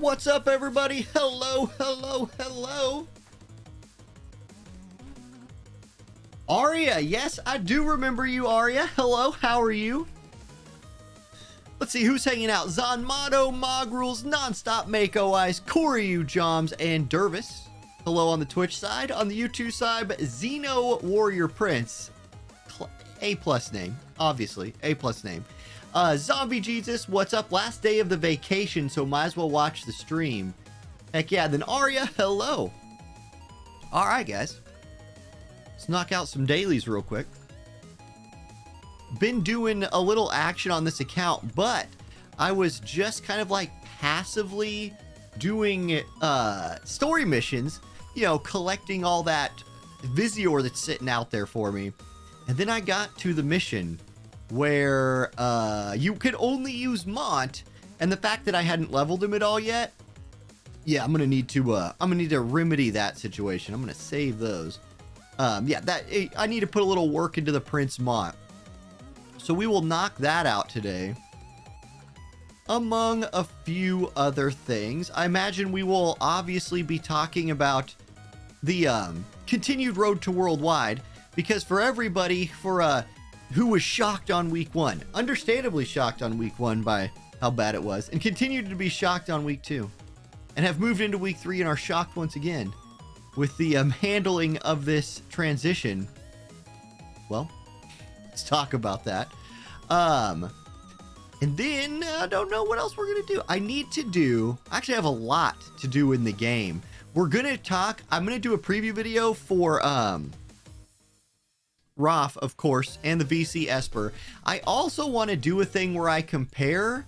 What's up, everybody? Hello, hello, hello. Aria, yes, I do remember you, Aria. Hello, how are you? Let's see who's hanging out. Zanmato, Mogrules, Nonstop, Mako Eyes, Koryu, Joms, and Dervis. Hello on the Twitch side. On the YouTube side, Xeno Warrior Prince. A+ name, obviously. A+ name. Zombie Jesus, what's up? Last day of the vacation, so might as well watch the stream. Heck yeah. Then Aria, hello. All right, guys. Let's knock out some dailies real quick. Been doing a little action on this account, but I was just kind of like passively doing story missions, you know, collecting all that Visior that's sitting out there for me. And then I got to the mission where you could only use Mont, and the fact that I hadn't leveled him at all yet, yeah, I'm gonna need to remedy that situation. I'm gonna save those. Yeah, I need to put a little work into the Prince Mont. So we will knock that out today, among a few other things. I imagine we will obviously be talking about the continued road to worldwide, because for everybody who was shocked on week 1, understandably shocked on week 1 by how bad it was, and continued to be shocked on week 2, and have moved into week 3 and are shocked once again with the handling of this transition. Well, let's talk about that. And then I don't know what else we're gonna do. Actually, I have a lot to do in the game. I'm gonna do a preview video for Raph, of course, and the VC Esper. I also want to do a thing where I compare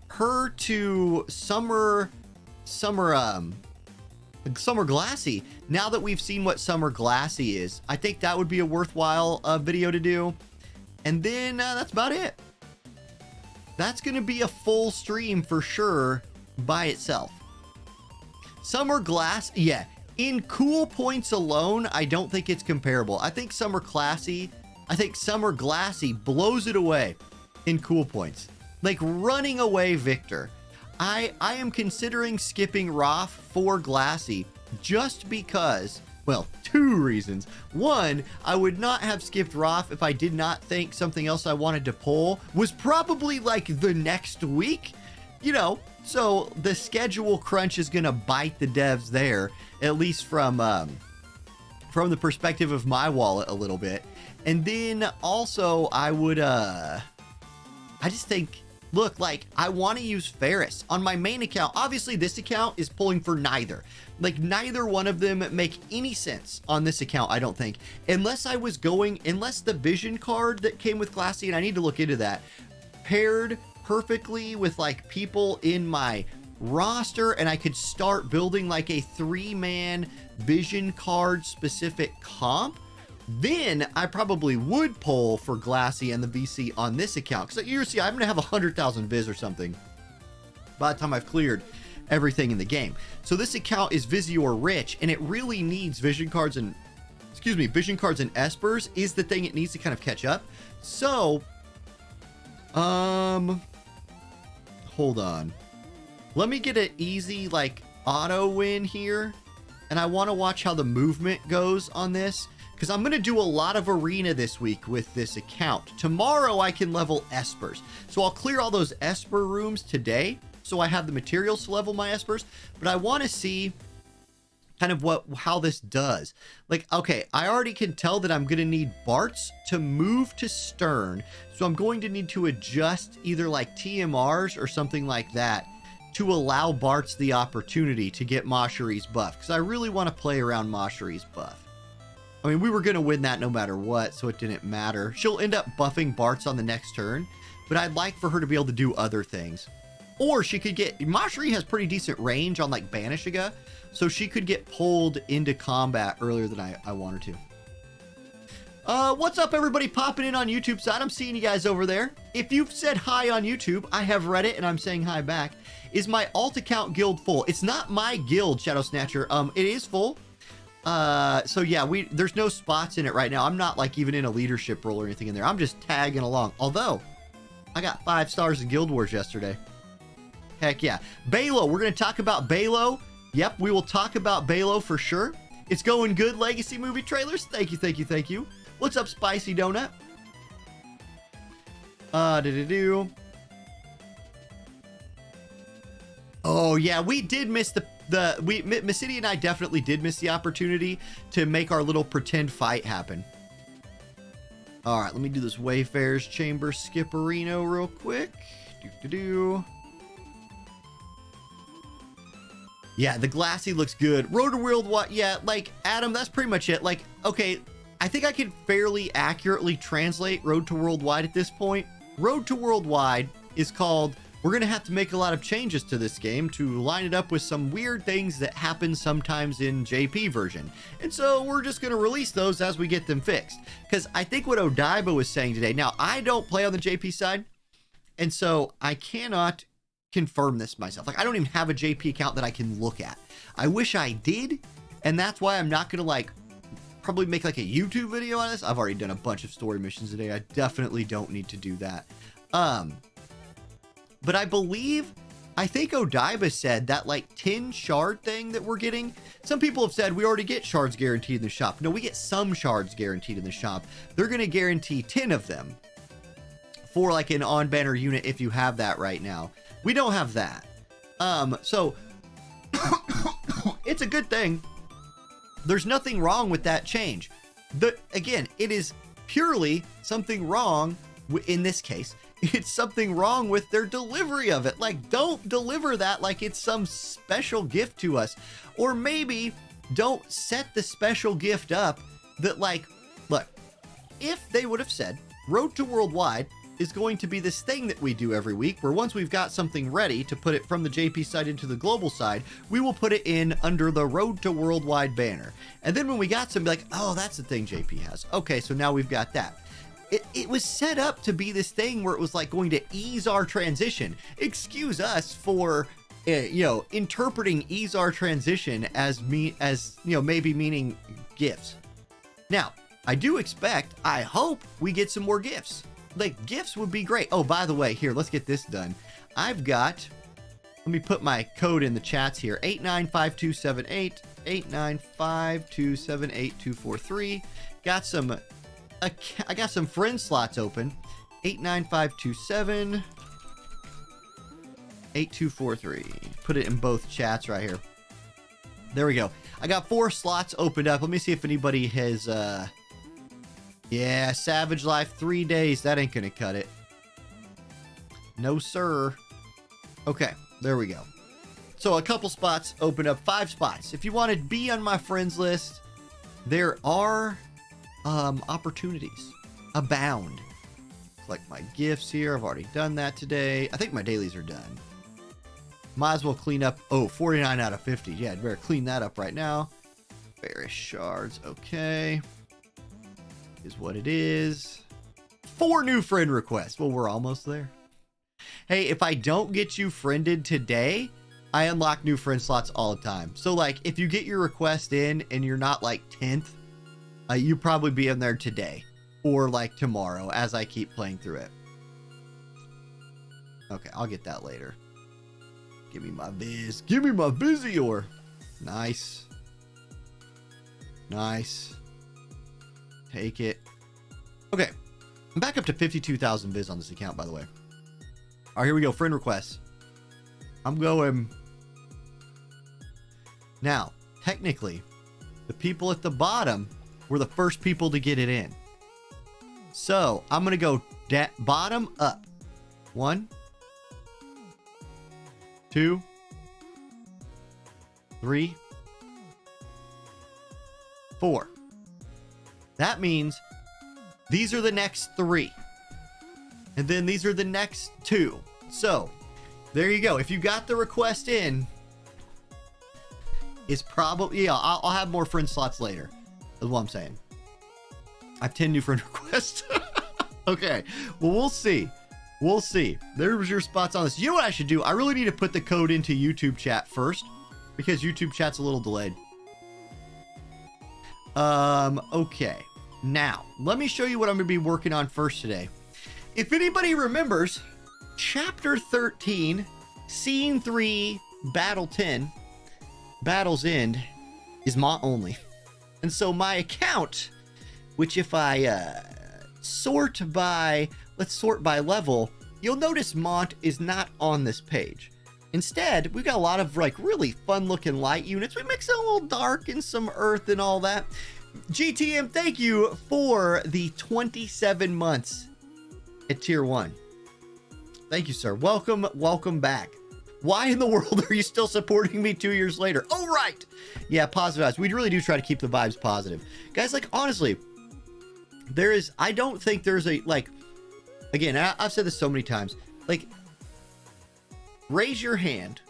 her to Summer Glassy. Now that we've seen what Summer Glassy is, I think that would be a worthwhile video to do. And then that's about it. That's going to be a full stream for sure by itself. Summer Glass, yeah. In cool points alone, I don't think it's comparable. I think Summer Glassy blows it away in cool points. Like running away Victor. I am considering skipping Raph for Glassy just because, well, 2 reasons. One, I would not have skipped Raph if I did not think something else I wanted to pull was probably like the next week, you know. So the schedule crunch is going to bite the devs there, at least from the perspective of my wallet a little bit. And then also I would, I just think, look, like I want to use Ferris on my main account. Obviously this account is pulling for neither. Like neither one of them make any sense on this account, I don't think. Unless the vision card that came with Glassy, and I need to look into that, paired perfectly with like people in my roster, and I could start building like a 3-man vision card specific comp, then I probably would pull for Glassy and the VC on this account. Because you see, I'm going to have 100,000 viz or something by the time I've cleared everything in the game. So this account is Visior rich, and it really needs vision cards and Espers is the thing it needs to kind of catch up. So hold on. Let me get an easy like auto win here. And I want to watch how the movement goes on this, because I'm going to do a lot of arena this week with this account. Tomorrow I can level Espers. So I'll clear all those Esper rooms today, so I have the materials to level my Espers. But I want to see kind of how this does. Like, okay, I already can tell that I'm going to need Bart's to move to Stern. So I'm going to need to adjust either like TMRs or something like that to allow Bart's the opportunity to get Mashari's buff. Because I really want to play around Mashari's buff. I mean, we were going to win that no matter what, so it didn't matter. She'll end up buffing Bart's on the next turn, but I'd like for her to be able to do other things. Or she could get... Mashari has pretty decent range on like Banishiga, so she could get pulled into combat earlier than I want her to. What's up, everybody popping in on YouTube side? I'm seeing you guys over there. If you've said hi on YouTube, I have read it and I'm saying hi back. Is my alt account guild full? It's not my guild, Shadow Snatcher. It is full. So yeah, there's no spots in it right now. I'm not like even in a leadership role or anything in there. I'm just tagging along. Although I got 5 stars in Guild Wars yesterday. Heck yeah. Balo, we're going to talk about Balo. Yep, we will talk about Balo for sure. It's going good, Legacy movie trailers. Thank you, thank you, thank you. What's up, Spicy Donut? Oh, yeah, we did miss Miss City and I definitely did miss the opportunity to make our little pretend fight happen. All right, let me do this Wayfarer's Chamber Skipperino real quick. Yeah, the glassy looks good. Road to Worldwide, yeah, like, Adam, that's pretty much it. Like, okay, I think I can fairly accurately translate Road to Worldwide at this point. Road to Worldwide is called, we're going to have to make a lot of changes to this game to line it up with some weird things that happen sometimes in JP version. And so we're just going to release those as we get them fixed. Because I think what Odaiba was saying today, now I don't play on the JP side, and so I cannot confirm this myself. Like, I don't even have a JP account that I can look at. I wish I did, and that's why I'm not going to like probably make like a YouTube video on this. I've already done a bunch of story missions today. I definitely don't need to do that. But I think Odaiba said that like 10 shard thing that we're getting. Some people have said we already get shards guaranteed in the shop. No, we get some shards guaranteed in the shop. They're going to guarantee 10 of them for like an on banner unit if you have that right now. We don't have that. So it's a good thing. There's nothing wrong with that change. Again, it is purely something wrong in this case. It's something wrong with their delivery of it. Like, don't deliver that like it's some special gift to us. Or maybe don't set the special gift up that, like, look, if they would have said Road to Worldwide is going to be this thing that we do every week, where once we've got something ready to put it from the JP side into the global side, we will put it in under the Road to Worldwide banner. And then when we got some, be like, oh, that's the thing JP has. Okay, so now we've got that. It was set up to be this thing where it was like going to ease our transition. Excuse us for, interpreting ease our transition as maybe meaning gifts. Now, I do expect, I hope we get some more gifts. Like, gifts would be great. Oh, by the way, here, let's get this done. I've got, let me put my code in the chats here. 895278, 895278-243. I got some friend slots open. 89527 8243. Put it in both chats right here. There we go. I got 4 slots opened up. Let me see if anybody has yeah, Savage Life 3 days. That ain't gonna cut it. No, sir. Okay, there we go. So a couple spots opened up. 5 spots. If you want to be on my friends list, there are opportunities abound. Collect my gifts here. I've already done that today. I think my dailies are done. Might as well clean up. Oh, 49 out of 50. Yeah, I'd better clean that up right now. Various shards. Okay. Is what it is. 4 new friend requests. Well, we're almost there. Hey, if I don't get you friended today, I unlock new friend slots all the time. So, like, if you get your request in and you're not like 10th, you probably be in there today or like tomorrow as I keep playing through it. Okay, I'll get that later. Give me my biz. Give me my Visior. Nice. Nice. Take it. Okay. I'm back up to 52,000 biz on this account, by the way. All right, here we go. Friend requests. I'm going. Now, technically, the people at the bottom were the first people to get it in. So, I'm going to go bottom up. 1, 2, 3, 4. That means these are the next 3. And then these are the next 2. So, there you go. If you got the request in, it's probably, yeah, I'll have more friend slots later. That's what I'm saying. I have 10 new friend requests. Okay. Well, we'll see. We'll see. There's your spots on this. You know what I should do? I really need to put the code into YouTube chat first because YouTube chat's a little delayed. Okay. Now, let me show you what I'm going to be working on first today. If anybody remembers, Chapter 13 Scene 3, Battle 10, Battle's End, is Mont only. And so my account, which if I let's sort by level, you'll notice Mont is not on this page. Instead, we've got a lot of like really fun looking light units. We mix it a little dark and some earth and all that. GTM, thank you for the 27 months at tier 1. Thank you, sir. Welcome back. Why in the world are you still supporting me 2 years later? Oh, right. Yeah, positive vibes. We really do try to keep the vibes positive. Guys, like, honestly, I don't think there's a, like, again, I've said this so many times, like, raise your hand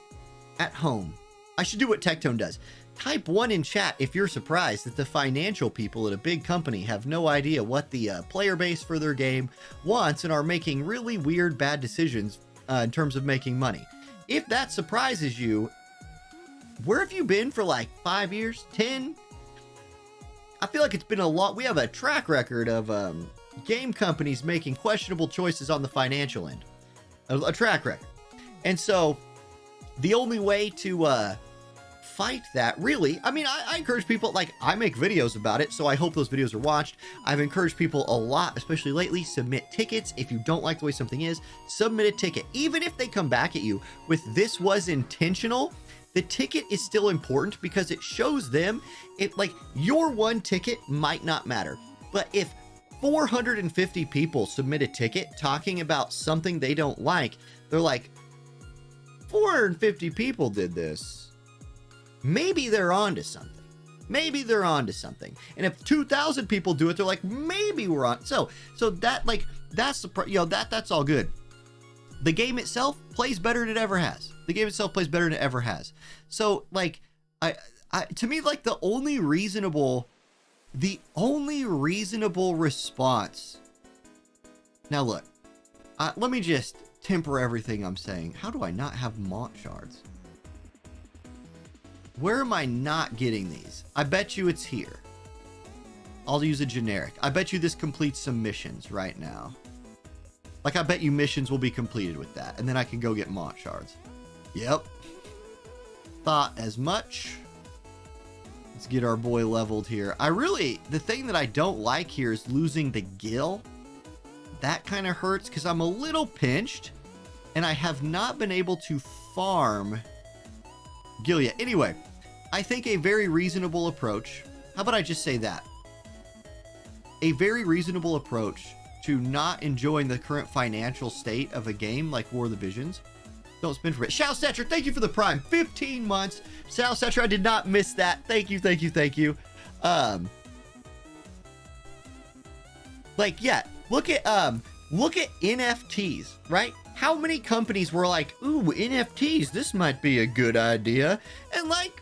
at home. I should do what Tectone does. Type 1 in chat if you're surprised that the financial people at a big company have no idea what the player base for their game wants and are making really weird, bad decisions in terms of making money. If that surprises you, where have you been for like 5 years, 10? I feel like it's been a lot. We have a track record of game companies making questionable choices on the financial end. A track record. And so the only way to fight that, really, I mean, I encourage people, like, I make videos about it, so I hope those videos are watched. I've encouraged people a lot, especially lately, submit tickets. If you don't like the way something is, submit a ticket. Even if they come back at you with "this was intentional," the ticket is still important because it shows them, like, your one ticket might not matter. But if 450 people submit a ticket talking about something they don't like, they're like, 450 people did this. Maybe they're onto something. Maybe they're onto something. And if 2,000 people do it, they're like, maybe we're on. So that, like, that's the, that's all good. The game itself plays better than it ever has. The game itself plays better than it ever has. So, like, to me, like, the only reasonable response. Now, look, let me just temper everything I'm saying. How do I not have Mont shards? Where am I not getting these? I bet you it's here. I'll use a generic. I bet you this completes some missions right now. Like, I bet you missions will be completed with that. And then I can go get Mont shards. Yep. Thought as much. Let's get our boy leveled here. The thing that I don't like here is losing the gill. That kind of hurts because I'm a little pinched. And I have not been able to farm gill yet. Anyway, I think a very reasonable approach. How about I just say that? A very reasonable approach to not enjoying the current financial state of a game like War of the Visions. Don't spin for it. Shao Setcher, thank you for the Prime. 15 months. Shao Setcher, I did not miss that. Thank you, thank you, thank you. Like, yeah, look at NFTs, right? How many companies were like, ooh, NFTs, this might be a good idea. And like,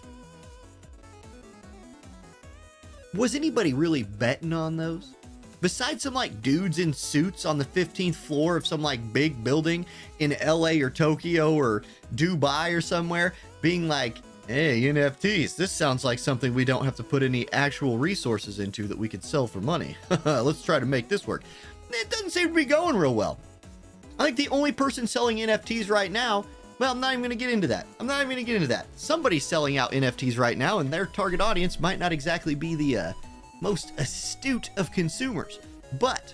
was anybody really betting on those? Besides some like dudes in suits on the 15th floor of some like big building in LA or Tokyo or Dubai or somewhere being like, hey, NFTs, this sounds like something we don't have to put any actual resources into that we could sell for money. Let's try to make this work. It doesn't seem to be going real well. I think the only person selling NFTs right now, well, I'm not even going to get into that. Somebody's selling out NFTs right now, and their target audience might not exactly be the most astute of consumers. But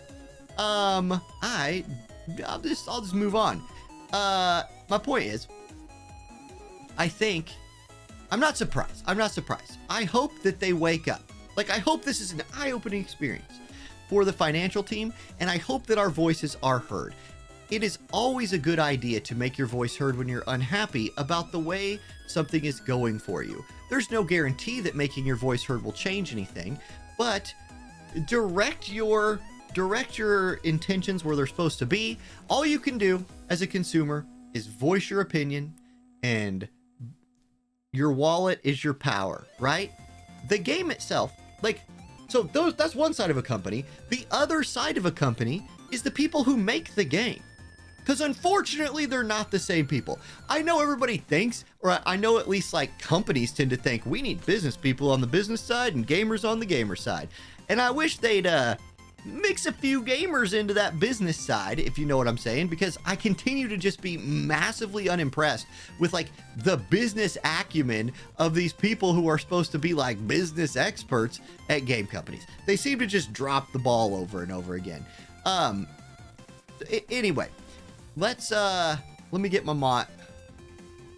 I'll just move on. My point is, I think I'm not surprised. I hope that they wake up. Like, I hope this is an eye-opening experience for the financial team, and I hope that our voices are heard. It is always a good idea to make your voice heard when you're unhappy about the way something is going for you. There's no guarantee that making your voice heard will change anything, but direct your intentions where they're supposed to be. All you can do as a consumer is voice your opinion, and your wallet is your power, right? The game itself, like, so that's one side of a company. The other side of a company is the people who make the game. Because unfortunately, they're not the same people. I know everybody thinks, or I know at least like companies tend to think, we need business people on the business side and gamers on the gamer side. And I wish they'd mix a few gamers into that business side, if you know what I'm saying, because I continue to just be massively unimpressed with like the business acumen of these people who are supposed to be like business experts at game companies. They seem to just drop the ball over and over again. Anyway, let me get my mod.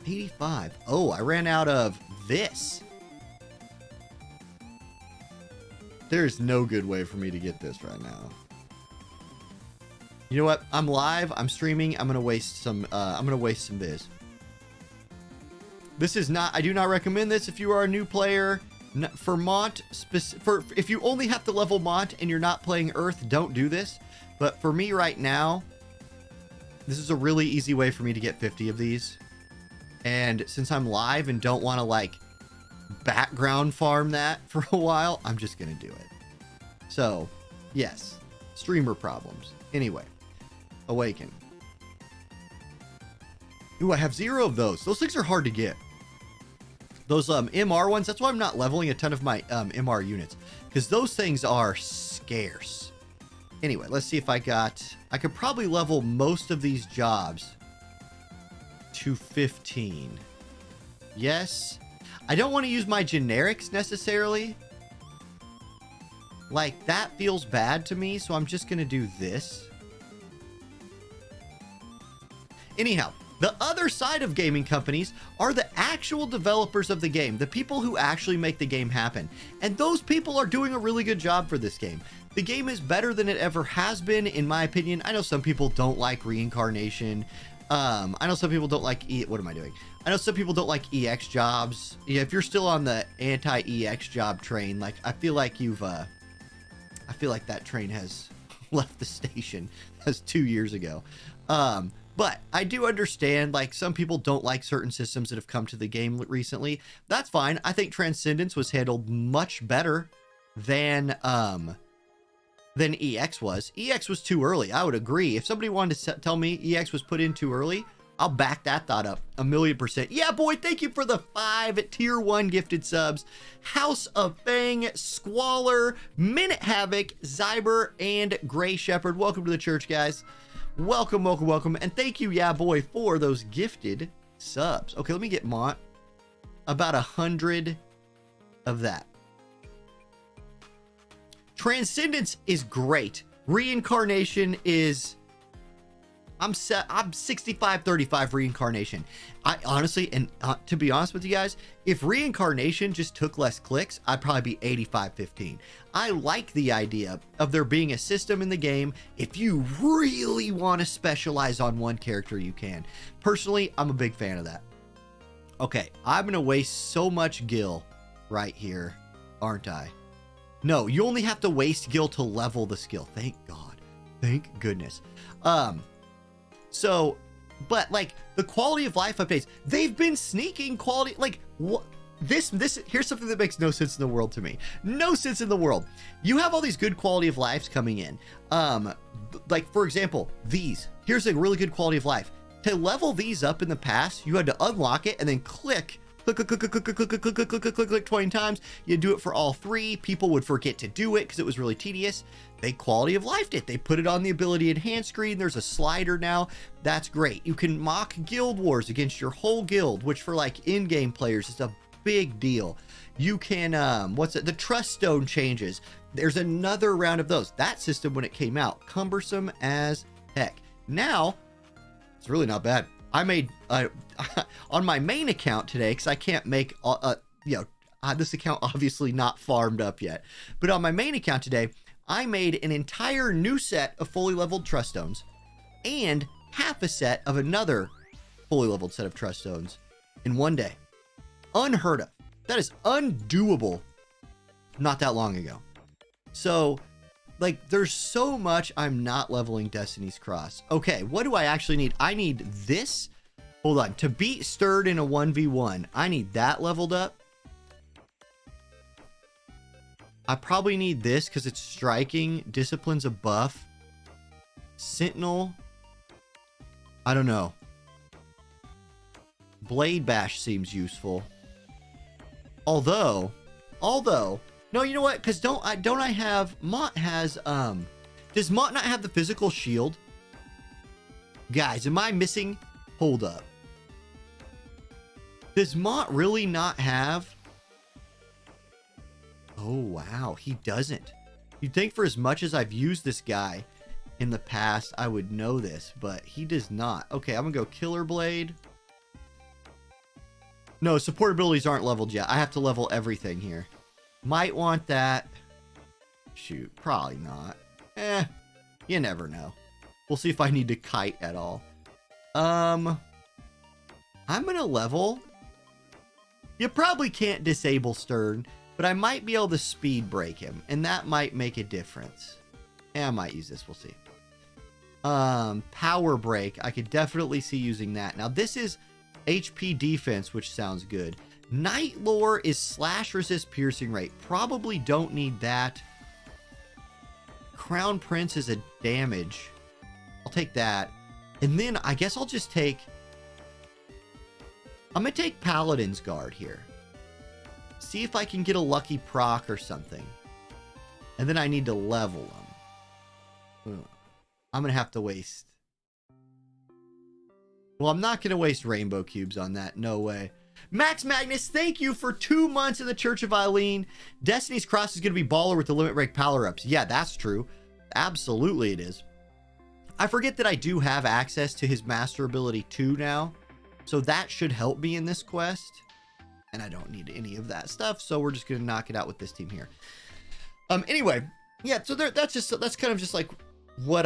85. Oh, I ran out of this. There's no good way for me to get this right now. You know what? I'm live. I'm streaming. I'm gonna waste some biz. This is not. I do not recommend this if you are a new player. For Mont, if you only have to level Mont and you're not playing Earth, don't do this. But for me right now, this is a really easy way for me to get 50 of these. And since I'm live and don't want to like background farm that for a while, I'm just gonna do it. So yes, streamer problems. Anyway, Awaken. Ooh, I have 0 of those. Those things are hard to get. Those MR ones, that's why I'm not leveling a ton of my MR units, because those things are scarce. Anyway, let's see if I could probably level most of these jobs to 15. Yes. I don't want to use my generics necessarily. Like, that feels bad to me, so I'm just going to do this. Anyhow, the other side of gaming companies are the actual developers of the game, the people who actually make the game happen. And those people are doing a really good job for this game. The game is better than it ever has been, in my opinion. I know some people don't like Reincarnation. I know some people don't like what am I doing? I know some people don't like EX jobs. Yeah, if you're still on the anti-EX job train, like I feel like that train has left the station. That's 2 years ago. But I do understand, like, some people don't like certain systems that have come to the game recently. That's fine. I think Transcendence was handled much better than EX was. EX was too early. I would agree. If somebody wanted to tell me EX was put in too early, I'll back that thought up 1,000,000%. Yeah, boy, thank you for the 5 tier 1 gifted subs. House of Fang, Squalor, Minute Havoc, Zyber, and Gray Shepherd. Welcome to the church, guys. Welcome, welcome, welcome. And thank you, yeah, boy, for those gifted subs. Okay, let me get Mont. About 100 of that. Transcendence is great. Reincarnation is... I'm 65-35 Reincarnation. I honestly, and to be honest with you guys, if Reincarnation just took less clicks, I'd probably be 85-15. I like the idea of there being a system in the game. If you really want to specialize on one character, you can. Personally, I'm a big fan of that. Okay, I'm going to waste so much gil right here, aren't I? No, you only have to waste gil to level the skill. Thank God. Thank goodness. So, but like the quality of life updates, they've been sneaking quality, like what this, here's something that makes no sense in the world to me. No sense in the world. You have all these good quality of lives coming in. Like for example, here's a really good quality of life. To level these up in the past, you had to unlock it and then click 20 times. You do it for all 3. People would forget to do it because it was really tedious. They quality of lifed it. They put it on the ability enhance screen. There's a slider now. That's great. You can mock guild wars against your whole guild, which for like in-game players is a big deal. You can the trust stone changes. There's another round of those. That system when it came out, cumbersome as heck. Now it's really not bad. I made on my main account today, because I can't make this account obviously not farmed up yet, but on my main account today, I made an entire new set of fully leveled trust stones and half a set of another fully leveled set of trust stones in one day. Unheard of. That is undoable not that long ago. So like there's so much I'm not leveling Destiny's Cross. Okay, what do I actually need? I need this. Hold on. To beat Stirred in a 1v1, I need that leveled up. I probably need this because it's striking. Discipline's a buff. Sentinel. I don't know. Blade Bash seems useful. Although, No, you know what? Because don't I have... Mont has... Does Mont not have the physical shield? Guys, am I missing... Hold up. Does Mont really not have... Oh, wow. He doesn't. You'd think for as much as I've used this guy in the past, I would know this, but he does not. Okay, I'm going to go Killer Blade. No, support abilities aren't leveled yet. I have to level everything here. Might want that. Shoot, probably not. You never know. We'll see if I need to kite at all. I'm going to level. You probably can't disable Stern, but I might be able to speed break him, and that might make a difference. I might use this. We'll see. Power break. I could definitely see using that. Now, this is HP defense, which sounds good. Night Lore is slash resist piercing rate. Probably don't need that. Crown Prince is a damage. I'll take that. And then I guess I'll just take... I'm going to take Paladin's Guard here. See if I can get a lucky proc or something. And then I need to level them. I'm going to have to waste... Well, I'm not going to waste rainbow cubes on that. No way. Max Magnus, thank you for 2 months in the Church of Eileen. Destiny's Cross is going to be baller with the limit break power-ups. Yeah, that's true. Absolutely it is. I forget that I do have access to his master ability 2 now. So that should help me in this quest. And I don't need any of that stuff. So we're just going to knock it out with this team here. Anyway, yeah, so that's kind of just like what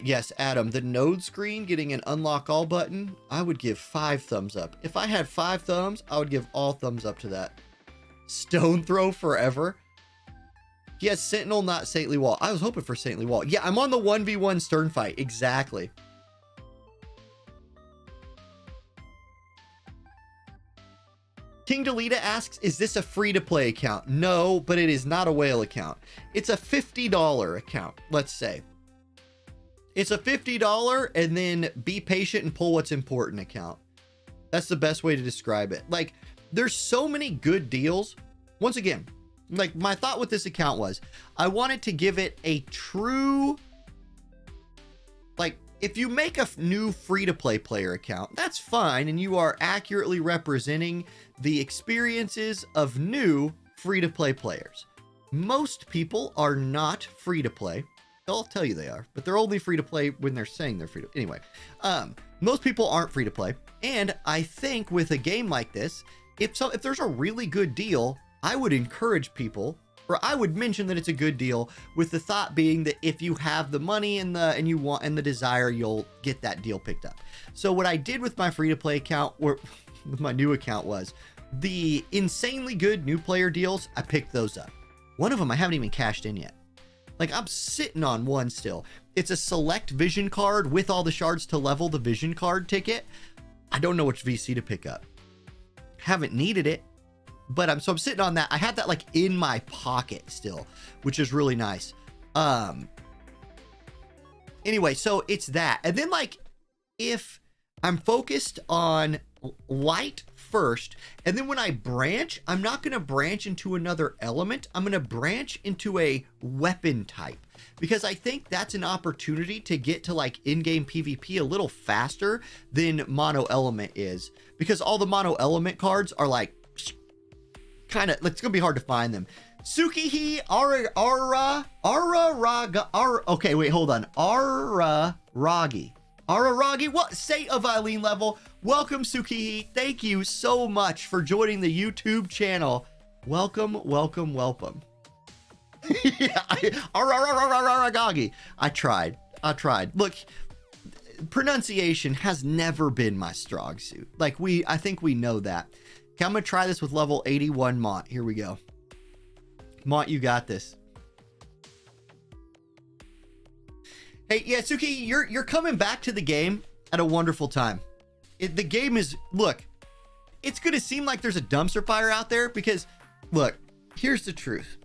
yes, Adam, the node screen getting an unlock all button, I would give 5 thumbs up. If I had 5 thumbs, I would give all thumbs up to that. Stone throw forever. He has Sentinel, not Saintly Wall. I was hoping for Saintly Wall. Yeah, I'm on the 1v1 Stern fight. Exactly. King Delita asks, is this a free-to-play account? No, but it is not a whale account. It's a $50 account, let's say. It's a $50 and then be patient and pull what's important account. That's the best way to describe it. Like, there's so many good deals. Once again, like my thought with this account was I wanted to give it a true, like, if you make a new free-to-play player account, that's fine, and you are accurately representing the experiences of new free-to-play players. Most people are not free-to-play. I'll tell you they are, but they're only free-to-play when they're saying they're free to. Anyway, most people aren't free-to-play, and I think with a game like this, if there's a really good deal, I would encourage people, or I would mention that it's a good deal, with the thought being that if you have the money and the desire, you'll get that deal picked up. So what I did with my free-to-play account, or with my new account, was the insanely good new player deals. I picked those up. One of them I haven't even cashed in yet. Like, I'm sitting on one still. It's a select vision card with all the shards to level the vision card ticket. I don't know which VC to pick up. Haven't needed it. But I'm sitting on that. I had that like in my pocket still, which is really nice. Anyway, so it's that. And then like if I'm focused on light first, and then when I branch, I'm not going to branch into another element. I'm going to branch into a weapon type, because I think that's an opportunity to get to like in-game PvP a little faster than mono element is, because all the mono element cards are like kind of, it's gonna be hard to find them. Sukihi okay, wait, hold on. Araragi, what? Saint of Eileen level. Welcome, Sukihi. Thank you so much for joining the YouTube channel. Welcome, welcome, welcome. Yeah, Araragi. I tried. Look, pronunciation has never been my strong suit. Like, I think we know that. Okay, I'm gonna try this with level 81 Mont. Here we go. Mont, you got this. Hey, yeah, Suki, you're coming back to the game at a wonderful time. The game is, look, it's gonna seem like there's a dumpster fire out there because, look, here's the truth.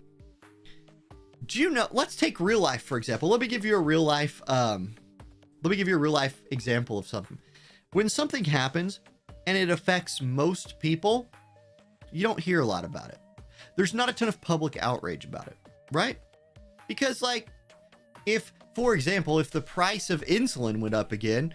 Do you know? Let's take real life for example. Let me give you a real life. Example of something. When something happens and it affects most people, you don't hear a lot about it. there's not a ton of public outrage about it, right? Because like, if, for example, if the price of insulin went up again,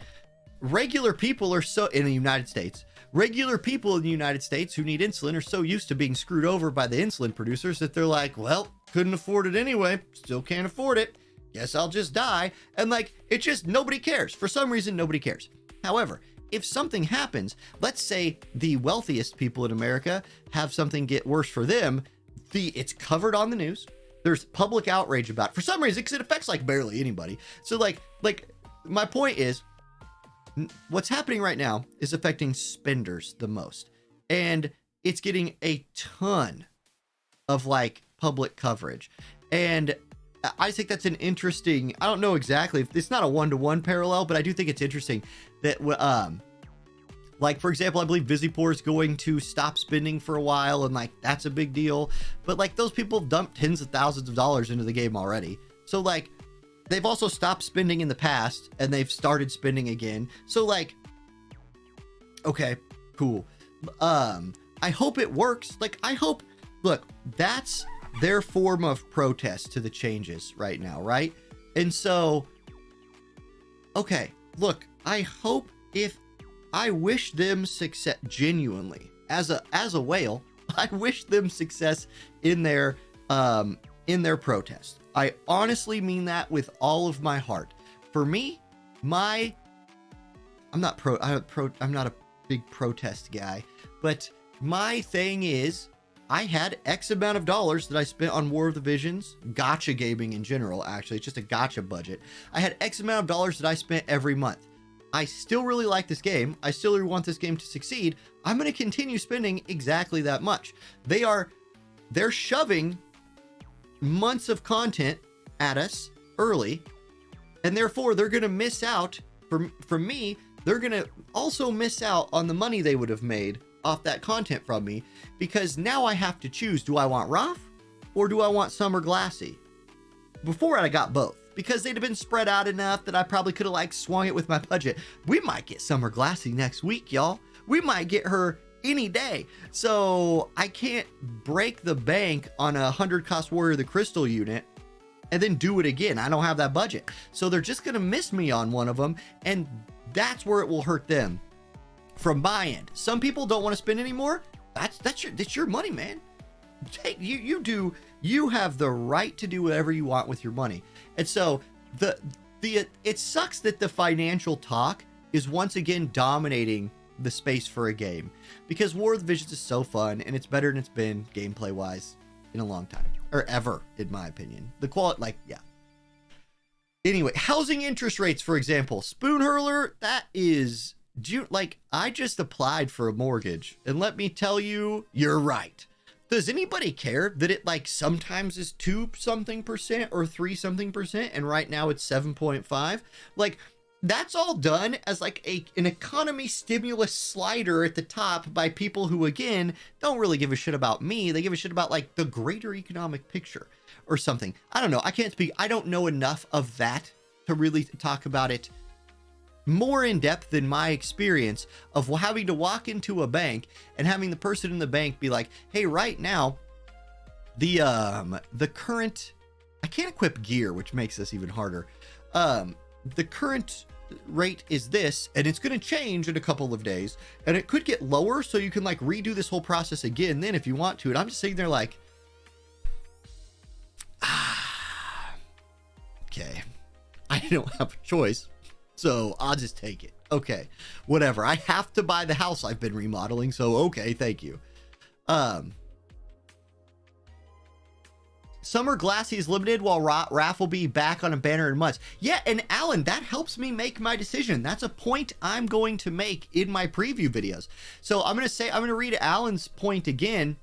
regular people are so, in the United States, regular people in the United States who need insulin are so used to being screwed over by the insulin producers that they're like, well, couldn't afford it anyway, still can't afford it, guess I'll just die. And like, it just, nobody cares. For some reason, nobody cares. However, if something happens, let's say the wealthiest people in America have something get worse for them, it's covered on the news. There's public outrage about it for some reason, because it affects like barely anybody. So like my point is, what's happening right now is affecting spenders the most, and it's getting a ton of like public coverage. And I think that's an interesting, I don't know exactly, it's not a one-to-one parallel, but I do think it's interesting that like, for example, I believe Visipore is going to stop spending for a while, and like that's a big deal. But like, those people have dumped tens of thousands of dollars into the game already. So like, they've also stopped spending in the past, and they've started spending again. So like, okay, cool. I hope it works. Like, I hope, look, that's their form of protest to the changes right now, right? And so, okay, look, I hope, if I wish them success, genuinely, as a whale, I wish them success in their protest. I honestly mean that with all of my heart. For me, I'm not a big protest guy, but my thing is, I had X amount of dollars that I spent on War of the Visions, gacha gaming in general, actually, it's just a gacha budget. I had X amount of dollars that I spent every month. I still really like this game. I still really want this game to succeed. I'm going to continue spending exactly that much. They're shoving months of content at us early, and therefore they're going to miss out. For me, they're going to also miss out on the money they would have made off that content from me, because now I have to choose, do I want Raph or do I want Summer Glassy? Before I got both, because they'd have been spread out enough that I probably could have like swung it with my budget. We might get Summer Glassy next week, y'all. We might get her any day. So I can't break the bank on a 100 cost Warrior of the Crystal unit and then do it again. I don't have that budget. So they're just going to miss me on one of them, and that's where it will hurt them. From my end, some people don't want to spend anymore. That's your money, man. You have the right to do whatever you want with your money. And so it sucks that the financial talk is once again dominating the space for a game, because War of the Visions is so fun, and it's better than it's been gameplay wise in a long time, or ever, in my opinion. The quality, like, yeah. Anyway, housing interest rates, for example, Spoon Hurler, that is, like, I just applied for a mortgage, and let me tell you, you're right. Does anybody care that it like sometimes is 2% or 3% and right now it's 7.5? Like, that's all done as like an economy stimulus slider at the top by people who, again, don't really give a shit about me. They give a shit about like the greater economic picture or something. I don't know. I can't speak. I don't know enough of that to really talk about it more in depth than my experience of having to walk into a bank and having the person in the bank be like, hey, right now, the current, I can't equip gear, which makes this even harder. The current rate is this, and it's going to change in a couple of days, and it could get lower, so you can like redo this whole process again then if you want to. And I'm just sitting there like, okay, I don't have a choice. So I'll just take it. Okay, whatever. I have to buy the house I've been remodeling. So, okay, thank you. Summer Glassy is limited while Raph will be back on a banner in months. Yeah, and Alan, that helps me make my decision. That's a point I'm going to make in my preview videos. So I'm going to read Alan's point again.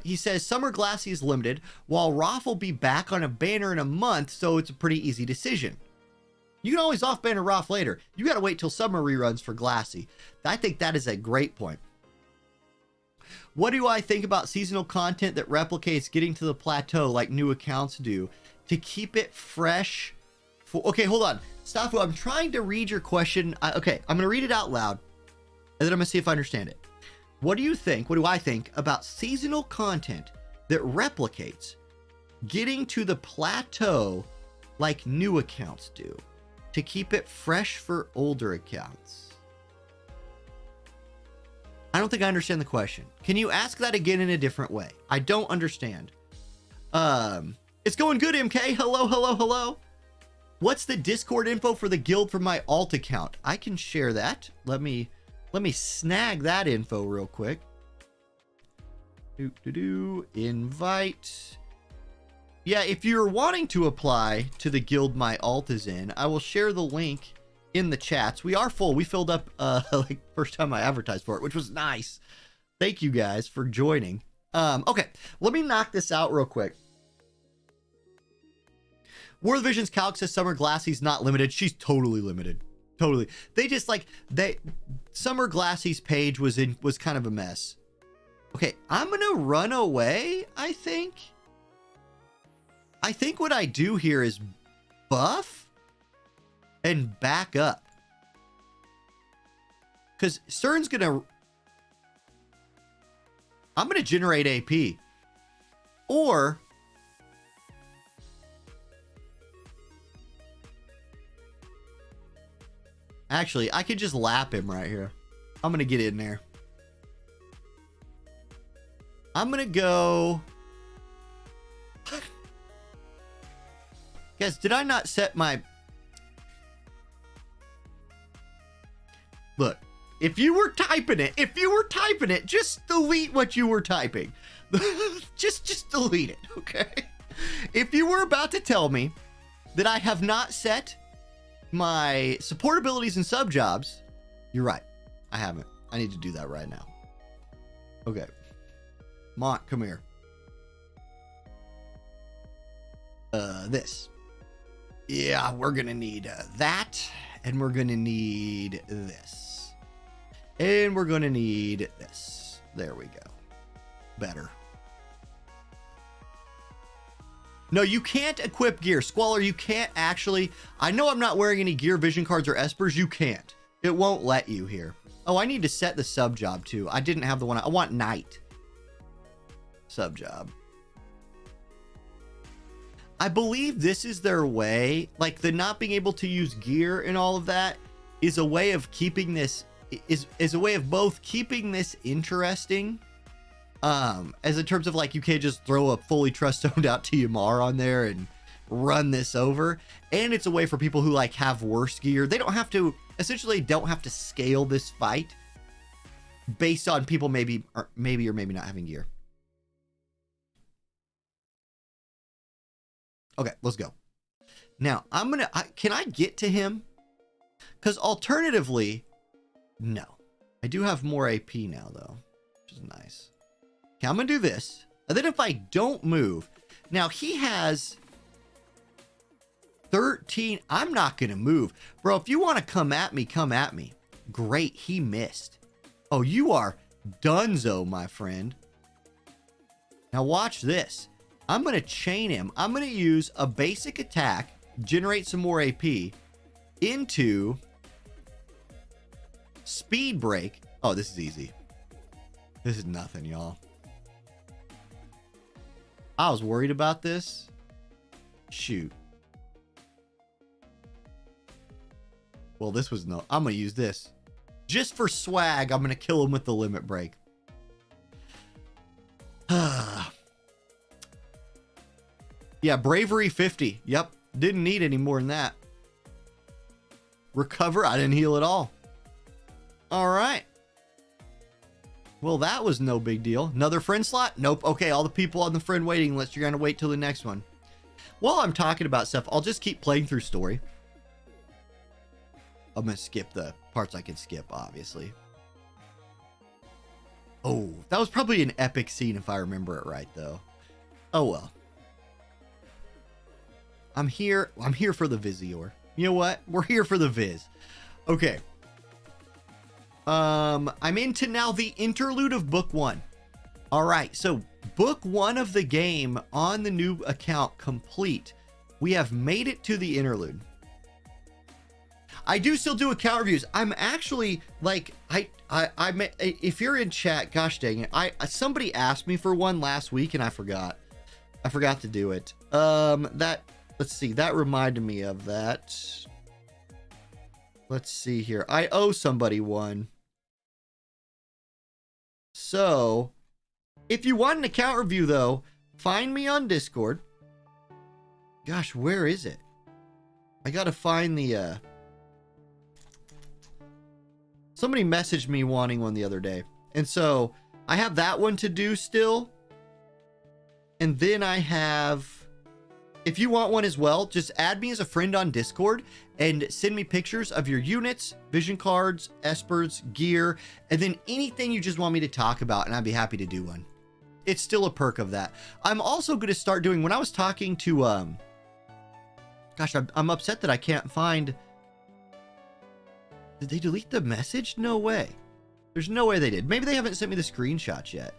He says Summer Glassy is limited while Raph will be back on a banner in a month. So it's a pretty easy decision. You can always off-banner Raph later. You got to wait till summer reruns for Glassy. I think that is a great point. What do I think about seasonal content that replicates getting to the plateau like new accounts do to keep it fresh? Okay, hold on. Stafu, I'm trying to read your question. Okay, I'm going to read it out loud, and then I'm going to see if I understand it. What do you think? What do I think about seasonal content that replicates getting to the plateau like new accounts do to keep it fresh for older accounts? I don't think I understand the question. Can you ask that again in a different way? I don't understand. It's going good, MK. Hello, hello, hello. What's the Discord info for the guild for my alt account? I can share that. Let me snag that info real quick. Invite. Yeah, if you're wanting to apply to the guild my alt is in, I will share the link in the chats. We are full. We filled up like first time I advertised for it, which was nice. Thank you guys for joining. Okay, let me knock this out real quick. World Vision's Calc says Summer Glassy's not limited. She's totally limited. Totally. They just like Summer Glassy's page was kind of a mess. Okay, I'm gonna run away, I think. I think what I do here is buff and back up. Because Stern's gonna... I'm gonna generate AP. Or... Actually, I could just lap him right here. I'm gonna get in there. I'm gonna go... Guys, did I not set my... Look, if you were typing it, just delete what you were typing. just delete it, okay? If you were about to tell me that I have not set my support abilities and sub jobs, you're right. I haven't. I need to do that right now. Okay. Mont, come here. This. Yeah, we're gonna need that, and we're gonna need this, and we're gonna need this. There we go. Better. No, you can't equip gear. Squalor, you can't actually. I know I'm not wearing any gear, vision cards, or espers. You can't. It won't let you here. Oh, I need to set the sub job too. I didn't have the one. I want night. Sub job. I believe this is their way. Like the not being able to use gear and all of that is a way of keeping this is a way of both keeping this interesting. As in terms of like, you can't just throw a fully trust owned out TMR on there and run this over. And it's a way for people who like have worse gear. They don't have to, essentially don't have to scale this fight based on people maybe or maybe not having gear. Okay, let's go. Now I'm going to, can I get to him? Because alternatively, no, I do have more AP now though, which is nice. Okay, I'm going to do this. And then if I don't move... Now, he has 13. I'm not going to move. Bro, if you want to come at me, come at me. Great, he missed. Oh, you are donezo, my friend. Now, watch this. I'm going to chain him. I'm going to use a basic attack, generate some more AP, into speed break. Oh, this is easy. This is nothing, y'all. I was worried about this. Shoot. Well, this was no... I'm going to use this. Just for swag, I'm going to kill him with the limit break. Yeah, bravery 50. Yep. Didn't need any more than that. Recover. I didn't heal at all. All right. Well, that was no big deal. Another friend slot? Nope. Okay, all the people on the friend waiting list, you're going to wait till the next one. While I'm talking about stuff, I'll just keep playing through story. I'm going to skip the parts I can skip, obviously. Oh, that was probably an epic scene if I remember it right, though. Oh, well. I'm here for the Vizior. You know what? We're here for the Viz. Okay. I'm into now the interlude of book 1. All right, so book 1 of the game on the new account complete. We have made it to the interlude. I do still do account reviews. I'm actually like, if you're in chat, gosh dang it. Somebody asked me for one last week and I forgot to do it. Let's see, that reminded me of that. Let's see here. I owe somebody one. So if you want an account review though, find me on Discord. Gosh, where is it? I gotta find the, somebody messaged me wanting one the other day. And so I have that one to do still. And then I have, if you want one as well, just add me as a friend on Discord and send me pictures of your units, vision cards, espers, gear, and then anything you just want me to talk about, and I'd be happy to do one. It's still a perk of that. I'm also going to start doing, when I was talking to, gosh, I'm upset that I can't find, did they delete the message? No way. There's no way they did. Maybe they haven't sent me the screenshots yet.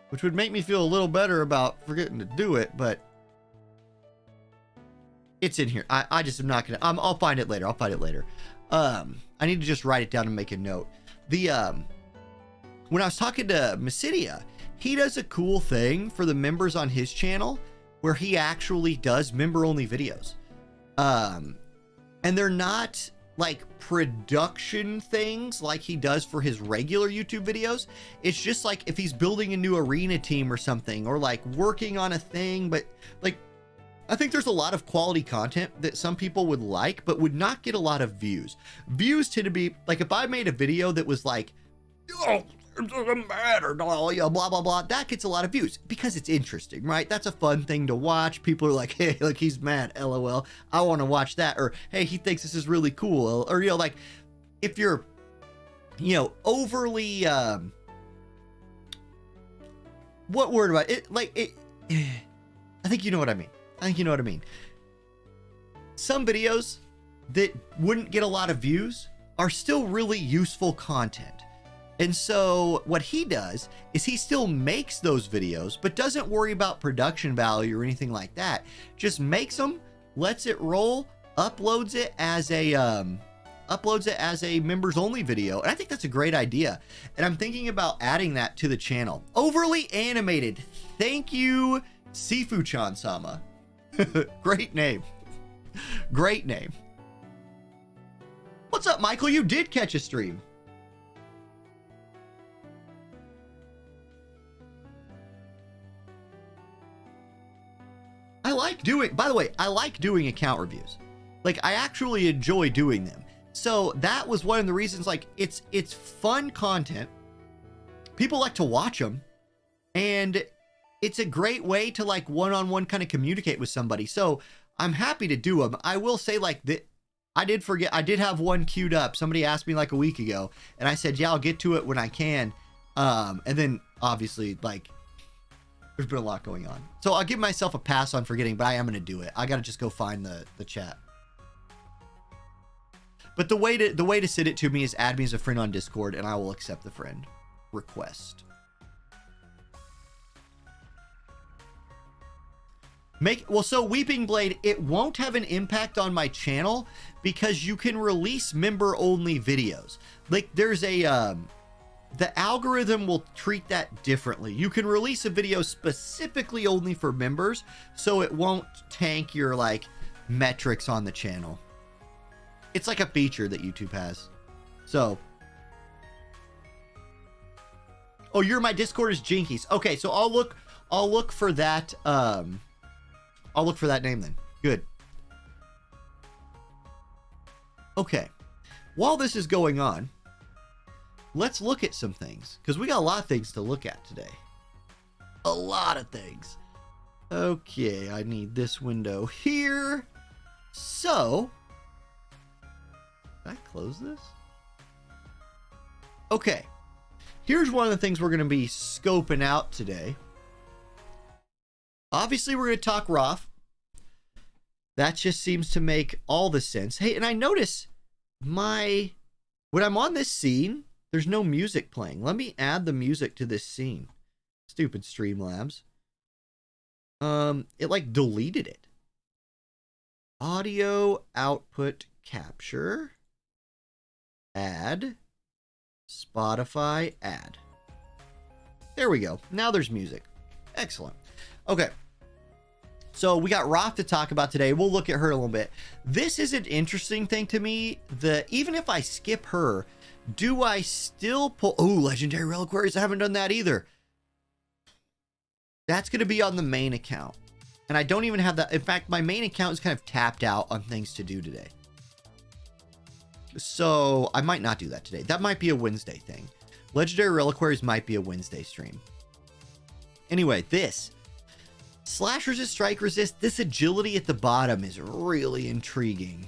Which would make me feel a little better about forgetting to do it, but it's in here. I just am not gonna, I'll find it later. I need to just write it down and make a note. When I was talking to Massidia, he does a cool thing for the members on his channel where he actually does member only videos. And they're not like production things like he does for his regular YouTube videos. It's just like if he's building a new arena team or something, or like working on a thing, but like, I think there's a lot of quality content that some people would like, but would not get a lot of views. Views tend to be like, if I made a video that was like, oh, it doesn't matter, blah, blah, blah, that gets a lot of views because it's interesting, right? That's a fun thing to watch. People are like, hey, look, he's mad, LOL. I want to watch that. Or, hey, he thinks this is really cool. Or, like if you're, overly, what word about it? I think you know what I mean. Some videos that wouldn't get a lot of views are still really useful content. And so what he does is he still makes those videos, but doesn't worry about production value or anything like that. Just makes them, lets it roll, uploads it as a members only video. And I think that's a great idea. And I'm thinking about adding that to the channel. Overly animated. Thank you, Sifu-chan Sama. Great name. Great name. What's up, Michael? You did catch a stream. By the way, I like doing account reviews. Like, I actually enjoy doing them. So that was one of the reasons, like, it's fun content. People like to watch them. And it's a great way to, like, one-on-one kind of communicate with somebody. So I'm happy to do them. I will say, like, that I did forget, I did have one queued up. Somebody asked me like a week ago, and I said, yeah, I'll get to it when I can. And then obviously, like, there's been a lot going on. So I'll give myself a pass on forgetting, but I am going to do it. I got to just go find the chat. But the way to send it to me is add me as a friend on Discord, and I will accept the friend request. So Weeping Blade, it won't have an impact on my channel because you can release member only videos. Like, there's a the algorithm will treat that differently. You can release a video specifically only for members, so it won't tank your like metrics on the channel. It's like a feature that YouTube has. So, oh, you're my Discord is Jinkies. Okay, so I'll look for that. I'll look for that name then. Good. Okay. While this is going on, let's look at some things, because we got a lot of things to look at today. A lot of things. Okay, I need this window here. So, did I close this? Okay. Here's one of the things we're going to be scoping out today. Obviously, we're going to talk Raph. That just seems to make all the sense. Hey, and I notice when I'm on this scene, there's no music playing. Let me add the music to this scene. Stupid Streamlabs. It like deleted it. Audio output capture. Add. Spotify add. There we go. Now there's music. Excellent. Okay. So we got Raph to talk about today. We'll look at her a little bit. This is an interesting thing to me. Even if I skip her, do I still pull... Oh, Legendary Reliquaries. I haven't done that either. That's going to be on the main account. And I don't even have that. In fact, my main account is kind of tapped out on things to do today. So I might not do that today. That might be a Wednesday thing. Legendary Reliquaries might be a Wednesday stream. Anyway, this slash resist, strike resist, this agility at the bottom is really intriguing.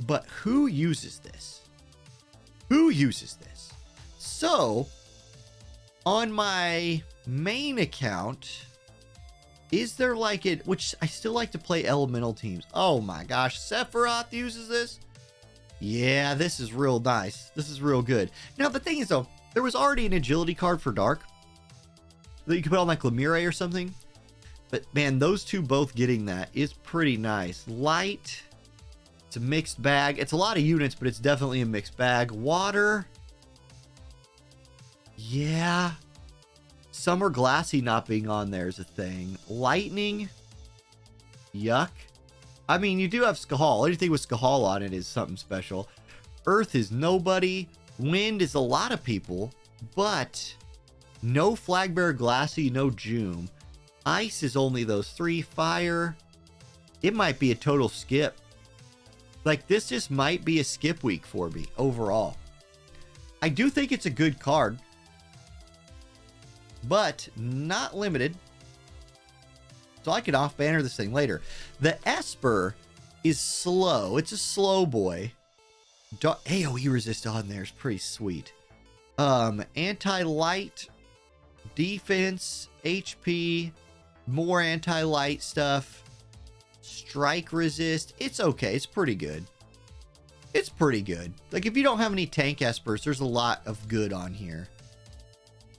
But who uses this? Who uses this? So on my main account, is there like it, which I still like to play elemental teams. Oh my gosh, Sephiroth uses this. Yeah, this is real nice. This is real good. Now, the thing is, though, there was already an agility card for Dark that you could put on like Lemire or something. But, man, those two both getting that is pretty nice. Light. It's a mixed bag. It's a lot of units, but it's definitely a mixed bag. Water. Yeah. Summer Glassy not being on there is a thing. Lightning. Yuck. I mean, you do have Skahal. Anything with Skahal on it is something special. Earth is nobody. Wind is a lot of people. But no Flagbearer Glassy, no Joom. Ice is only those three. Fire. It might be a total skip. Like, this just might be a skip week for me overall. I do think it's a good card. But not limited. So I can off-banner this thing later. The Esper is slow. It's a slow boy. AoE resist on there is pretty sweet. Anti-light, defense, HP, more anti-light stuff, strike resist. It's okay. It's pretty good. It's pretty good. Like, if you don't have any tank Espers, there's a lot of good on here.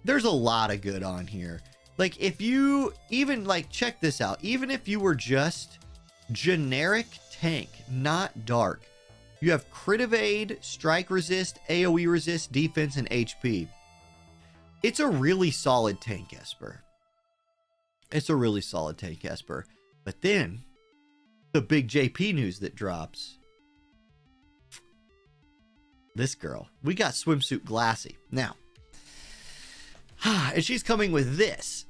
There's a lot of good on here. Like, if you even, like, check this out. Even if you were just generic tank, not dark, you have crit evade, strike resist, AoE resist, defense, and HP. It's a really solid tank Esper. It's a really solid tank Esper. But then, the big JP news that drops. This girl. We got Swimsuit Glassy. Now, and she's coming with this.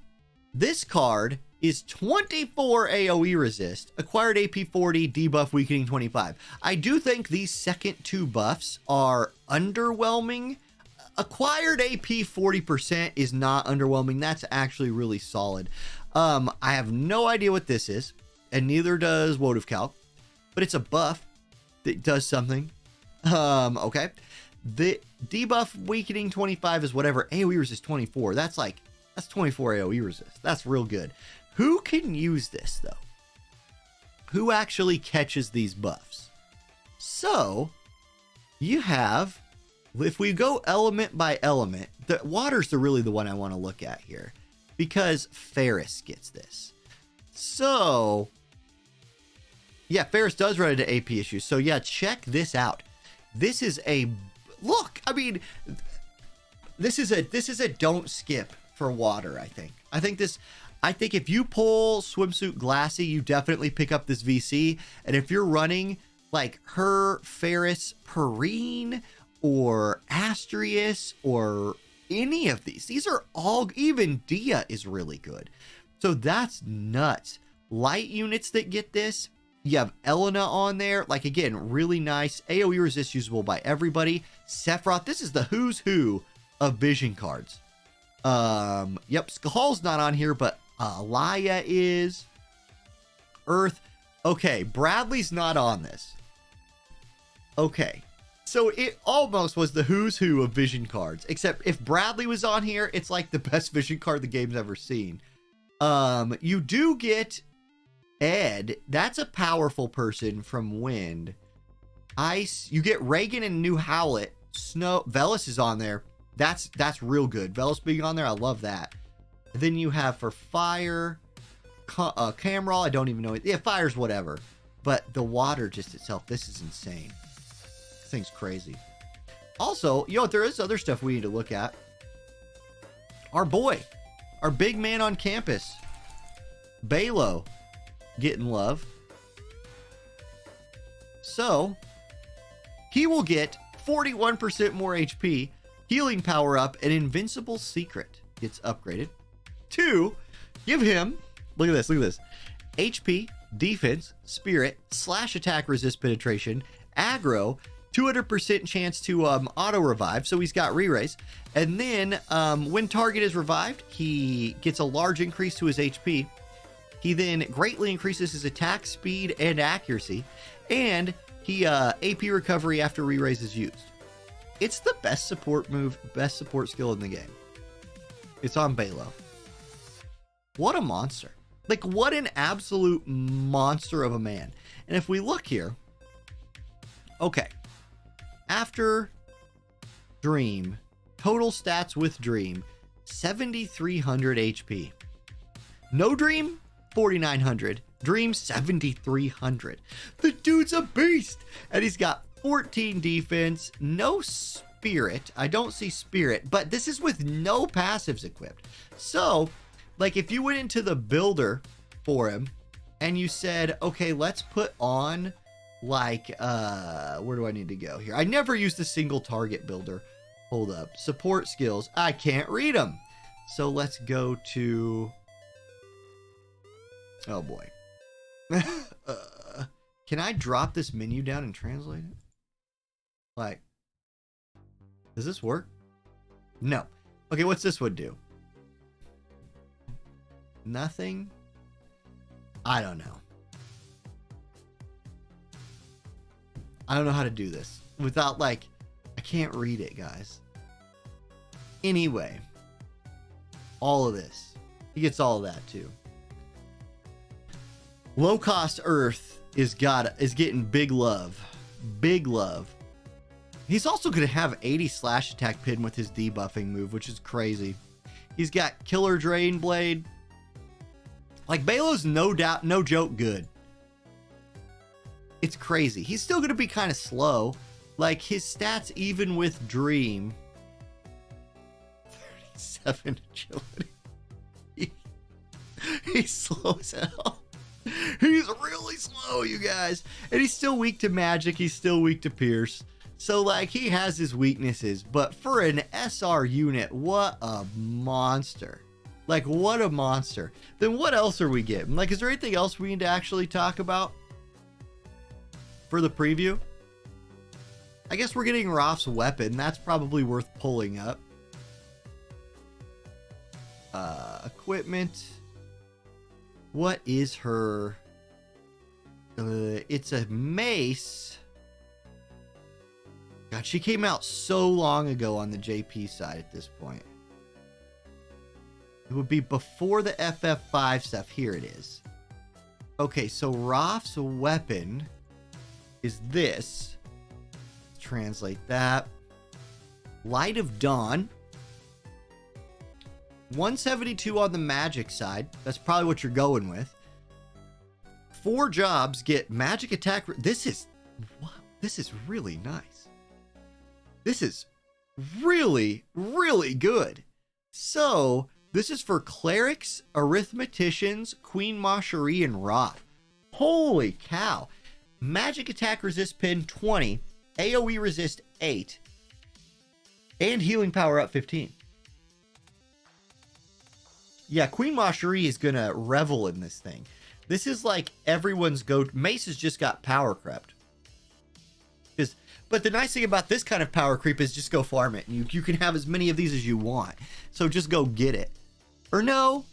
This card is 24 AoE resist, acquired AP 40, debuff weakening 25. I do think these second two buffs are underwhelming. Acquired AP 40% is not underwhelming. That's actually really solid. I have no idea what this is, and neither does WoTV Calc, but it's a buff that does something. Okay. The debuff weakening 25 is whatever. AoE resist 24. That's 24 AoE resist. That's real good. Who can use this, though? Who actually catches these buffs? So, you have, if we go element by element, the water's really the one I want to look at here, because Ferris gets this. So, yeah, Ferris does run into AP issues. So, yeah, check this out. This is a, look, I mean, this is a don't skip for water, I think. I think if you pull Swimsuit Glassy, you definitely pick up this VC. And if you're running like her, Ferris, Perrine, or Astrius, or any of these are all, even Dia is really good. So that's nuts. Light units that get this, you have Elena on there. Like, again, really nice. AoE resist usable by everybody. Sephiroth, this is the who's who of vision cards. Yep, Skahal's not on here, but Alaya is. Earth. Okay, Bradley's not on this. Okay, so it almost was the who's who of vision cards, except if Bradley was on here, it's like the best vision card the game's ever seen. You do get Ed. That's a powerful person from Wind. Ice. You get Reagan and New Howlet. Snow. Velis is on there. That's real good. Velis being on there, I love that. And then you have for fire, Camral, I don't even know it. Yeah, fire's whatever. but the water just itself, this is insane. This thing's crazy. Also, you know what? There is other stuff we need to look at. Our boy, our big man on campus, Balo, getting love. So, he will get 41% more HP, healing power up, and invincible secret gets upgraded. 2, give him, look at this, HP, defense, spirit, slash attack resist penetration, aggro, 200% chance to auto revive, so he's got re-raise. And then when target is revived, he gets a large increase to his HP. He then greatly increases his attack speed and accuracy, and he AP recovery after re-raise is used. It's the best support move, best support skill in the game. It's on Balo. What a monster. Like, what an absolute monster of a man. And if we look here, okay, after Dream, total stats with Dream, 7,300 HP. No Dream, 4,900. Dream, 7,300. The dude's a beast. And he's got 14 defense, no spirit. I don't see spirit, but this is with no passives equipped. So, like, if you went into the builder for him and you said, okay, let's put on, like, where do I need to go here? I never used the single target builder. Hold up. Support skills. I can't read them. So let's go to, oh boy. Can I drop this menu down and translate it? Like, does this work? No. Okay, what's this one do? Nothing? I don't know. I don't know how to do this without, like, I can't read it, guys. Anyway, all of this. He gets all of that too. Low cost Earth is getting big love. Big love. He's also going to have 80 slash attack pin with his debuffing move, which is crazy. He's got Killer Drain Blade. Like, Balo's no doubt, no joke good. It's crazy. He's still going to be kind of slow. Like, his stats, even with Dream, 37 agility. He's slow as hell. He's really slow, you guys. And he's still weak to magic. He's still weak to pierce. So, like, he has his weaknesses. But for an SR unit, what a monster. Like, what a monster. Then what else are we getting? Like, is there anything else we need to actually talk about for the preview? I guess we're getting Raph's weapon. That's probably worth pulling up. Equipment. What is her? It's a mace. God, she came out so long ago on the JP side at this point. It would be before the FF5 stuff. Here it is. Okay, so Raph's weapon is this. Translate that. Light of Dawn. 172 on the magic side. That's probably what you're going with. 4 jobs get magic attack. This is really nice. This is really, really good. So, this is for clerics, arithmeticians, Queen Macherie, and Raph. Holy cow. Magic attack resist pin 20, AoE resist 8, and healing power up 15. Yeah, Queen Macherie is going to revel in this thing. This is like everyone's Mace has just got power crept. But the nice thing about this kind of power creep is just go farm it. And you can have as many of these as you want. So just go get it. Or no.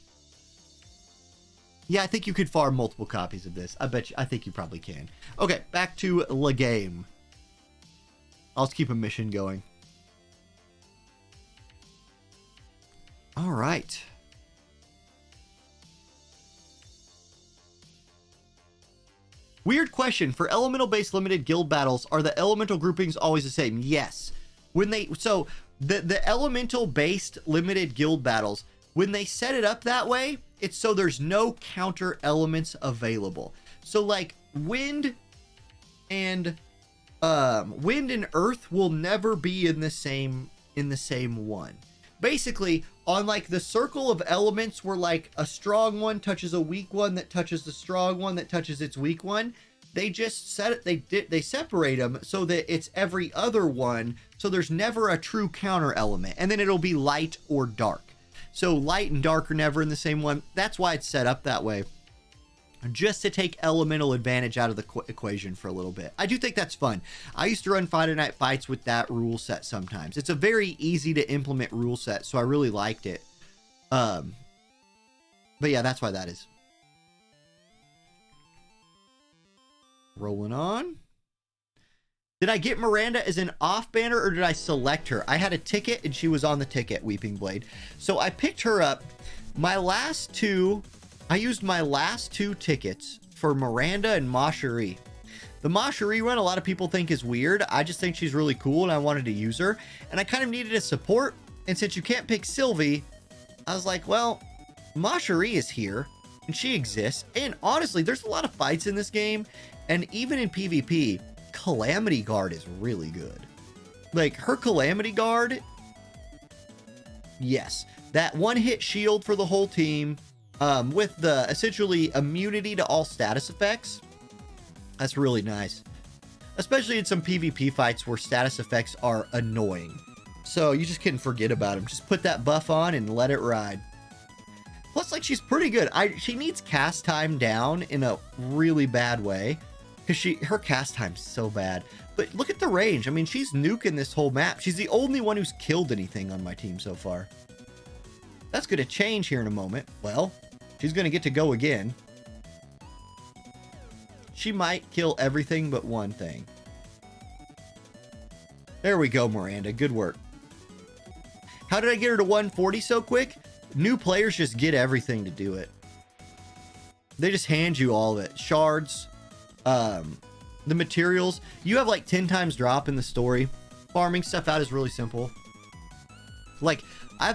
Yeah, I think you could farm multiple copies of this. I think you probably can. Okay, back to the game. I'll just keep a mission going. All right. Weird question. For elemental-based limited guild battles, are the elemental groupings always the same? Yes. So the elemental-based limited guild battles, when they set it up that way, it's so there's no counter elements available. So, like, wind and earth will never be in the same one. Basically, on like the circle of elements where like a strong one touches a weak one that touches the strong one that touches its weak one, they just they separate them so that it's every other one, so there's never a true counter element, and then it'll be light or dark. So light and dark are never in the same one. That's why it's set up that way, just to take elemental advantage out of the equation for a little bit. I do think that's fun. I used to run Friday Night Fights with that rule set sometimes. It's a very easy to implement rule set, so I really liked it. But yeah, that's why that is. Rolling on. Did I get Miranda as an off banner, or did I select her? I had a ticket and she was on the ticket, Weeping Blade. So I picked her up. I used my last two tickets for Miranda and Ma Cherie. The Ma Cherie run, a lot of people think is weird. I just think she's really cool and I wanted to use her. And I kind of needed a support. And since you can't pick Sylvie, I was like, well, Ma Cherie is here and she exists. And honestly, there's a lot of fights in this game. And even in PvP, Calamity Guard is really good. Like, her Calamity Guard, yes. That one-hit shield for the whole team, with the, essentially, immunity to all status effects. That's really nice. Especially in some PvP fights where status effects are annoying. So, you just couldn't forget about them. Just put that buff on and let it ride. Plus, like, she's pretty good. She needs cast time down in a really bad way. Because her cast time's so bad. But look at the range. I mean, she's nuking this whole map. She's the only one who's killed anything on my team so far. That's going to change here in a moment. Well, she's going to get to go again. She might kill everything but one thing. There we go, Miranda. Good work. How did I get her to 140 so quick? New players just get everything to do it. They just hand you all of it. Shards. The materials. You have like 10 times drop in the story. Farming stuff out is really simple. Like,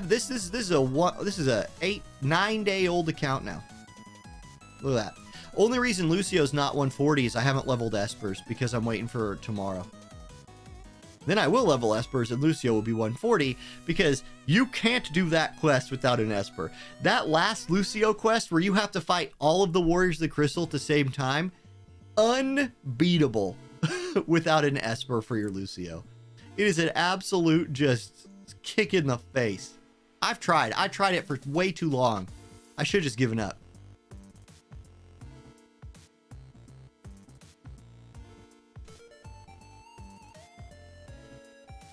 this is a 9 day old account now. Look at that. Only reason Lucio's not 140 is I haven't leveled Espers because I'm waiting for tomorrow. Then I will level Espers and Lucio will be 140 because you can't do that quest without an Esper. That last Lucio quest where you have to fight all of the Warriors of the Crystal at the same time, unbeatable without an Esper for your Lucio. It is an absolute just kick in the face. I tried it for way too long. I should have just given up.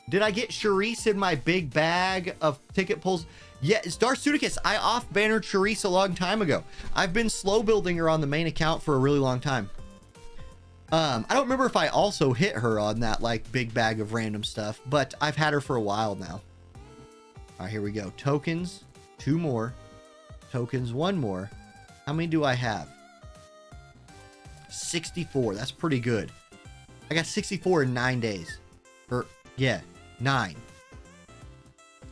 Did I get Charisse in my big bag of ticket pulls? Yeah, it's Darsuticus. I off-bannered Charisse a long time ago. I've been slow building her on the main account for a really long time. I don't remember if I also hit her on that like big bag of random stuff, but I've had her for a while now. All right, here we go. Tokens, 2 more. Tokens, 1 more. How many do I have? 64. That's pretty good. I got 64 in 9 days. Yeah, 9.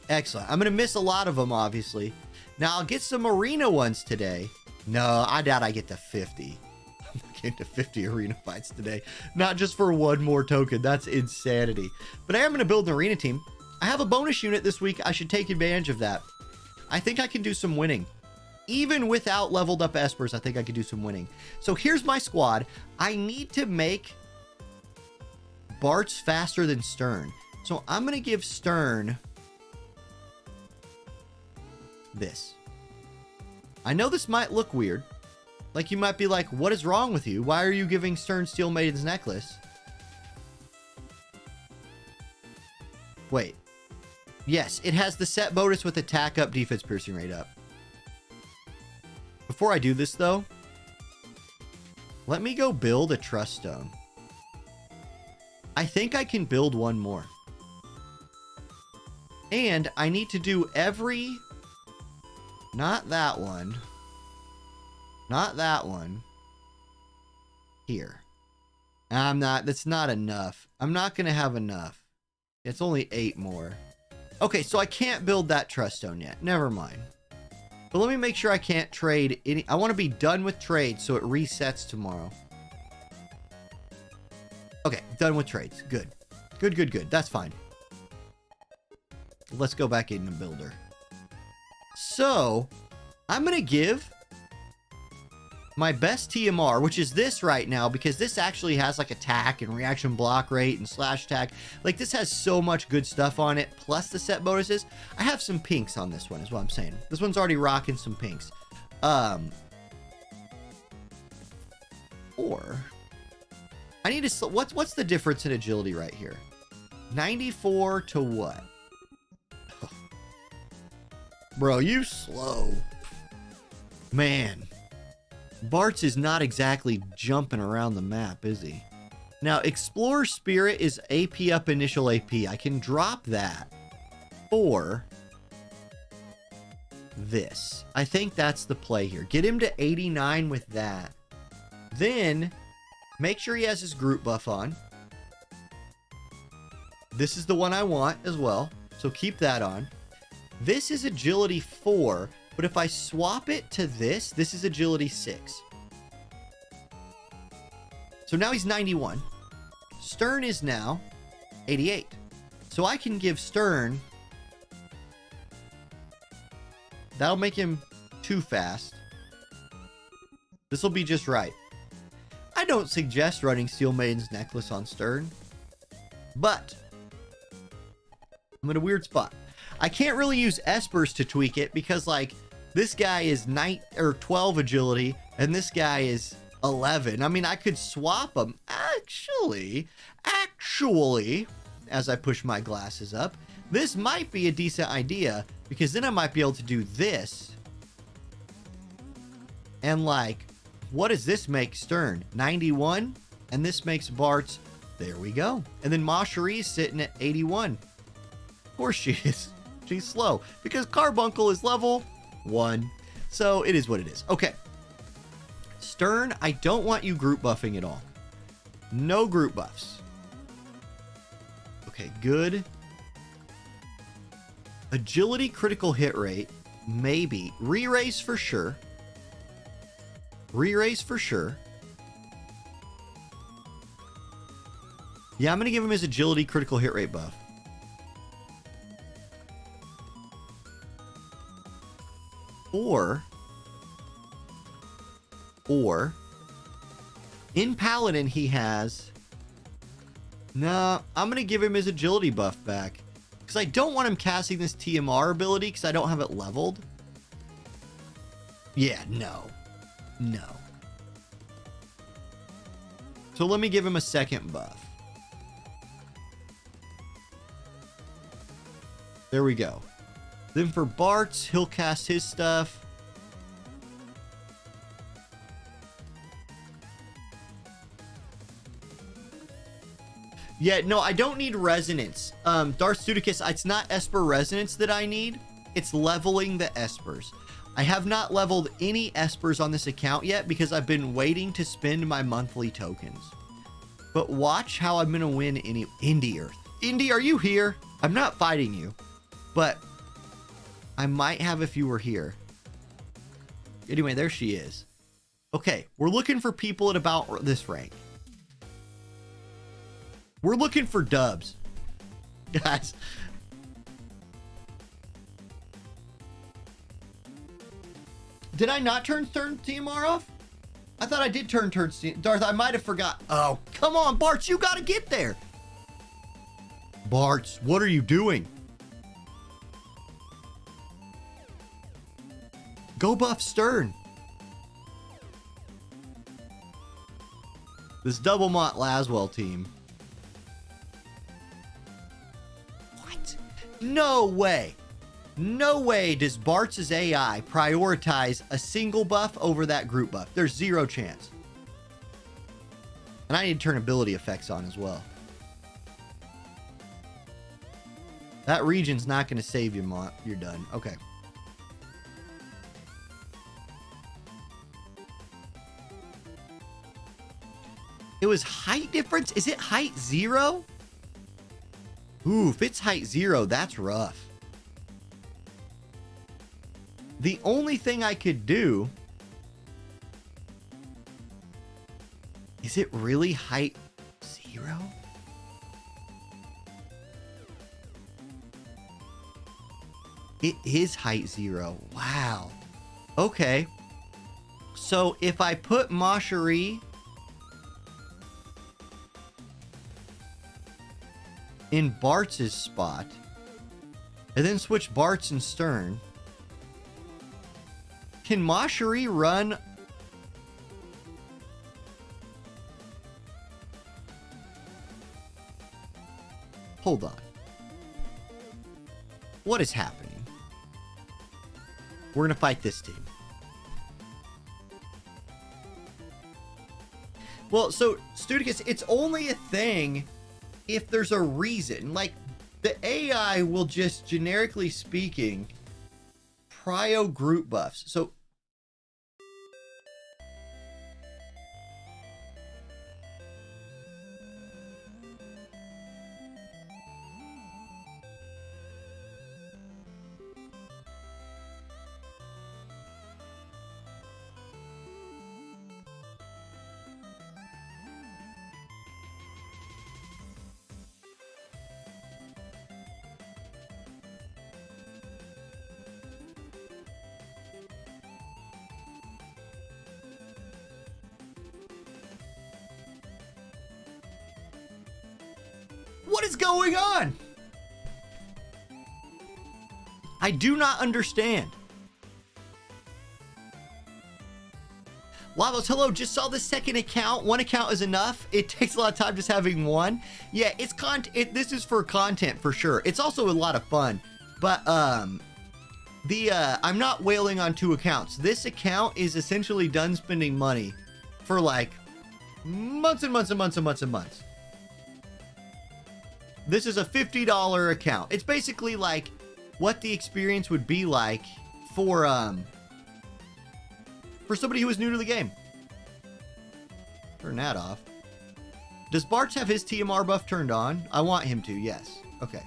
Excellent. I'm going to miss a lot of them, obviously. Now, I'll get some arena ones today. No, I doubt I get to 50. I'm not getting to 50 arena fights today. Not just for 1 more token. That's insanity. But I am going to build an arena team. I have a bonus unit this week. I should take advantage of that. I think I can do some winning. Even without leveled up Espers, I think I could do some winning. So here's my squad. I need to make Bart's faster than Stern. So I'm going to give Stern this. I know this might look weird. Like you might be like, what is wrong with you? Why are you giving Stern Steel Maiden's necklace? Wait. Yes, it has the set bonus with attack up, defense piercing rate up. Before I do this though, let me go build a trust stone. I think I can build 1 more. And I need to do every... Not that one. Not that one. Here. That's not enough. I'm not going to have enough. It's only 8 more. Okay, so I can't build that trust stone yet. Never mind. But let me make sure I can't trade any... I want to be done with trade so it resets tomorrow. Done with trades. Good. Good, good, good. That's fine. Let's go back into Builder. So, I'm going to give my best TMR, which is this right now, because this actually has like attack and reaction block rate and slash attack. Like, this has so much good stuff on it, plus the set bonuses. I have some pinks on this one, is what I'm saying. This one's already rocking some pinks. Or I need to, what's the difference in agility right here? 94 to what? Oh. Bro, you slow. Man. Bart's is not exactly jumping around the map, is he? Now, Explorer Spirit is AP up initial AP. I can drop that for this. I think that's the play here. Get him to 89 with that. Then, make sure he has his group buff on. This is the one I want as well, so keep that on. This is Agility 4, but if I swap it to this, this is Agility 6. So now he's 91. Stern is now 88. So I can give Stern... That'll make him too fast. This will be just right. I don't suggest running Steel Maiden's Necklace on Stern, but I'm in a weird spot. I can't really use Espers to tweak it because, like, this guy is 12 agility and this guy is 11. I mean, I could swap them. Actually, as I push my glasses up, this might be a decent idea because then I might be able to do this and, like, what does this make Stern? 91? And this makes Bart's, there we go. And then Ma Cherie's sitting at 81. Of course she is. She's slow because Carbuncle is level 1. So it is what it is. Okay. Stern, I don't want you group buffing at all. No group buffs. Okay, good. Agility, critical hit rate, maybe. Re-raise for sure. Re-raise for sure. Yeah, I'm going to give him his agility critical hit rate buff. Or in Paladin he has... No, I'm going to give him his agility buff back. Because I don't want him casting this TMR ability because I don't have it leveled. Yeah, no. No. So let me give him a second buff. There we go. Then for Bart's, he'll cast his stuff. Yeah, no, I don't need resonance. Darth Studicus, it's not Esper resonance that I need. It's leveling the Espers. I have not leveled any Espers on this account yet because I've been waiting to spend my monthly tokens. But watch how I'm going to win Indie Earth. Indie, are you here? I'm not fighting you, but I might have if you were here. Anyway, there she is. Okay, we're looking for people at about this rank. We're looking for dubs. Guys. Did I not turn TMR off? I thought I did turn Darth, I might have forgot. Oh, come on, Bartz, you gotta get there. Bartz, what are you doing? Go buff Stern. This Double Mont Laswell team. What? No way. No way does Bart's AI prioritize a single buff over that group buff. There's zero chance. And I need to turn ability effects on as well. That region's not going to save you, Mont. You're done. Okay. It was height difference? Is it height 0? Ooh, if it's height 0, that's rough. The only thing I could do... Is it really height 0? It is height 0. Wow. Okay. So if I put Machery in Bart's spot, and then switch Bart's and Stern, can Machery run? Hold on. What is happening? We're going to fight this team. Well, so, Studicus, it's only a thing if there's a reason. Like, the AI will just, generically speaking, prio group buffs. So, what is going on? I do not understand. Lavos, hello, just saw the second account. One account is enough. It takes a lot of time just having one. Yeah, it's this is for content for sure. It's also a lot of fun. But I'm not whaling on 2 accounts. This account is essentially done spending money for like months and months and months and months and months. This is a $50 account. It's basically like what the experience would be like for somebody who is new to the game. Turn that off. Does Bart's have his TMR buff turned on? I want him to, yes. Okay.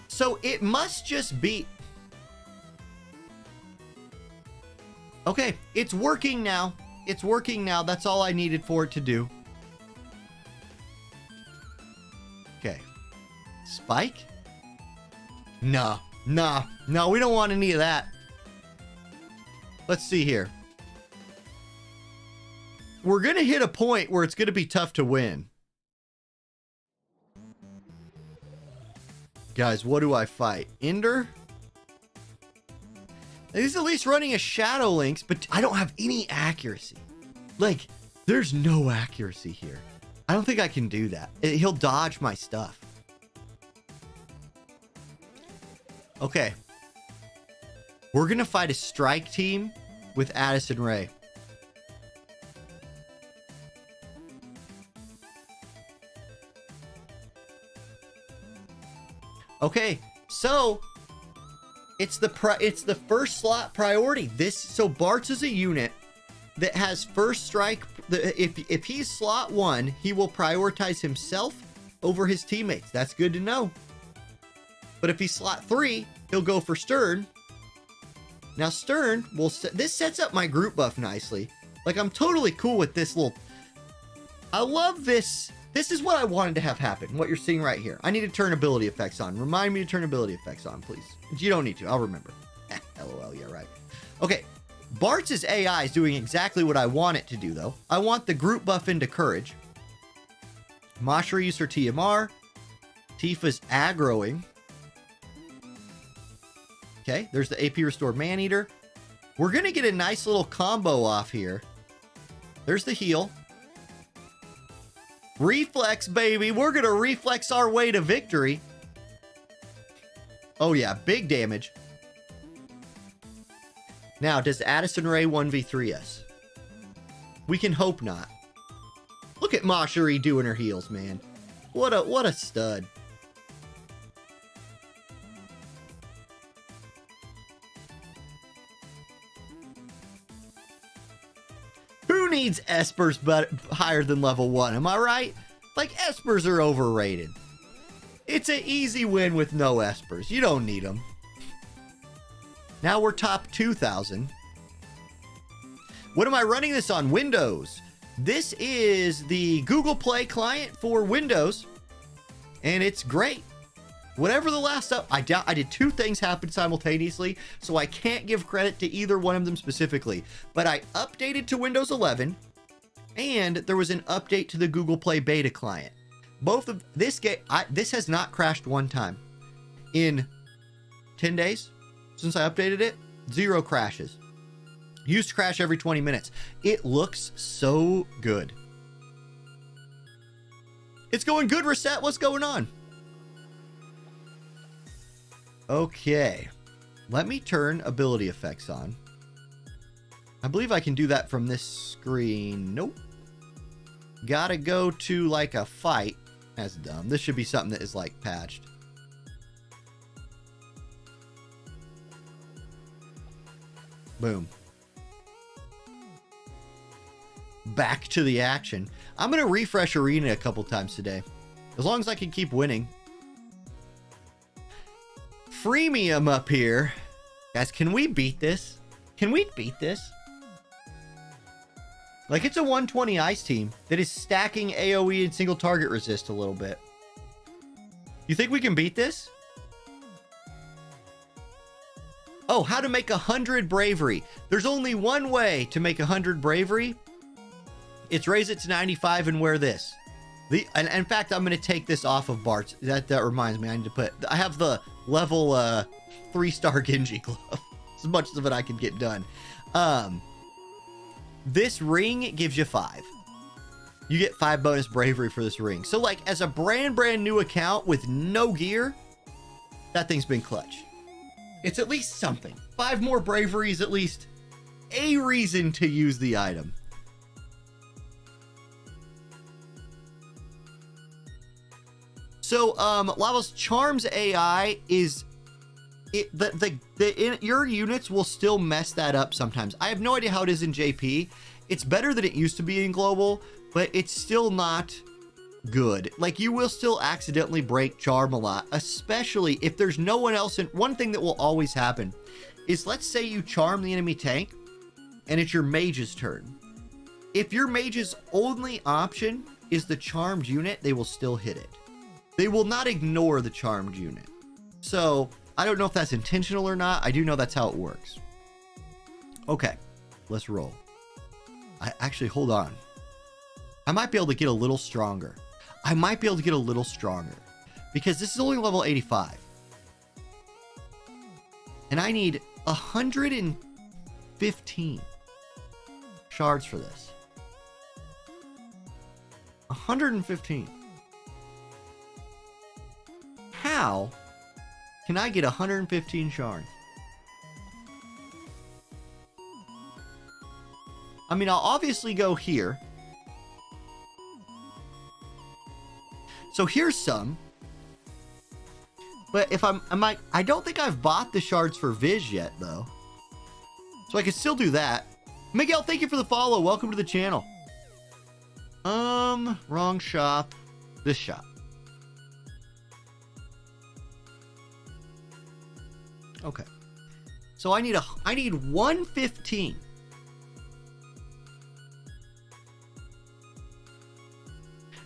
So it must just be... Okay, it's working now. It's working now. That's all I needed for it to do. Okay. Spike? No, we don't want any of that. Let's see here. We're going to hit a point where it's going to be tough to win. Guys, what do I fight? Ender? He's at least running a Shadow Lynx, but I don't have any accuracy. Like, there's no accuracy here. I don't think I can do that. He'll dodge my stuff. Okay. We're going to fight a strike team with Addison Rae. Okay, so it's the first slot priority. So Bart's is a unit that has first strike. If he's slot 1, he will prioritize himself over his teammates. That's good to know. But if he's slot 3, he'll go for Stern. Now Stern will this sets up my group buff nicely. Like, I'm totally cool with this little... I love this. This is what I wanted to have happen. What you're seeing right here. I need to turn ability effects on. Remind me to turn ability effects on, please. You don't need to. I'll remember. LOL. Yeah, right. Okay. Bart's AI is doing exactly what I want it to do, though. I want the group buff into Courage. Machery used her TMR. Tifa's aggroing. Okay, there's the AP Restored Maneater. We're going to get a nice little combo off here. There's the heal. Reflex, baby. We're going to reflex our way to victory. Oh, yeah, big damage. Now, does Addison Rae 1v3 us? We can hope not. Look at Machery doing her heals, man. What a stud. Who needs Espers but higher than level 1? Am I right? Like, Espers are overrated. It's an easy win with no Espers. You don't need them. Now we're top 2,000. What am I running this on? Windows. This is the Google Play client for Windows. And it's great. Whatever the last up, I did two things happen simultaneously, so I can't give credit to either one of them specifically. But I updated to Windows 11, and there was an update to the Google Play beta client. Both of this game, this has not crashed one time in 10 days since I updated it. 0 crashes. Used to crash every 20 minutes. It looks so good. It's going good, Reset. What's going on? Okay. Let me turn ability effects on. I believe I can do that from this screen. Nope. Gotta go to like a fight. That's dumb. This should be something that is like patched. Boom. Back to the action. I'm going to refresh Arena a couple times today. As long as I can keep winning. Freemium up here. Guys, can we beat this? Can we beat this? Like, it's a 120 ice team that is stacking AoE and single target resist a little bit. You think we can beat this? Oh, how to make 100 bravery. There's only one way to make 100 bravery. It's raise it to 95 and wear this. And in fact, I'm going to take this off of Bart's. That reminds me, I need to put... I have the level 3-star Genji glove. As much of it I can get done. This ring gives you 5. You get 5 bonus bravery for this ring. So, like, as a brand new account with no gear, that thing's been clutch. It's at least something. 5 more bravery is at least a reason to use the item. So, Lava's Charms AI is... your units will still mess that up sometimes. I have no idea how it is in JP. It's better than it used to be in Global, but it's still not good. Like, you will still accidentally break Charm a lot, especially if there's no one else in... One thing that will always happen is, let's say you charm the enemy tank, and it's your mage's turn. If your mage's only option is the charmed unit, they will still hit it. They will not ignore the charmed unit. So... I don't know if that's intentional or not. I do know that's how it works. Okay, let's roll. Actually, hold on. I might be able to get a little stronger. Because this is only level 85. And I need 115 shards for this. 115. How can I get 115 shards? I mean, I'll obviously go here. So here's some. But if I don't think I've bought the shards for Viz yet, though. So I can still do that. Miguel, thank you for the follow. Welcome to the channel. Wrong shop. This shop. Okay. So I need 115.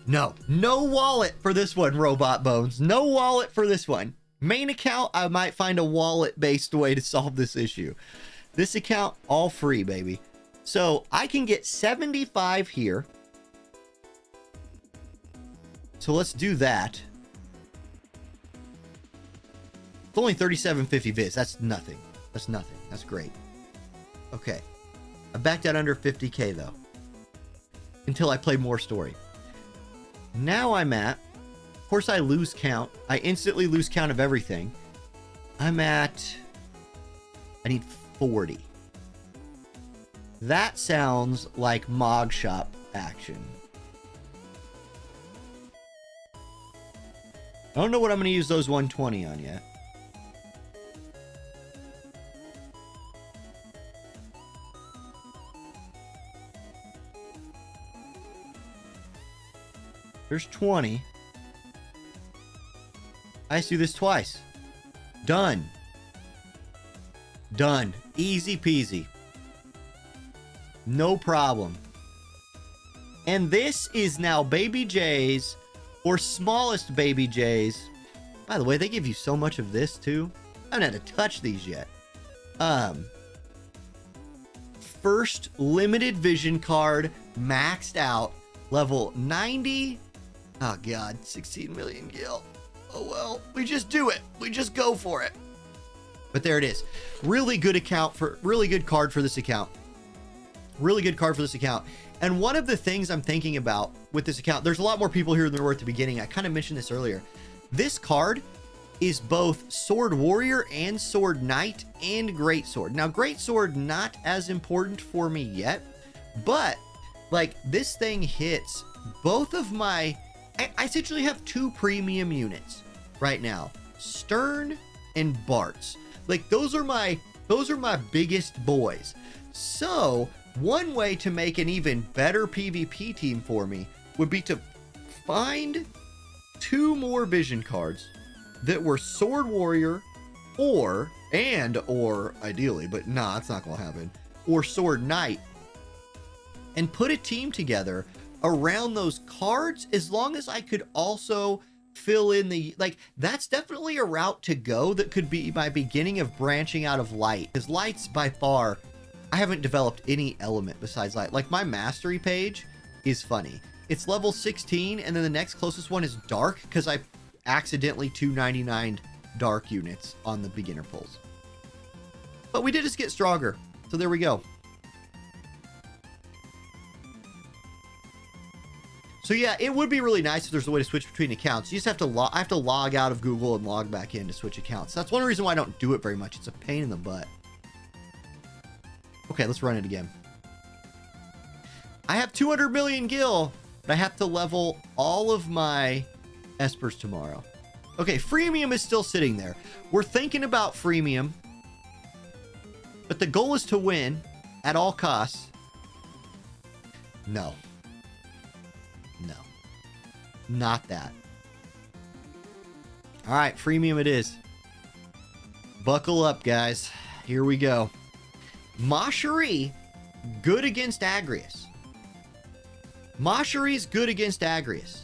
No wallet for this one, Robot Bones. No wallet for this one. Main account, I might find a wallet-based way to solve this issue. This account, all free, baby. So I can get 75 here. So let's do that. It's only 37.50 Viz. That's nothing. That's nothing. That's great. Okay. I backed out under 50k though. Until I play more story. Now I'm at... Of course I lose count. I instantly lose count of everything. I'm at... I need 40. That sounds like Mog Shop action. I don't know what I'm going to use those 120 on yet. There's 20. I just do this twice. Done. Done. Easy peasy. No problem. And this is now Baby J's, or smallest Baby J's, By the way, they give you so much of this too. I haven't had to touch these yet. First limited vision card, maxed out, level 90. Oh God, 16 million gil. Oh well, we just do it. We just go for it. But there it is. Really good card for this account. Really good card for this account. And one of the things I'm thinking about with this account, there's a lot more people here than there were at the beginning. I kind of mentioned this earlier. This card is both Sword Warrior and Sword Knight and Great Sword. Now, Great Sword, not as important for me yet, but like this thing hits both of my, I essentially have two premium units right now, Stern and Bartz. Like those are my biggest boys. So one way to make an even better PvP team for me would be to find two more vision cards that were Sword Warrior or ideally, but nah, that's not gonna happen, or Sword Knight, and put a team together around those cards, as long as I could also fill in the, like, that's definitely a route to go. That could be my beginning of branching out of light, because light's by far, I haven't developed any element besides light. Like my mastery page is funny. It's level 16, and then the next closest one is dark, because I accidentally 299 dark units on the beginner pulls. But we did just get stronger, so there we go. So yeah, it would be really nice if there's a way to switch between accounts. You just have to I have to log out of Google and log back in to switch accounts. That's one reason why I don't do it very much. It's a pain in the butt. Okay, let's run it again. I have 200 million gil, but I have to level all of my espers tomorrow. Okay, freemium is still sitting there. We're thinking about freemium, but the goal is to win at all costs. No. No. Not that. All right, freemium it is. Buckle up, guys. Here we go. Mashari, good against Agrius. Mashari's good against Agrius.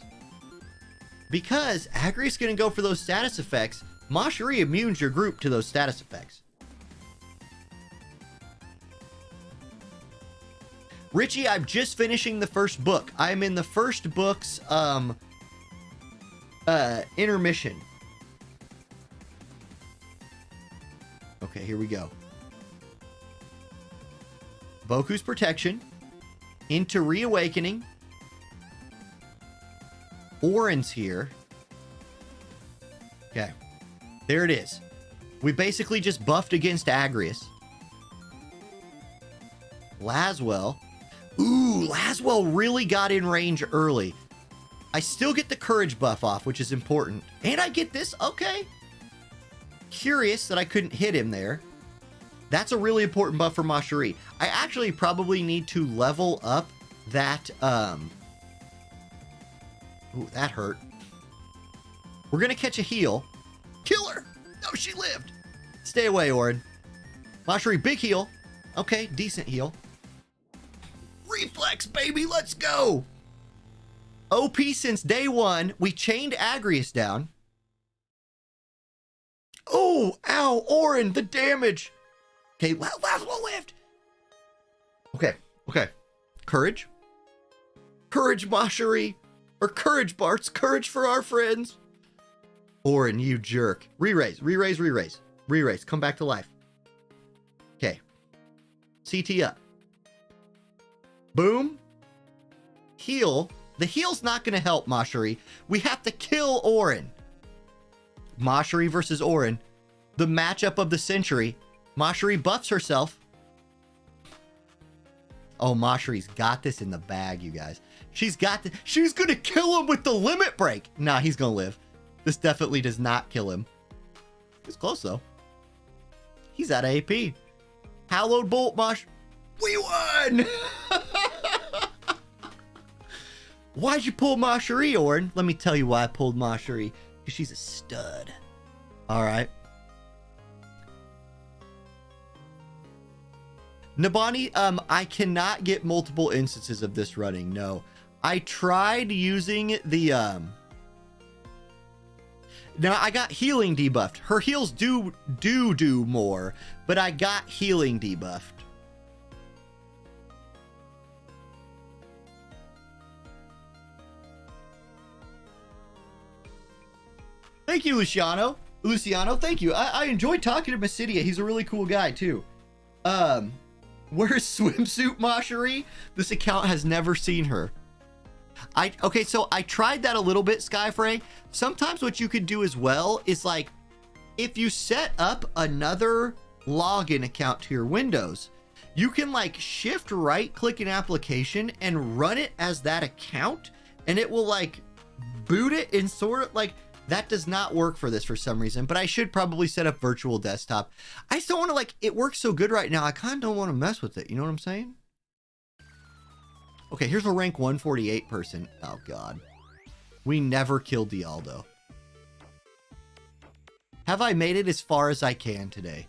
Because Agrius is going to go for those status effects. Mashari immunes your group to those status effects. Richie, I'm just finishing the first book. I'm in the first book's intermission. Okay, here we go. Boku's Protection. Into Reawakening. Oren's here. Okay. There it is. We basically just buffed against Agrius. Laswell. Ooh, Laswell really got in range early. I still get the courage buff off, which is important. And I get this. Okay. Curious that I couldn't hit him there. That's a really important buff for Mashari. I actually probably need to level up that, ooh, that hurt. We're gonna catch a heal. Kill her! No, she lived! Stay away, Oren. Mashari, big heal. Okay, decent heal. Reflex, baby, let's go! OP since day one. We chained Agrius down. Oh, ow, Oren, the damage! Okay, last one lived. Okay, okay. Courage. Courage, Mashari. Or courage, Bartz. Courage for our friends. Oren, you jerk. Re-raise, re-raise, re-raise. Re-raise, come back to life. Okay. CT up. Boom. Heal. The heal's not going to help Mashari. We have to kill Oren. Mashari versus Oren. The matchup of the century. Mashari buffs herself. Oh, Mashari's got this in the bag, you guys. She's got this. She's going to kill him with the limit break. Nah, he's going to live. This definitely does not kill him. It's close, though. He's out of AP. Hallowed Bolt, Mosh. We won! Why'd you pull Mashari, Oren? Let me tell you why I pulled Mashari. Because she's a stud. All right. Nabani, I cannot get multiple instances of this running. No. I tried using the, Now, I got healing debuffed. Her heals do more, but I got healing debuffed. Thank you, Luciano. Luciano, thank you. I enjoyed talking to Massidia. He's a really cool guy, too. Where's Swimsuit Moshery? This account has never seen her. Okay, so I tried that a little bit, Skyfray. Sometimes what you could do as well is, like, if you set up another login account to your Windows, you can, like, shift right-click an application and run it as that account, and it will, like, boot it and sort of, like... That does not work for this for some reason, but I should probably set up virtual desktop. I just don't want to, like, it works so good right now. I kind of don't want to mess with it. You know what I'm saying? Okay, here's a rank 148 person. Oh, God. We never killed Dialdo. Have I made it as far as I can today?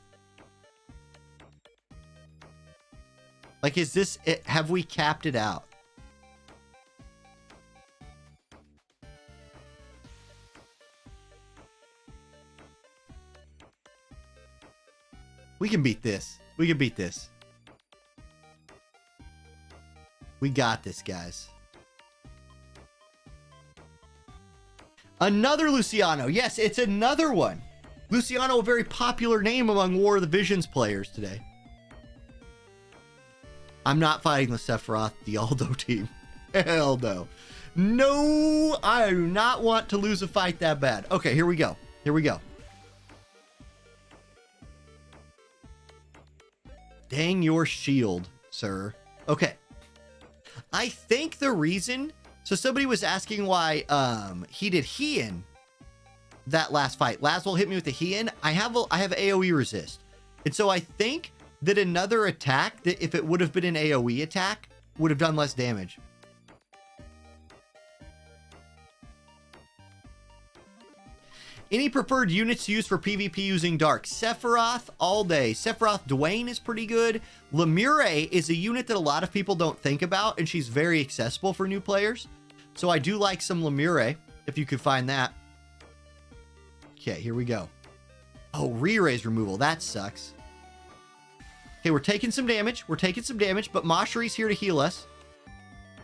Like, is this it? Have we capped it out? We can beat this. We can beat this. We got this, guys. Another Luciano. Yes, it's another one. Luciano, a very popular name among War of the Visions players today. I'm not fighting the Sephiroth Dialdo team. Hell no. No, I do not want to lose a fight that bad. Okay, here we go. Here we go. Dang your shield, sir. Okay. I think the reason... So somebody was asking why he did Heian that last fight. Laswell hit me with the Heian. I have AoE resist. And so I think that another attack, that if it would have been an AoE attack, would have done less damage. Any preferred units to use for PvP using Dark? Sephiroth all day. Sephiroth Dwayne is pretty good. Lemure is a unit that a lot of people don't think about, and she's very accessible for new players. So I do like some Lemure, if you could find that. Okay, here we go. Oh, re-raise removal. That sucks. Okay, we're taking some damage. We're taking some damage, but Moshery's here to heal us.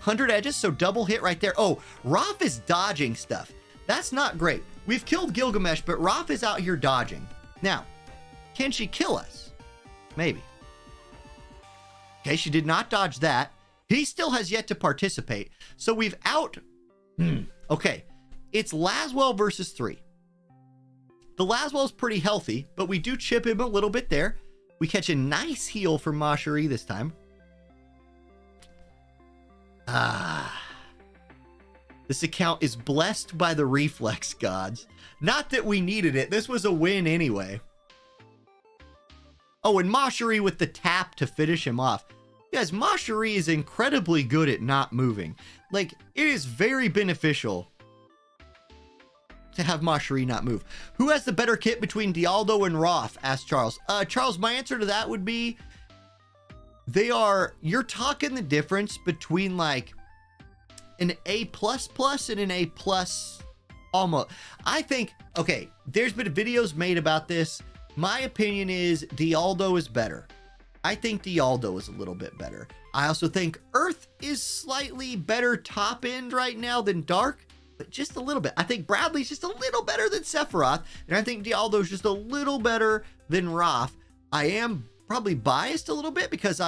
100 edges, so double hit right there. Oh, Raph is dodging stuff. That's not great. We've killed Gilgamesh, but Raph is out here dodging. Now, can she kill us? Maybe. Okay, she did not dodge that. He still has yet to participate. So we've out... Okay, it's Laswell versus 3. The Laswell's pretty healthy, but we do chip him a little bit there. We catch a nice heal from Moshery this time. This account is blessed by the reflex gods. Not that we needed it. This was a win anyway. Oh, and Moshery with the tap to finish him off. Guys, Moshery is incredibly good at not moving. Like, it is very beneficial to have Moshery not move. Who has the better kit between Dialdo and Raph? Asked Charles. Charles, my answer to that would be... You're talking the difference between, like... an A++ and an A+ almost. I think, okay, there's been videos made about this. My opinion is Dialdo is better. I think Dialdo is a little bit better. I also think Earth is slightly better top end right now than Dark, but just a little bit. I think Bradley's just a little better than Sephiroth, and I think Dialdo's just a little better than Raph. I am probably biased a little bit because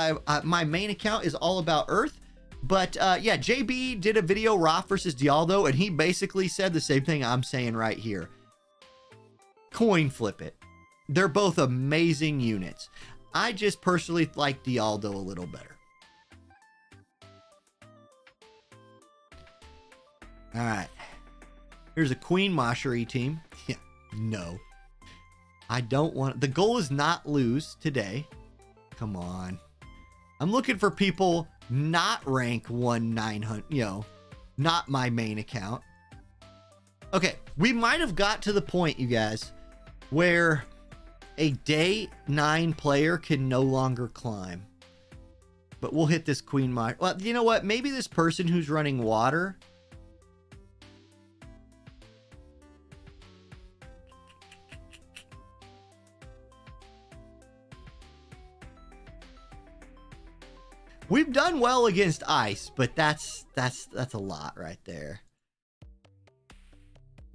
my main account is all about Earth. But yeah, JB did a video, Raph versus Dialdo, and he basically said the same thing I'm saying right here. Coin flip it. They're both amazing units. I just personally like Dialdo a little better. All right. Here's a Queen Moshery team. Yeah, no. I don't want... The goal is not lose today. Come on. I'm looking for people... not rank 1-900, you know, not my main account. Okay, we might have got to the point, you guys, where a day 9 player can no longer climb. But we'll hit this Queen Moshery. Well, you know what? Maybe this person who's running water. We've done well against ice, but that's a lot right there.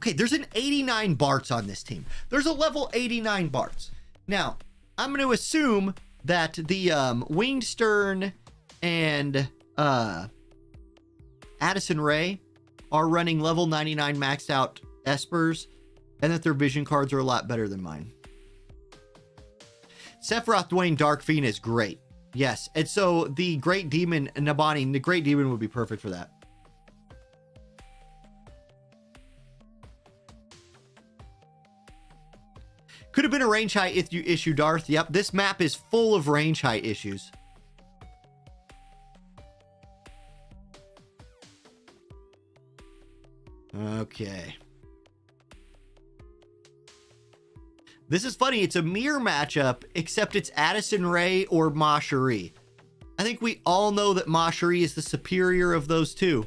Okay, there's an 89 Bartz on this team. There's a level 89 Bartz. Now, I'm going to assume that the Winged Stern and Addison Ray are running level 99 maxed out Espers, and that their vision cards are a lot better than mine. Sephiroth Dwayne Dark Fiend is great. Yes, and so the Great Demon, Nabani, the Great Demon would be perfect for that. Could have been a range height issue, Darth. Yep, this map is full of range height issues. Okay. This is funny. It's a mirror matchup, except it's Addison Ray or Ma Cherie. I think we all know that Ma Cherie is the superior of those two.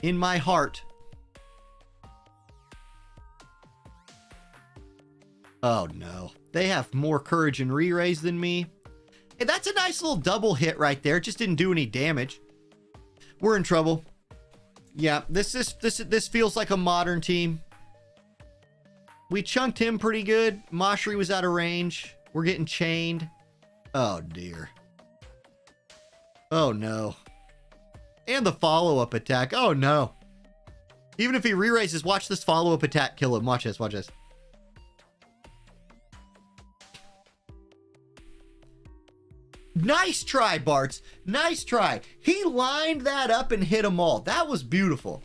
In my heart. Oh no. They have more courage and re-raise than me. Hey, that's a nice little double hit right there. It just didn't do any damage. We're in trouble. Yeah, this feels like a modern team. We chunked him pretty good. Ma Cherie was out of range. We're getting chained. Oh dear. Oh no. And the follow-up attack. Oh no. Even if he re-raises, watch this follow-up attack kill him. Watch this, watch this. Nice try, Bartz. Nice try. He lined that up and hit them all. That was beautiful.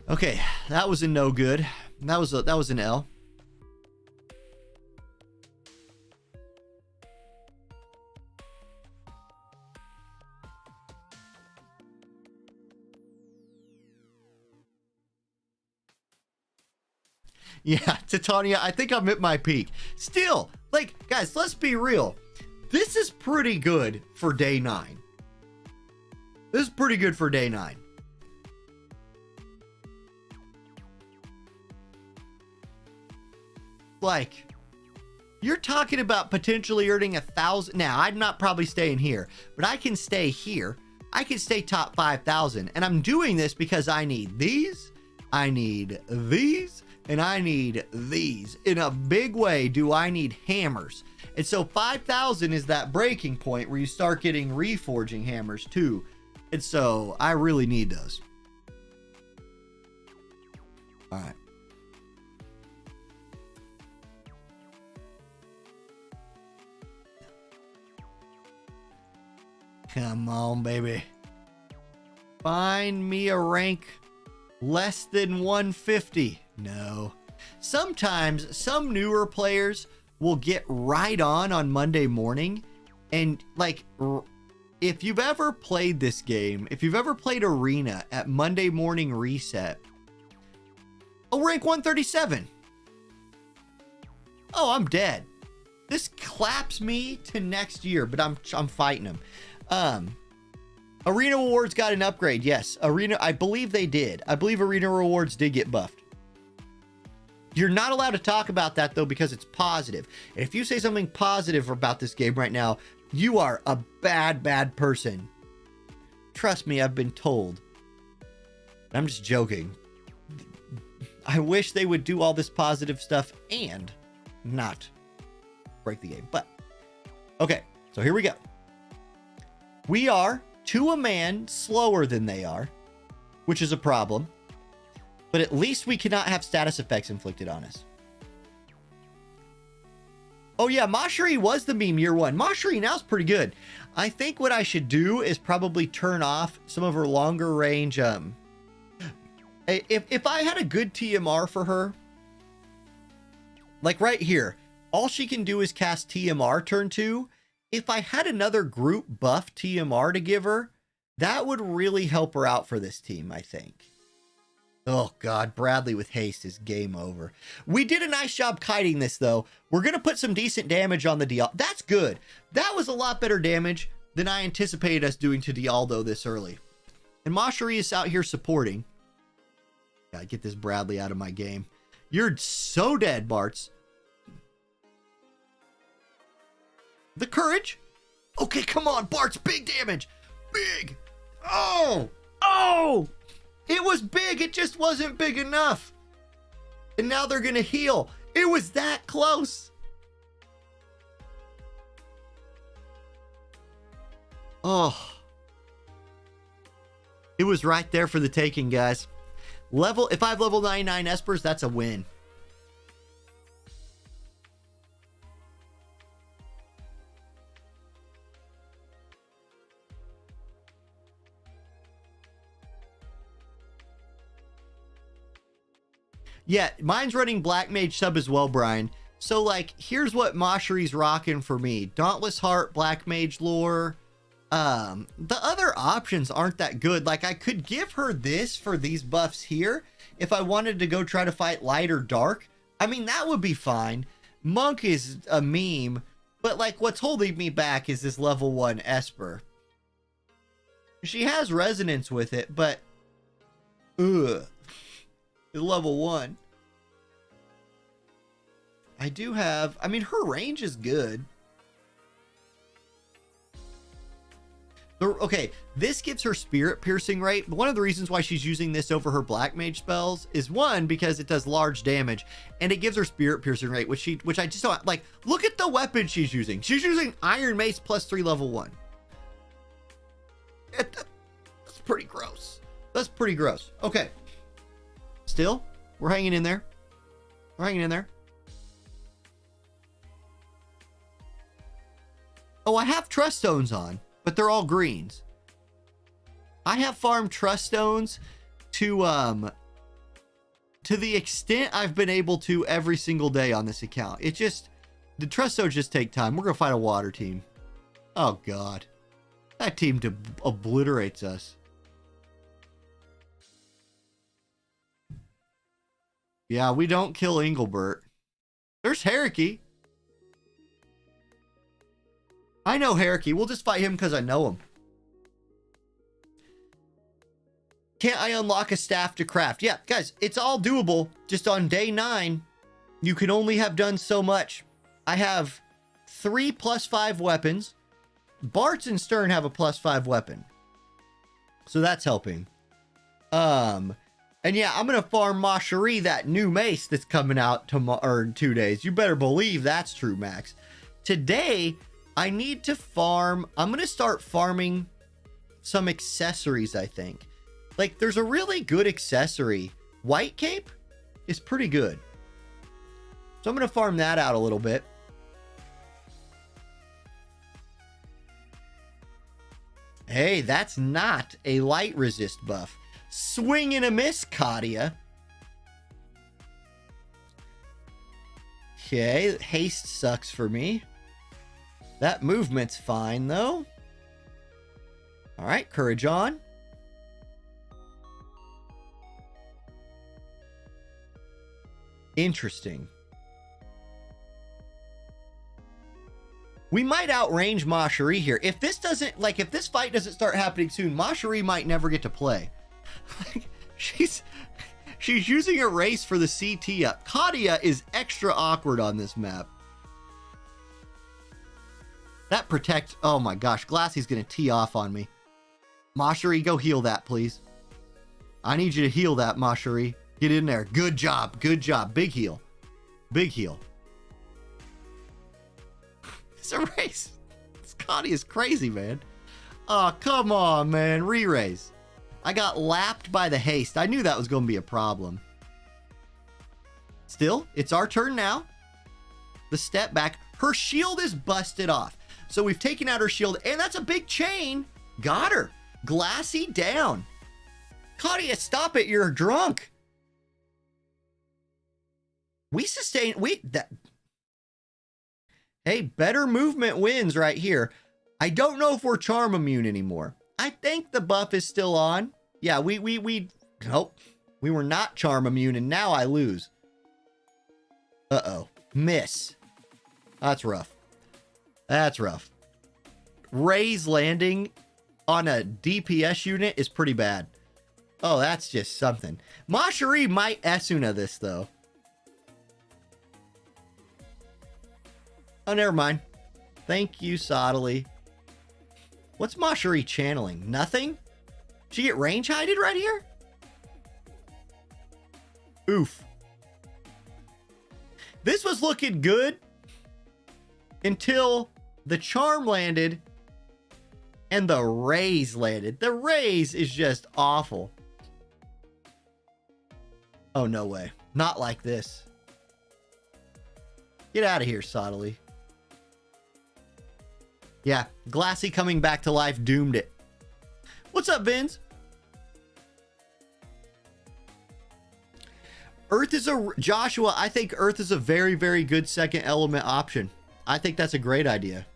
Okay, that was a no good. That was an L. Yeah, Titania, I think I'm at my peak. Still, like, guys, let's be real. This is pretty good for day 9. This is pretty good for day 9. Like, you're talking about potentially earning 1,000. Now, I'm not probably staying here, but I can stay here. I can stay top 5,000. And I'm doing this because I need these, I need these, and I need these. In a big way, do I need hammers. And so 5,000 is that breaking point where you start getting reforging hammers too. And so I really need those. All right. Come on, baby. Find me a rank less than 150. No. Sometimes some newer players will get right on Monday morning. And like, if you've ever played this game, if you've ever played Arena at Monday morning reset, oh, rank 137. Oh, I'm dead. This claps me to next year, but I'm fighting him. Arena Rewards got an upgrade. Yes, Arena, I believe they did. I believe Arena Rewards did get buffed. You're not allowed to talk about that though, because it's positive. And if you say something positive about this game right now, you are a bad person. Trust me, I've been told. I'm just joking. I wish they would do all this positive stuff and not break the game. But, okay, so here we go. We are, to a man, slower than they are, which is a problem. But at least we cannot have status effects inflicted on us. Oh yeah, Ma Cherie was the meme year 1. Ma Cherie now is pretty good. I think what I should do is probably turn off some of her longer range. If I had a good TMR for her, like right here, all she can do is cast TMR turn 2. If I had another group buff TMR to give her, that would really help her out for this team, I think. Oh God, Bradley with haste is game over. We did a nice job kiting this though. We're going to put some decent damage on the Dialdo. That's good. That was a lot better damage than I anticipated us doing to Dialdo this early. And Ma Cherie is out here supporting. Gotta get this Bradley out of my game. You're so dead, Bartz. The courage. Okay, come on, Bart's big damage. Big. Oh. Oh. It was big. It just wasn't big enough. And now they're going to heal. It was that close. Oh. It was right there for the taking, guys. If I have level 99 Espers, that's a win. Yeah, mine's running Black Mage sub as well, Brian. So, like, here's what Mashari's rocking for me. Dauntless Heart, Black Mage lore. The other options aren't that good. Like, I could give her this for these buffs here if I wanted to go try to fight light or dark. I mean, that would be fine. Monk is a meme, but, like, what's holding me back is this level 1 Esper. She has resonance with it, but... Ugh. Level 1. I do have... I mean, her range is good. Okay, this gives her spirit piercing rate. One of the reasons why she's using this over her black mage spells is, one, because it does large damage, and it gives her spirit piercing rate, which I just don't like. Look at the weapon she's using. She's using Iron Mace plus 3 level 1. That's pretty gross. That's pretty gross. Okay. Still, we're hanging in there. We're hanging in there. Oh, I have trust stones on, but they're all greens. I have farmed trust stones to the extent I've been able to every single day on this account. It just, the trust stones just take time. We're going to fight a water team. Oh, God. That team obliterates us. Yeah, we don't kill Engelbert. There's Heriki. I know Heriki. We'll just fight him because I know him. Can't I unlock a staff to craft? Yeah, guys, it's all doable. Just on day 9, you can only have done so much. I have 3 +5 weapons. Bartz and Stern have a +5 weapon. So that's helping. And yeah, I'm going to farm Mashari, that new mace that's coming out tomorrow, in 2 days. You better believe that's true, Max. Today, I need to farm. I'm going to start farming some accessories, I think. Like, there's a really good accessory. White Cape is pretty good. So I'm going to farm that out a little bit. Hey, that's not a light resist buff. Swing and a miss, Katia. Okay, haste sucks for me. That movement's fine, though. All right, courage on. Interesting. We might outrange Mashari here. If this doesn't, like, if this fight doesn't start happening soon, Mashari might never get to play. Like, she's using a race for the CT up. Katia is extra awkward on this map. That protects... Oh my gosh, Glassy's gonna tee off on me. Mashari, go heal that, please. I need you to heal that, Mashari. Get in there. Good job. Good job. Big heal. Big heal. It's a race. This Katia is crazy, man. Oh, come on, man. Re-race. I got lapped by the haste. I knew that was going to be a problem. Still, it's our turn now. The step back. Her shield is busted off. So we've taken out her shield, and that's a big chain. Got her. Glassy down. Katia, stop it. You're drunk. We sustain... Hey, better movement wins right here. I don't know if we're charm immune anymore. I think the buff is still on. Yeah, nope. We were not charm immune, and now I lose. Uh-oh. Miss. That's rough. That's rough. Ray's landing on a DPS unit is pretty bad. Oh, that's just something. Mashari might Esuna this, though. Oh, never mind. Thank you, Sottily. What's Mashari channeling? Nothing? She get range hided right here? Oof. This was looking good until the charm landed and the raise landed. The raise is just awful. Oh, no way. Not like this. Get out of here, Sottily. Yeah, Glassy coming back to life doomed it. What's up, Vince? Earth is a... Joshua, I think Earth is a very, very good second element option. I think that's a great idea.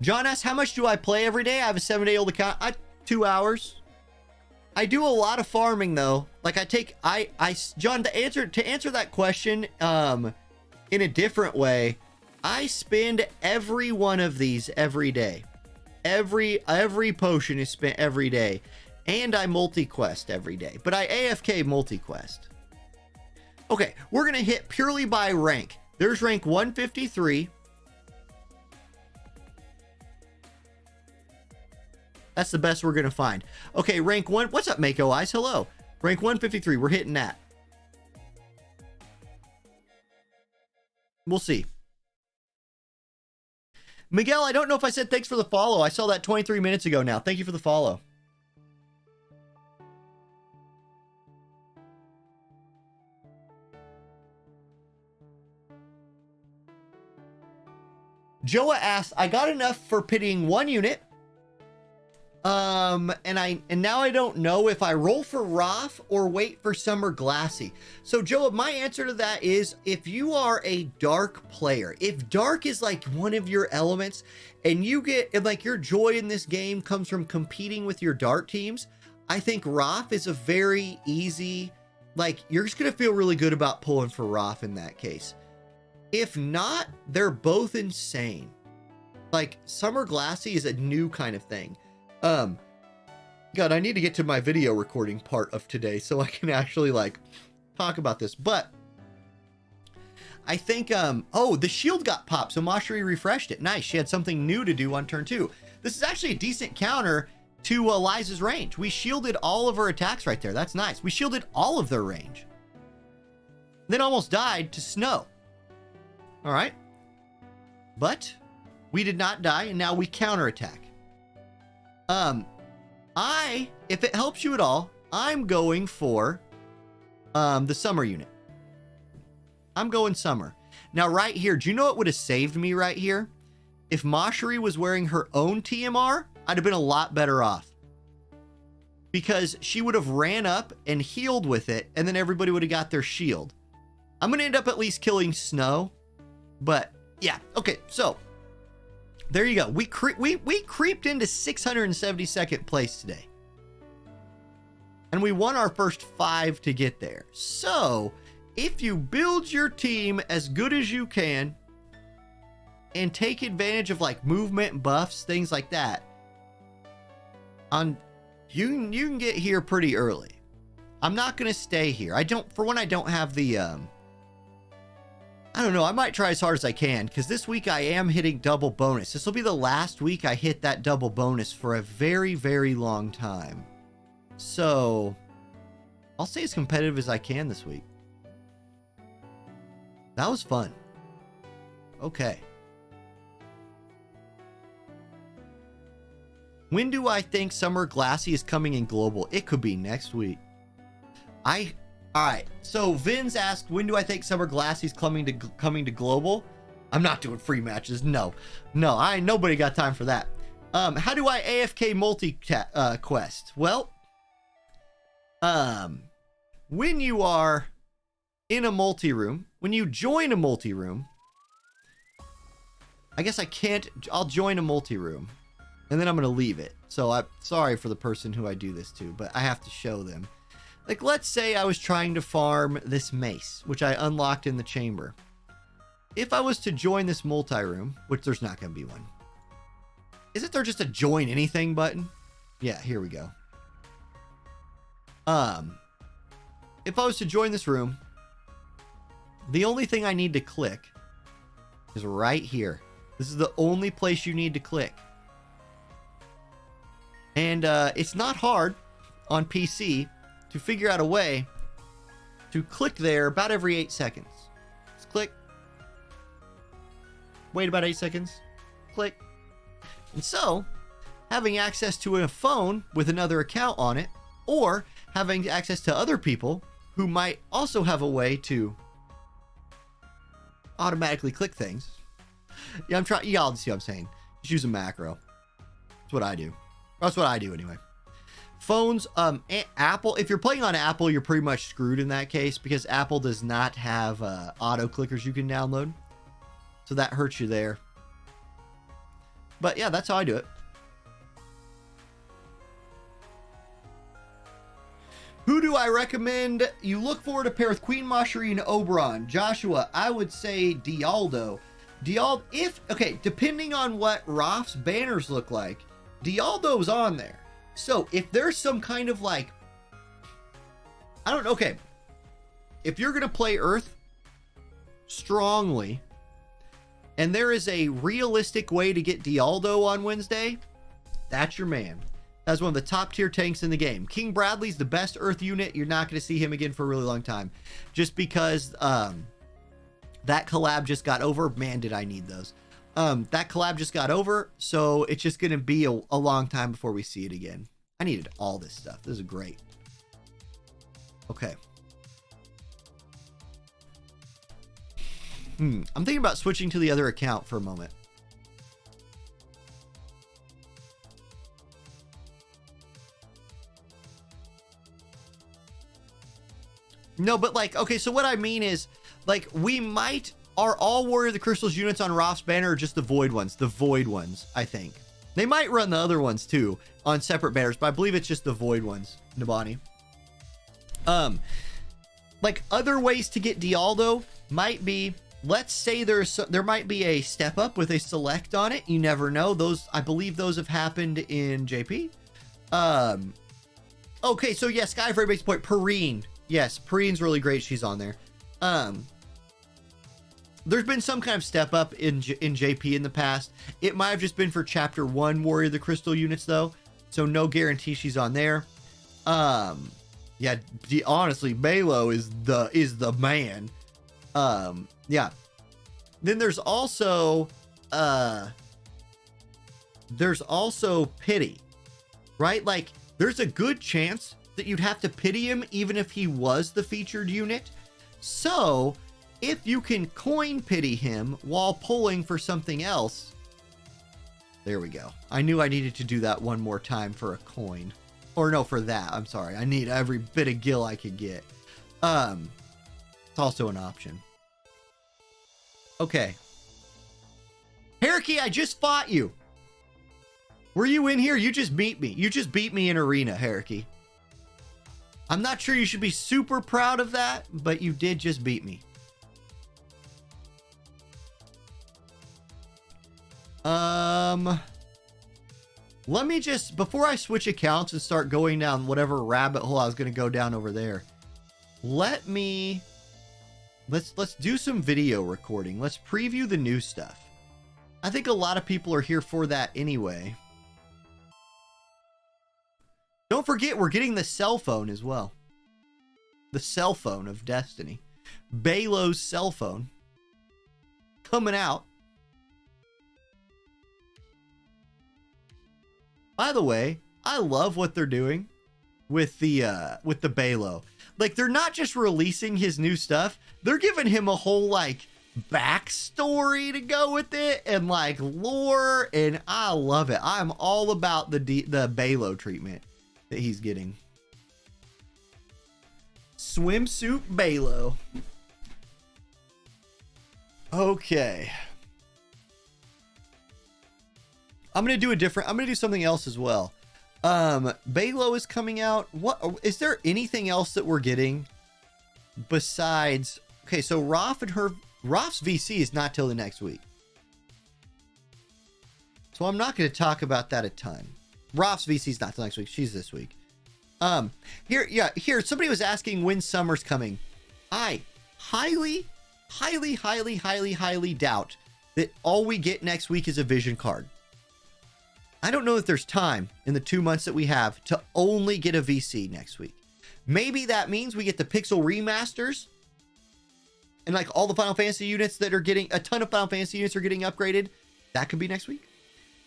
John asks, how much do I play every day? I have a 7-day-old account. 2 hours. I do a lot of farming though. Like John, to answer that question in a different way, I spend every one of these every day. Every potion is spent every day. And I multi-quest every day. But I AFK multi-quest. Okay, we're going to hit purely by rank. There's rank 153. That's the best we're going to find. Okay, rank 1. What's up, Mako Eyes? Hello. Rank 153. We're hitting that. We'll see. Miguel, I don't know if I said thanks for the follow. I saw that 23 minutes ago now. Thank you for the follow. Joa asked, I got enough for pitying 1 unit. And now I don't know if I roll for Raph or wait for Summer Glassy. So Joe, my answer to that is if you are a dark player, if dark is like one of your elements and you get like your joy in this game comes from competing with your dark teams, I think Raph is a very easy, like you're just going to feel really good about pulling for Raph in that case. If not, they're both insane. Like Summer Glassy is a new kind of thing. God, I need to get to my video recording part of today so I can actually like talk about this. But I think, oh, the shield got popped. So Mashari refreshed it. Nice. She had something new to do on turn 2. This is actually a decent counter to Liza's range. We shielded all of her attacks right there. That's nice. We shielded all of their range. Then almost died to Snow. All right. But we did not die. And now we counterattack. If it helps you at all, I'm going for, the summer unit. I'm going summer. Now, right here, do you know what would have saved me right here? If Mashari was wearing her own TMR, I'd have been a lot better off. Because she would have ran up and healed with it, and then everybody would have got their shield. I'm going to end up at least killing Snow. But, yeah. Okay, so there you go. We creeped into 672nd place today. And we won our first 5 to get there. So, if you build your team as good as you can and take advantage of like movement buffs, things like that, you can get here pretty early. I'm not going to stay here. I don't have the I don't know. I might try as hard as I can because this week I am hitting double bonus. This will be the last week I hit that double bonus for a very, very long time. So I'll stay as competitive as I can this week. That was fun. Okay. When do I think Summer Glassy is coming in global? It could be next week. All right. So Vin's asked, when do I think Summer Glassy's coming to global? I'm not doing free matches. No, nobody got time for that. How do I AFK multi-quest? Well, when you are in a multi-room, when you join a multi-room, I guess I'll join a multi-room and then I'm going to leave it. So I'm sorry for the person who I do this to, but I have to show them. Like, let's say I was trying to farm this mace, which I unlocked in the chamber. If I was to join this multi-room, which there's not going to be one. Isn't there just a join anything button? Yeah, here we go. if I was to join this room, the only thing I need to click is right here. This is the only place you need to click. And it's not hard on PC to figure out a way to click there about every 8 seconds. Just click. Wait about 8 seconds. Click. And so, having access to a phone with another account on it, or having access to other people who might also have a way to automatically click things. Yeah, I'm trying. Y'all see what I'm saying. Just use a macro. That's what I do. That's what I do anyway. Phones, Apple, if you're playing on Apple, you're pretty much screwed in that case because Apple does not have auto clickers you can download. So that hurts you there. But yeah, that's how I do it. Who do I recommend you look for to pair with Queen Mascherine Oberon? Joshua, I would say Dialdo. Okay, depending on what Raph's banners look like, Dialdo's on there. So if there's some kind of like, I don't know, okay. If you're going to play Earth strongly, and there is a realistic way to get Dialdo on Wednesday, that's your man. That's one of the top tier tanks in the game. King Bradley's the best Earth unit. You're not going to see him again for a really long time. Just because that collab just got over. Man, did I need those. That collab just got over. So it's just going to be a long time before we see it again. I needed all this stuff. This is great. Okay. I'm thinking about switching to the other account for a moment. No, but like, okay, so what I mean is, like, we might, are all Warrior of the Crystals units on Raph's banner or just the Void ones? The Void ones, I think. They might run the other ones too on separate banners, but I believe it's just the Void ones, Nabani. Like, other ways to get Dialdo might be, let's say there might be a step up with a select on it. You never know. Those, I believe those have happened in JP. Okay, so yeah, Sky for everybody's point, Perrine. Yes, Perine's really great. She's on there. There's been some kind of step up in JP in the past. It might have just been for Chapter 1 Warrior of the Crystal units, though. So no guarantee she's on there. Yeah, honestly, Balo is the man. Yeah. Then there's also Pity, right? Like, there's a good chance that you'd have to pity him even if he was the featured unit. So if you can coin pity him while pulling for something else, there we go. I knew I needed to do that one more time for a coin, or no, for that. I'm sorry. I need every bit of gil I could get. It's also an option. Okay. Herky, I just fought you. Were you in here? You just beat me. You just beat me in arena, Herky. I'm not sure you should be super proud of that, but you did just beat me. Let me just, before I switch accounts and start going down whatever rabbit hole I was going to go down over there, let's do some video recording. Let's preview the new stuff. I think a lot of people are here for that anyway. Don't forget, we're getting the cell phone as well. The cell phone of Destiny. Balo's cell phone. Coming out. By the way, I love what they're doing with the Balo. Like, they're not just releasing his new stuff. They're giving him a whole, like, backstory to go with it and, like, lore. And I love it. I'm all about the Balo treatment that he's getting. Swimsuit Balo. Okay. I'm going to do something else as well. Balo is coming out. What is there anything else that we're getting besides, okay, so Raph's VC is not till the next week. So I'm not going to talk about that a ton. Raph's VC is not till next week. She's this week. Here, somebody was asking when summer's coming. I highly doubt that all we get next week is a vision card. I don't know if there's time in the 2 months that we have to only get a VC next week. Maybe that means we get the Pixel remasters and like all the Final Fantasy units that are getting, a ton of Final Fantasy units are getting upgraded. That could be next week.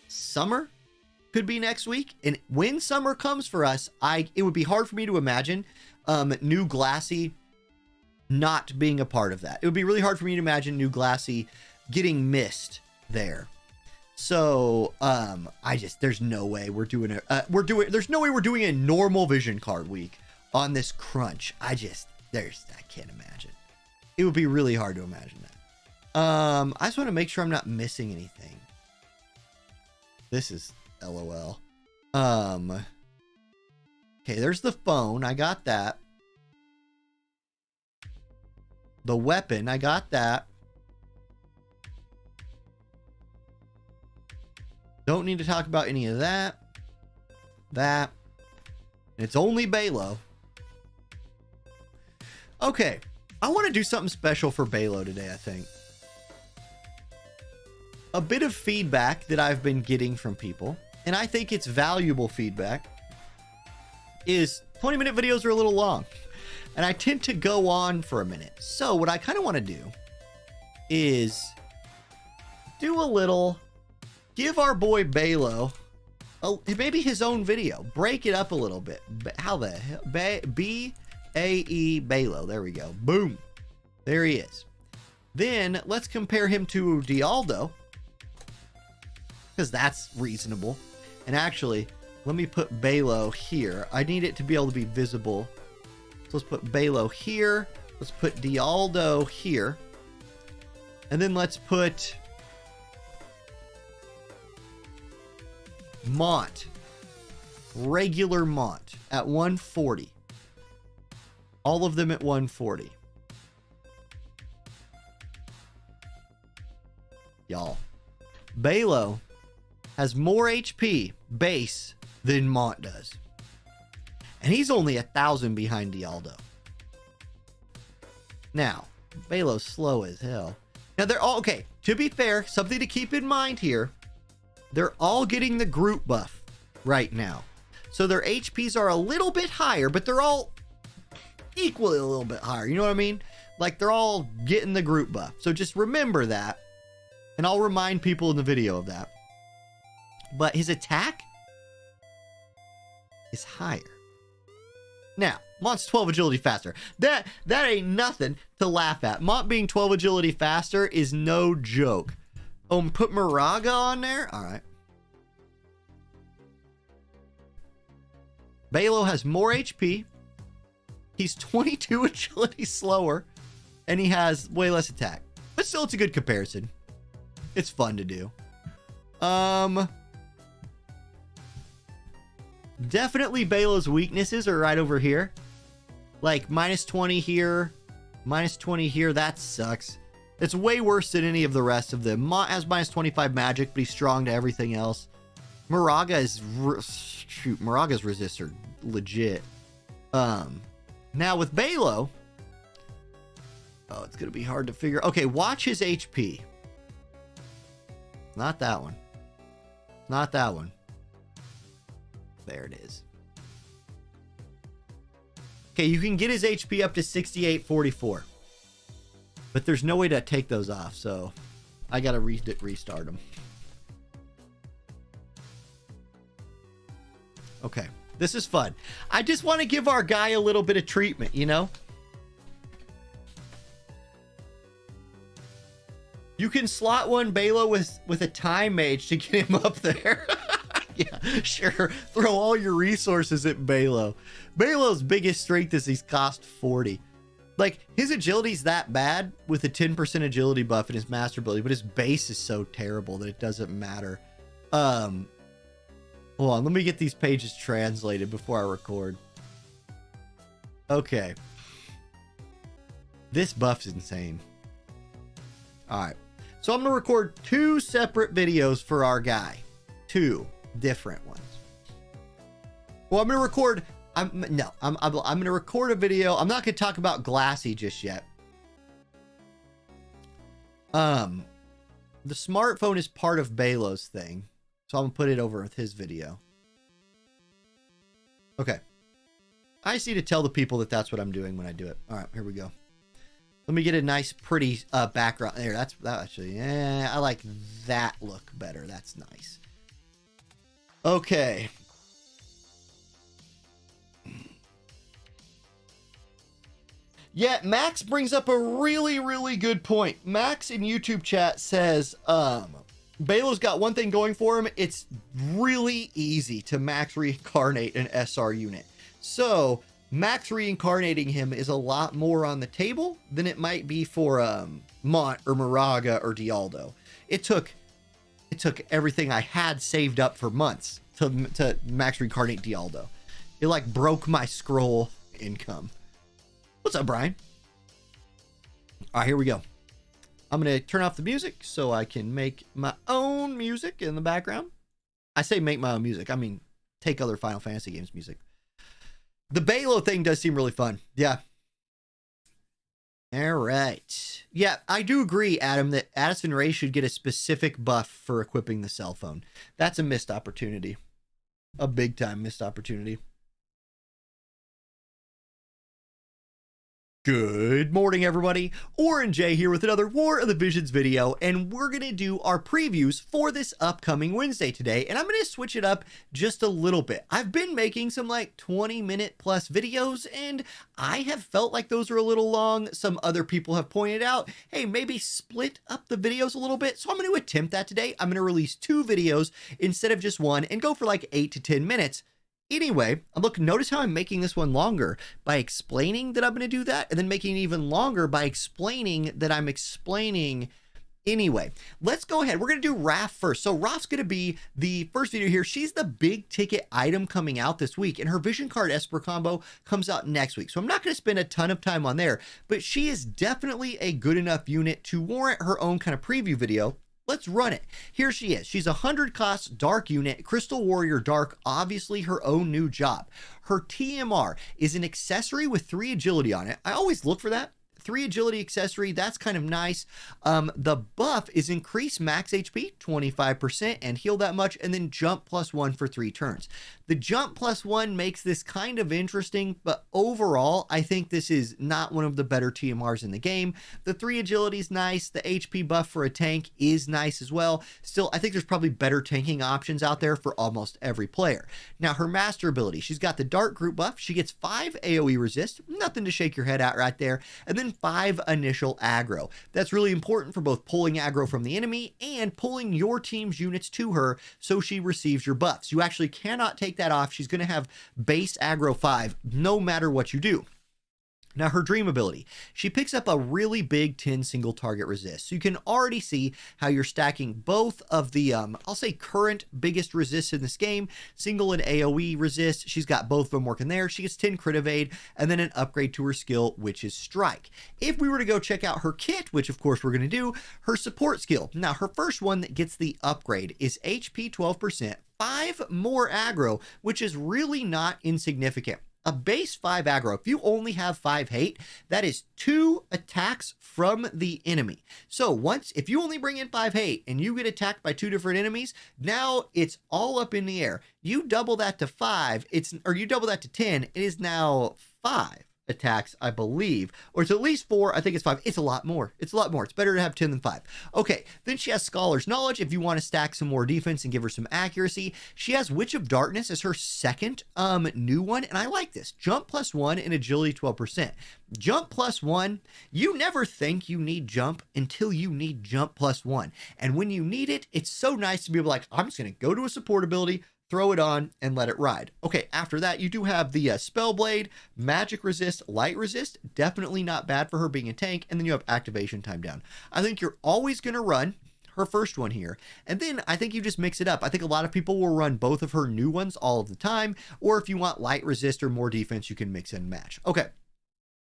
Summer could be next week. And when summer comes for us, it would be hard for me to imagine New Glassy not being a part of that. It would be really hard for me to imagine New Glassy getting missed there. So there's no way we're doing there's no way we're doing a normal vision card week on this crunch. I can't imagine. It would be really hard to imagine that. I just want to make sure I'm not missing anything. This is LOL. Okay, there's the phone. I got that. The weapon. I got that. Don't need to talk about any of that. That. It's only Balo. Okay. I want to do something special for Balo today, I think. A bit of feedback that I've been getting from people, and I think it's valuable feedback, is 20-minute videos are a little long. And I tend to go on for a minute. So what I kind of want to do is do a little... Give our boy Balo maybe his own video. Break it up a little bit. How the hell? B-A-E Balo. There we go. Boom. There he is. Then let's compare him to Dialdo, because that's reasonable. And actually, let me put Balo here. I need it to be able to be visible. So let's put Balo here. Let's put Dialdo here. And then let's put... Mont, regular Mont at 140. All of them at 140. Y'all, Balo has more HP base than Mont does. And he's only 1,000 behind Dialdo. Now, Balo's slow as hell. Now they're all, okay, to be fair, something to keep in mind here. They're all getting the group buff right now. So their HPs are a little bit higher, but they're all equally a little bit higher. You know what I mean? Like they're all getting the group buff. So just remember that. And I'll remind people in the video of that. But his attack is higher. Now, Mont's 12 agility faster. That ain't nothing to laugh at. Mont being 12 agility faster is no joke. Oh, put Moraga on there? All right. Balo has more HP. He's 22 agility slower. And he has way less attack. But still, it's a good comparison. It's fun to do. Definitely Balo's weaknesses are right over here. Like, minus 20 here. Minus 20 here. That sucks. It's way worse than any of the rest of them. Mont has minus 25 magic, but he's strong to everything else. Moraga is... Moraga's resists are legit. Now with Balo... Oh, it's going to be hard to figure... Okay, watch his HP. Not that one. Not that one. There it is. Okay, you can get his HP up to 6844. But there's no way to take those off, so I gotta restart them. Okay, this is fun. I just want to give our guy a little bit of treatment, you know? You can slot one Balo with a time mage to get him up there. Yeah, sure. Throw all your resources at Balo. Balo's biggest strength is he's cost 40. Like, his agility's that bad with a 10% agility buff in his master ability, but his base is so terrible that it doesn't matter. Hold on, let me get these pages translated before I record. Okay. This buff's insane. Alright. So I'm going to record 2 separate videos for our guy. 2 different ones. Well, I'm going to record I'm going to record a video. I'm not going to talk about Glassy just yet. The smartphone is part of Belo's thing, so I'm going to put it over with his video. Okay. I just need to tell the people that that's what I'm doing when I do it. All right, here we go. Let me get a nice, pretty background there. That actually, yeah, I like that look better. That's nice. Okay. Yeah, Max brings up a really, really good point. Max in YouTube chat says, Belo's got one thing going for him. It's really easy to max reincarnate an SR unit. So max reincarnating him is a lot more on the table than it might be for Mont or Moraga or Dialdo. It took everything I had saved up for months to max reincarnate Dialdo. It like broke my scroll income. What's up, Brian? All right, here we go. I'm going to turn off the music so I can make my own music in the background. I say make my own music. I mean, take other Final Fantasy games music. The Belo thing does seem really fun. Yeah. All right. Yeah, I do agree, Adam, that Addison Rae should get a specific buff for equipping the cell phone. That's a missed opportunity. A big time missed opportunity. Good morning, everybody. Orin J here with another War of the Visions video, and we're going to do our previews for this upcoming Wednesday today, and I'm going to switch it up just a little bit. I've been making some like 20-minute plus videos, and I have felt like those are a little long. Some other people have pointed out, hey, maybe split up the videos a little bit, so I'm going to attempt that today. I'm going to release 2 videos instead of just one and go for like 8 to 10 minutes. Anyway, look, notice how I'm making this one longer by explaining that I'm going to do that, and then making it even longer by explaining that I'm explaining anyway. Let's go ahead. We're going to do Raph first. So Raph's going to be the first video here. She's the big ticket item coming out this week, and her Vision Card Esper combo comes out next week. So I'm not going to spend a ton of time on there, but she is definitely a good enough unit to warrant her own kind of preview video. Let's run it. Here she is. She's a 100 cost dark unit, Crystal Warrior Dark, obviously her own new job. Her TMR is an accessory with 3 agility on it. I always look for that. 3 agility accessory, that's kind of nice. The buff is increase max HP 25% and heal that much, and then jump +1 for 3 turns. The jump +1 makes this kind of interesting, but overall, I think this is not one of the better TMRs in the game. The 3 agility is nice. The HP buff for a tank is nice as well. Still, I think there's probably better tanking options out there for almost every player. Now, her master ability, she's got the dark group buff. She gets 5 AoE resist, nothing to shake your head at right there, and then 5 initial aggro. That's really important for both pulling aggro from the enemy and pulling your team's units to her so she receives your buffs. You actually cannot take that off. She's going to have base aggro 5 no matter what you do. Now, her dream ability, she picks up a really big 10 single target resist. So you can already see how you're stacking both of the, I'll say current biggest resists in this game, single and AoE resist. She's got both of them working there. She gets 10 crit evade and then an upgrade to her skill, which is strike. If we were to go check out her kit, which of course we're going to do, her support skill. Now, her first one that gets the upgrade is HP 12%, 5 more aggro, which is really not insignificant. A base 5 aggro, if you only have 5 hate, that is 2 attacks from the enemy. So if you only bring in 5 hate and you get attacked by 2 different enemies, now it's all up in the air. You double that to 5, or you double that to 10, it is now 5 attacks, I believe, or it's at least 4. I think it's 5. It's a lot more. It's a lot more. It's better to have 10 than 5. Okay, then she has Scholar's Knowledge if you want to stack some more defense and give her some accuracy. She has Witch of Darkness as her second new one, and I like this. Jump +1 and agility 12%. Jump +1, you never think you need jump until you need jump +1. And when you need it, it's so nice to be able to, like, I'm just going to go to a support ability, throw it on, and let it ride. Okay, after that, you do have the Spell Blade, Magic Resist, Light Resist. Definitely not bad for her being a tank. And then you have Activation Time down. I think you're always going to run her first one here. And then I think you just mix it up. I think a lot of people will run both of her new ones all of the time. Or if you want Light Resist or more defense, you can mix and match. Okay.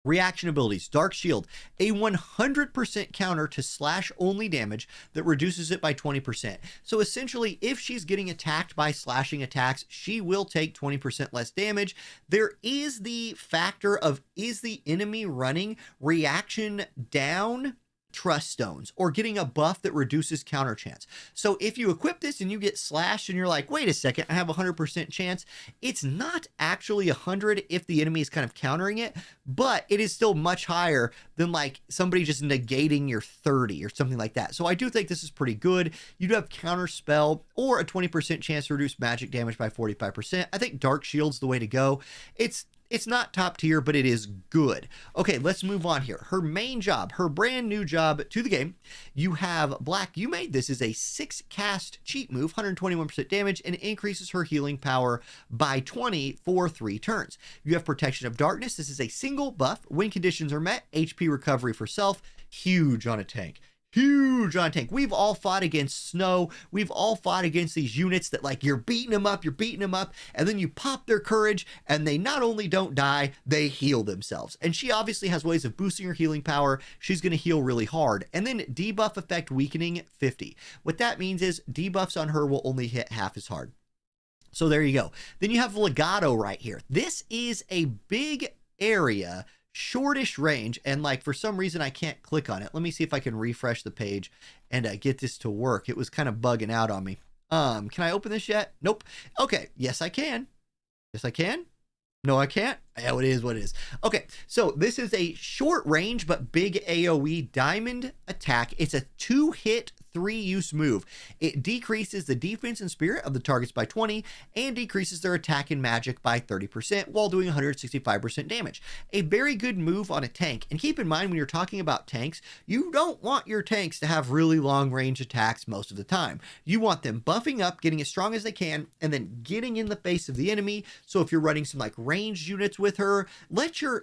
Reaction abilities, Dark Shield, a 100% counter to slash only damage that reduces it by 20%. So essentially, if she's getting attacked by slashing attacks, she will take 20% less damage. There is the factor of, is the enemy running reaction down trust stones or getting a buff that reduces counter chance? So if you equip this and you get slashed and you're like, wait a second, I have a 100% chance, it's not actually 100 if the enemy is kind of countering it, but it is still much higher than like somebody just negating your 30 or something like that. So I do think this is pretty good. You do have counter spell or a 20% chance to reduce magic damage by 45%. I think Dark Shield's the way to go. It's not top tier, but it is good. Okay, let's move on here. Her main job, her brand new job to the game. You have Black. You made this is a 6 cast cheat move, 121% damage, and increases her healing power by 20 for 3 turns. You have Protection of Darkness. This is a single buff. When conditions are met, HP recovery for self. Huge on a tank. Huge on tank. We've all fought against Snow. We've all fought against these units that like you're beating them up, and then you pop their courage and they not only don't die, they heal themselves. And she obviously has ways of boosting her healing power. She's going to heal really hard. And then debuff effect weakening 50. What that means is debuffs on her will only hit half as hard. So there you go. Then you have Legato right here. This is a big area, shortish range, and like for some reason I can't click on it. Let me see if I can refresh the page and get this to work. It was kind of bugging out on me. Can I open this yet? Nope. Okay, yes I can. Yes I can. No, I can't. Oh, it is what it is. Okay, so this is a short range but big AoE diamond attack. It's a 2-hit 3-use move. It decreases the defense and spirit of the targets by 20 and decreases their attack and magic by 30% while doing 165% damage. A very good move on a tank. And keep in mind, when you're talking about tanks, you don't want your tanks to have really long range attacks most of the time. You want them buffing up, getting as strong as they can, and then getting in the face of the enemy. So if you're running some like ranged units with her, let your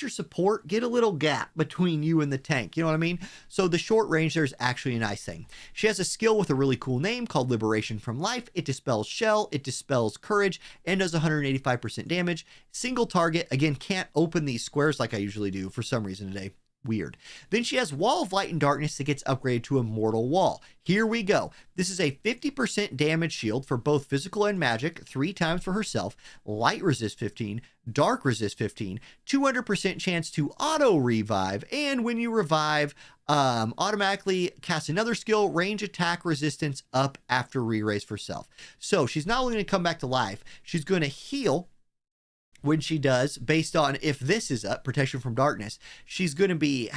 support get a little gap between you and the tank. You know what I mean? So the short range there is actually a nice thing. She has a skill with a really cool name called Liberation from Life. It dispels shell, it dispels courage, and does 185% damage. Single target. Again, can't open these squares like I usually do for some reason today. Weird. Then she has Wall of Light and Darkness that gets upgraded to Immortal Wall. Here we go. This is a 50% damage shield for both physical and magic, 3 times for herself. Light resist 15, dark resist 15, 200% chance to auto revive, and when you revive, automatically cast another skill, range attack resistance up after re-raise for self. So she's not only going to come back to life, she's going to heal when she does, based on if this is up, Protection from Darkness, she's going to be,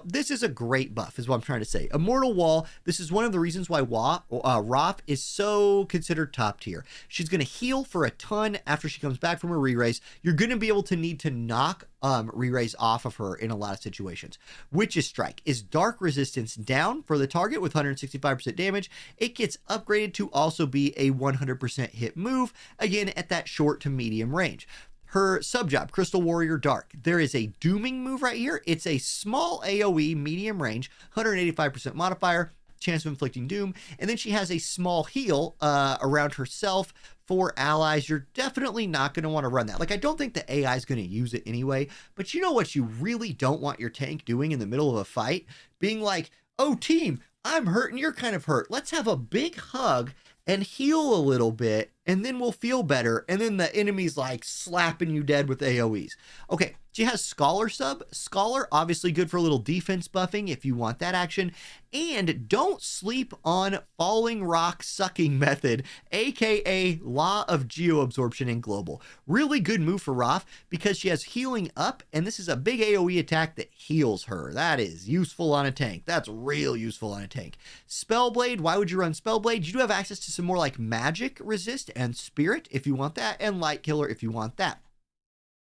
this is a great buff is what I'm trying to say. Immortal Wall, this is one of the reasons why Raph is so considered top tier. She's going to heal for a ton after she comes back from a re-raise. You're going to be able to need to knock re-raise off of her in a lot of situations. Witch's Strike is dark resistance down for the target with 165% damage. It gets upgraded to also be a 100% hit move, again at that short to medium range. Her sub-job, Crystal Warrior Dark. There is a dooming move right here. It's a small AoE, medium range, 185% modifier, chance of inflicting doom. And then she has a small heal around herself for allies. You're definitely not going to want to run that. Like, I don't think the AI is going to use it anyway. But you know what you really don't want your tank doing in the middle of a fight? Being like, oh, team, I'm hurt and you're kind of hurt. Let's have a big hug and heal a little bit, and then we'll feel better. And then the enemy's like slapping you dead with AoEs. Okay, she has Scholar sub. Scholar, obviously good for a little defense buffing if you want that action. And don't sleep on Falling Rock Sucking Method, aka Law of Geoabsorption in Global. Really good move for Raph because she has healing up, and this is a big AoE attack that heals her. That is useful on a tank. That's real useful on a tank. Spellblade, why would you run Spellblade? You do have access to some more like magic resist and spirit if you want that, and light killer if you want that.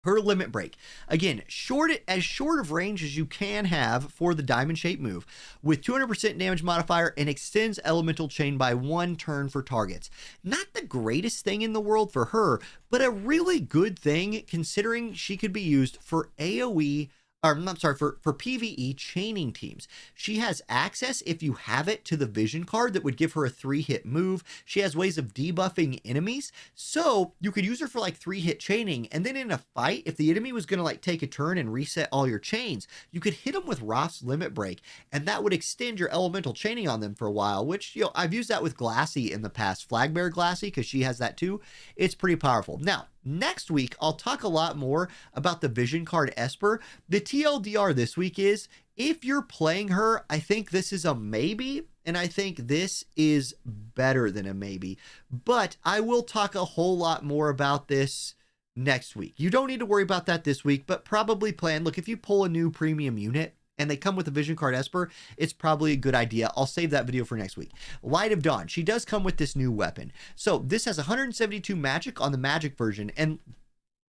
Her limit break, again, as short of range as you can have for the diamond shape move, with 200% damage modifier and extends elemental chain by 1 turn for targets. Not the greatest thing in the world for her, but a really good thing considering she could be used for AoE or I'm sorry, for PvE chaining teams. She has access, if you have it, to the vision card that would give her a 3-hit move. She has ways of debuffing enemies, so you could use her for like 3-hit chaining, and then in a fight, if the enemy was going to like take a turn and reset all your chains, you could hit them with Raph's Limit Break, and that would extend your elemental chaining on them for a while, which, you know, I've used that with Glassy in the past, Flagbearer Glassy, because she has that too. It's pretty powerful. Now, next week, I'll talk a lot more about the vision card Esper. The TLDR this week is, if you're playing her, I think this is a maybe, and I think this is better than a maybe. But I will talk a whole lot more about this next week. You don't need to worry about that this week, but probably plan. Look, if you pull a new premium unit and they come with a vision card Esper, it's probably a good idea. I'll save that video for next week. Light of Dawn, she does come with this new weapon. So this has 172 magic on the magic version, and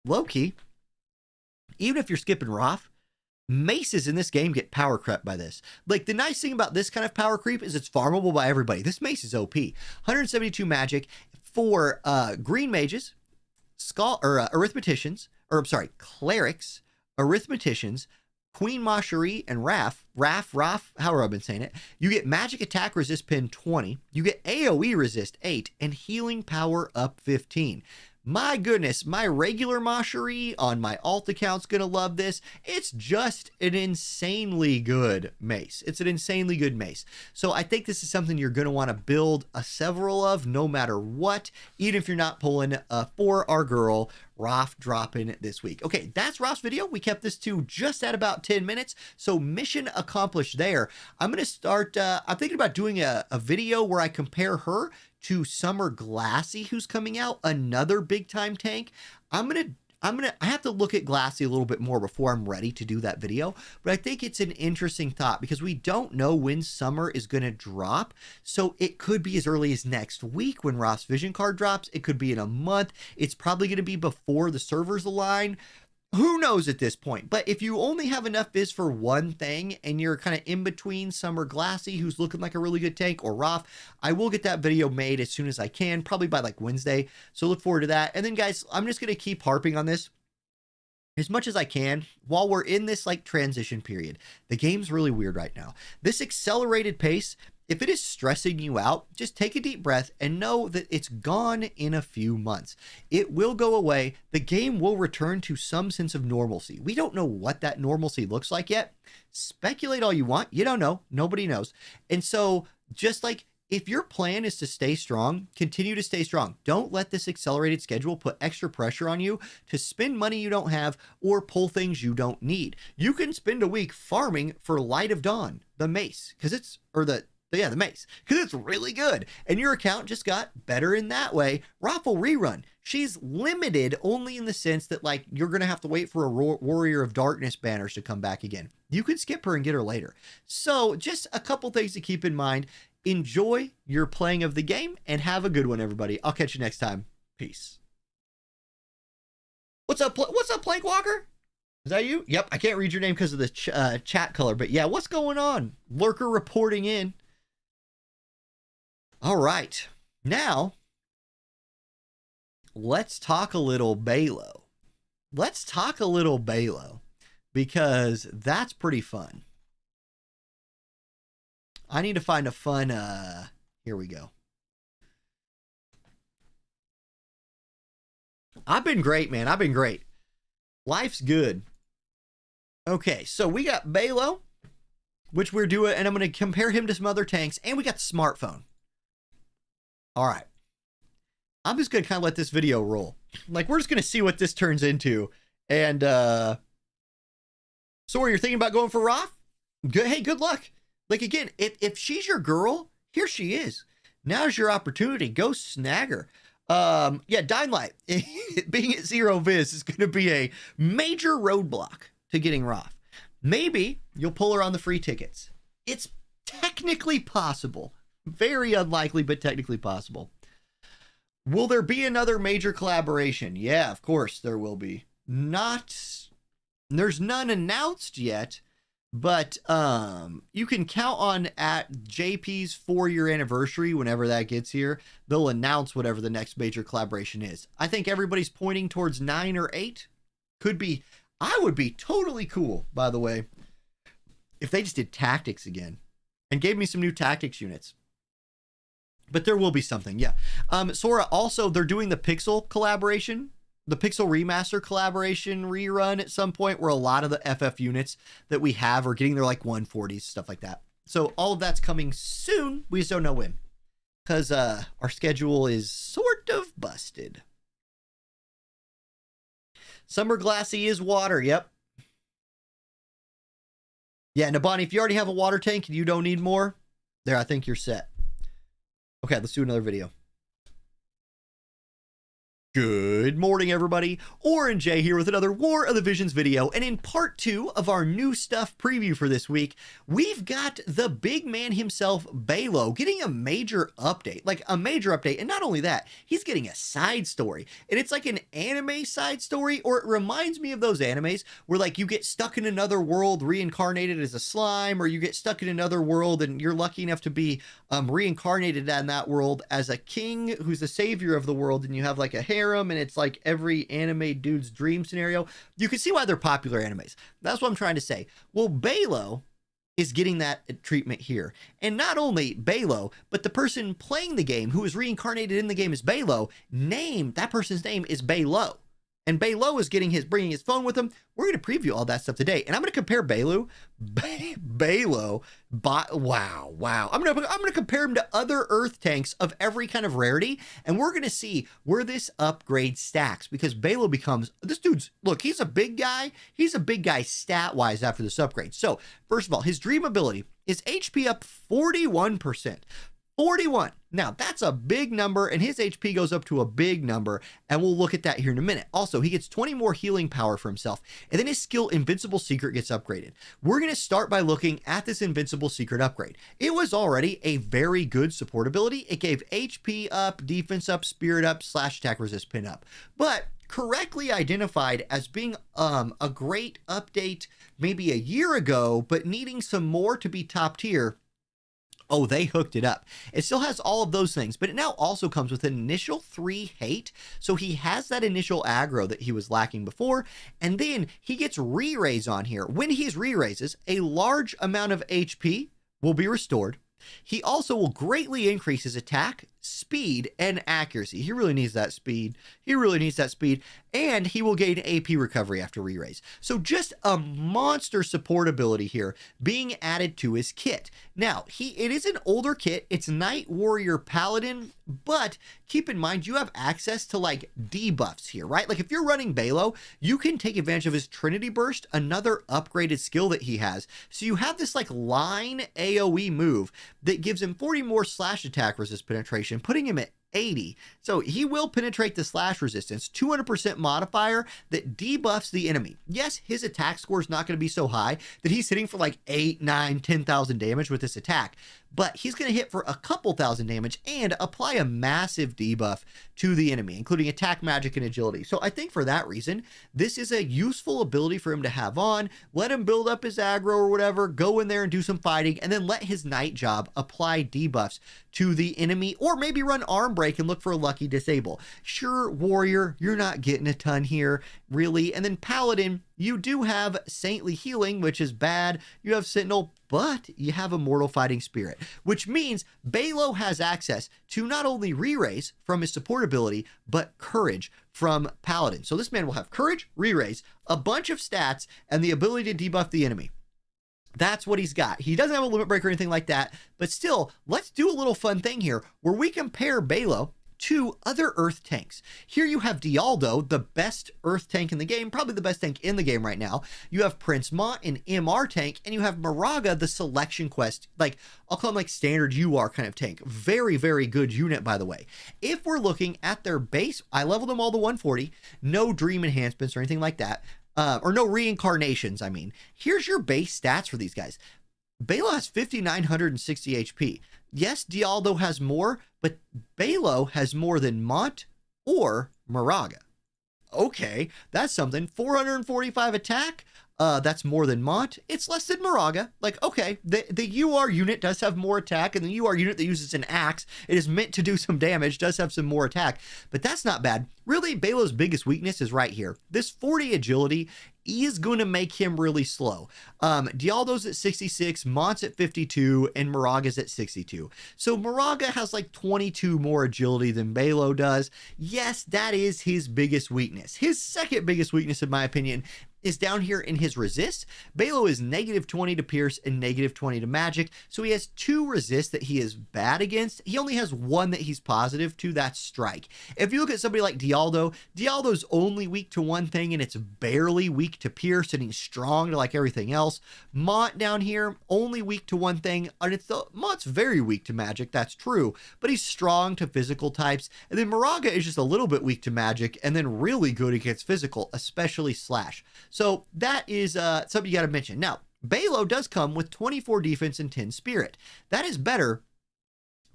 low-key, even if you're skipping Raph, maces in this game get power crept by this. Like, the nice thing about this kind of power creep is it's farmable by everybody. This mace is OP. 172 magic for green mages, arithmeticians, or I'm sorry, clerics, arithmeticians, Queen Macherie, and Raph, however I've been saying it. You get magic attack resist pin 20. You get AoE resist 8 and healing power up 15. My goodness, my regular Macherie on my alt account's gonna love this. It's just an insanely good mace. It's an insanely good mace. So I think this is something you're gonna want to build several of, no matter what, even if you're not pulling for our girl Raph dropping this week. Okay, that's Raph's video. We kept this to just at about 10 minutes, so mission accomplished there. I'm gonna start, I'm thinking about doing a video where I compare her to Summer Glassy, who's coming out, another big time tank. I have to look at Glassy a little bit more before I'm ready to do that video, but I think it's an interesting thought because we don't know when Summer is going to drop, so it could be as early as next week when Raph's vision card drops. It could be in a month. It's probably going to be before the servers align. Who knows at this point? But if you only have enough biz for one thing and you're kind of in between Summer Glassy, who's looking like a really good tank, or Raph, I will get that video made as soon as I can, probably by like Wednesday. So look forward to that. And then guys, I'm just going to keep harping on this as much as I can while we're in this like transition period. The game's really weird right now. This accelerated pace, if it is stressing you out, just take a deep breath and know that it's gone in a few months. It will go away. The game will return to some sense of normalcy. We don't know what that normalcy looks like yet. Speculate all you want. You don't know. Nobody knows. And so just like, if your plan is to stay strong, continue to stay strong. Don't let this accelerated schedule put extra pressure on you to spend money you don't have or pull things you don't need. You can spend a week farming for Light of Dawn, the mace, because it's, or the mace, because it's really good. And your account just got better in that way. Raffle rerun. She's limited only in the sense that like you're going to have to wait for a Warrior of Darkness banners to come back again. You can skip her and get her later. So just a couple things to keep in mind. Enjoy your playing of the game and have a good one, everybody. I'll catch you next time. Peace. What's up, Plank Walker? Is that you? Yep, I can't read your name because of the chat color, but yeah, what's going on? Lurker reporting in. All right, now let's talk a little Balo. Let's talk a little Balo because that's pretty fun. I need to find a fun, here we go. I've been great, man. I've been great. Life's good. Okay, so we got Balo, which we're doing, and I'm going to compare him to some other tanks, and we got the smartphone. All right. I'm just going to kind of let this video roll. Like, we're just going to see what this turns into. And, so you're thinking about going for Raph? Good. Hey, good luck. Like, again, if she's your girl, here she is. Now's your opportunity. Go snag her. Yeah, Dying Light, being at 0 viz is going to be a major roadblock to getting Raph. Maybe you'll pull her on the free tickets. It's technically possible. Very unlikely, but technically possible. Will there be another major collaboration? Yeah, of course there will be. There's none announced yet, but you can count on at JP's 4-year anniversary, whenever that gets here, they'll announce whatever the next major collaboration is. I think everybody's pointing towards 9 or 8. Could be. I would be totally cool, by the way, if they just did tactics again and gave me some new tactics units. But there will be something, yeah. Sora, also, they're doing the Pixel collaboration, the Pixel Remaster collaboration rerun at some point, where a lot of the FF units that we have are getting their like 140s, stuff like that. So all of that's coming soon. We just don't know when, because our schedule is sort of busted. Summer Glassy is water, yep. Yeah, Nabani, if you already have a water tank and you don't need more, there, I think you're set. Okay, let's do another video. Good morning, everybody. Orin J here with another War of the Visions video. And in part 2 of our new stuff preview for this week, we've got the big man himself, Balo, getting a major update. Like a major update. And not only that, he's getting a side story. And it's like an anime side story, or it reminds me of those animes where like you get stuck in another world reincarnated as a slime, or you get stuck in another world and you're lucky enough to be reincarnated in that world as a king who's the savior of the world, and you have like a harem, and it's like every anime dude's dream scenario. You can see why they're popular animes. That's what I'm trying to say. Well, Balo is getting that treatment here. And not only Balo, but the person playing the game who is reincarnated in the game as Balo, that person's name is Balo. And Balo is bringing his phone with him. We're going to preview all that stuff today. And I'm going to compare Balo. Wow. I'm going to compare him to other Earth tanks of every kind of rarity. And we're going to see where this upgrade stacks. Because Balo becomes, this dude's, look, he's a big guy. He's a big guy stat-wise after this upgrade. So, first of all, his dream ability is HP up 41%. 41. Now, that's a big number, and his HP goes up to a big number, and we'll look at that here in a minute. Also, he gets 20 more healing power for himself, and then his skill Invincible Secret gets upgraded. We're going to start by looking at this Invincible Secret upgrade. It was already a very good support ability. It gave HP up, defense up, spirit up, slash attack resist pin up. But correctly identified as being a great update maybe a year ago, but needing some more to be top tier. Oh, they hooked it up. It still has all of those things, but it now also comes with an initial 3 hate. So he has that initial aggro that he was lacking before, and then he gets re-raise on here. When he's re-raises, a large amount of HP will be restored. He also will greatly increase his attack, speed, and accuracy. He really needs that speed. And he will gain AP recovery after re-raise. So just a monster support ability here being added to his kit. Now, it is an older kit. It's Night Warrior Paladin, but keep in mind you have access to like debuffs here, right? Like if you're running Balo, you can take advantage of his Trinity Burst, another upgraded skill that he has. So you have this like line AoE move that gives him 40 more slash attack resist penetration, putting him at 80. So he will penetrate the slash resistance, 200% modifier that debuffs the enemy. Yes, his attack score is not going to be so high that he's hitting for like 8, 9, 10,000 damage with this attack, but he's going to hit for a couple thousand damage and apply a massive debuff to the enemy, including attack, magic, and agility. So I think for that reason, this is a useful ability for him to have on. Let him build up his aggro or whatever, go in there and do some fighting, and then let his night job apply debuffs to the enemy, or maybe run arm break and look for a lucky disable. Sure, warrior, you're not getting a ton here, really. And then paladin, you do have saintly healing, which is bad. You have sentinel, but you have immortal fighting spirit, which means Balo has access to not only re-raise from his support ability, but courage from paladin. So this man will have courage, re-raise, a bunch of stats, and the ability to debuff the enemy. That's what he's got. He doesn't have a limit break or anything like that, but still, let's do a little fun thing here where we compare Balo to other Earth tanks. Here you have Dialdo, the best Earth tank in the game, probably the best tank in the game right now. You have Prince Mont, an MR tank, and you have Moraga, the selection quest, like I'll call him like standard UR kind of tank. Very, very good unit, by the way. If we're looking at their base, I leveled them all to 140, no dream enhancements or anything like that. Or no reincarnations, I mean. Here's your base stats for these guys. Balo has 5,960 HP. Yes, Dialdo has more, but Balo has more than Mont or Moraga. Okay, that's something. 445 attack, That's more than Mont. It's less than Moraga. Like, okay, the UR unit does have more attack, and the UR unit that uses an axe, it is meant to do some damage, does have some more attack, but that's not bad. Really, Belo's biggest weakness is right here. This 40 agility is going to make him really slow. Dialdo's at 66, Mont's at 52, and Moraga's at 62. So Moraga has like 22 more agility than Belo does. Yes, that is his biggest weakness. His second biggest weakness, in my opinion, is down here in his resist. Belo is -20 to pierce and -20 to magic, so he has 2 resists that he is bad against. He only has 1 that he's positive to, that's strike. If you look at somebody like Dialdo's only weak to 1 thing, and it's barely weak to pierce, and he's strong to like everything else. Mont down here, only weak to 1 thing, and Mont's very weak to magic, that's true, but he's strong to physical types. And then Moraga is just a little bit weak to magic, and then really good against physical, especially slash. So that is something you got to mention. Now, Belo does come with 24 defense and 10 spirit. That is better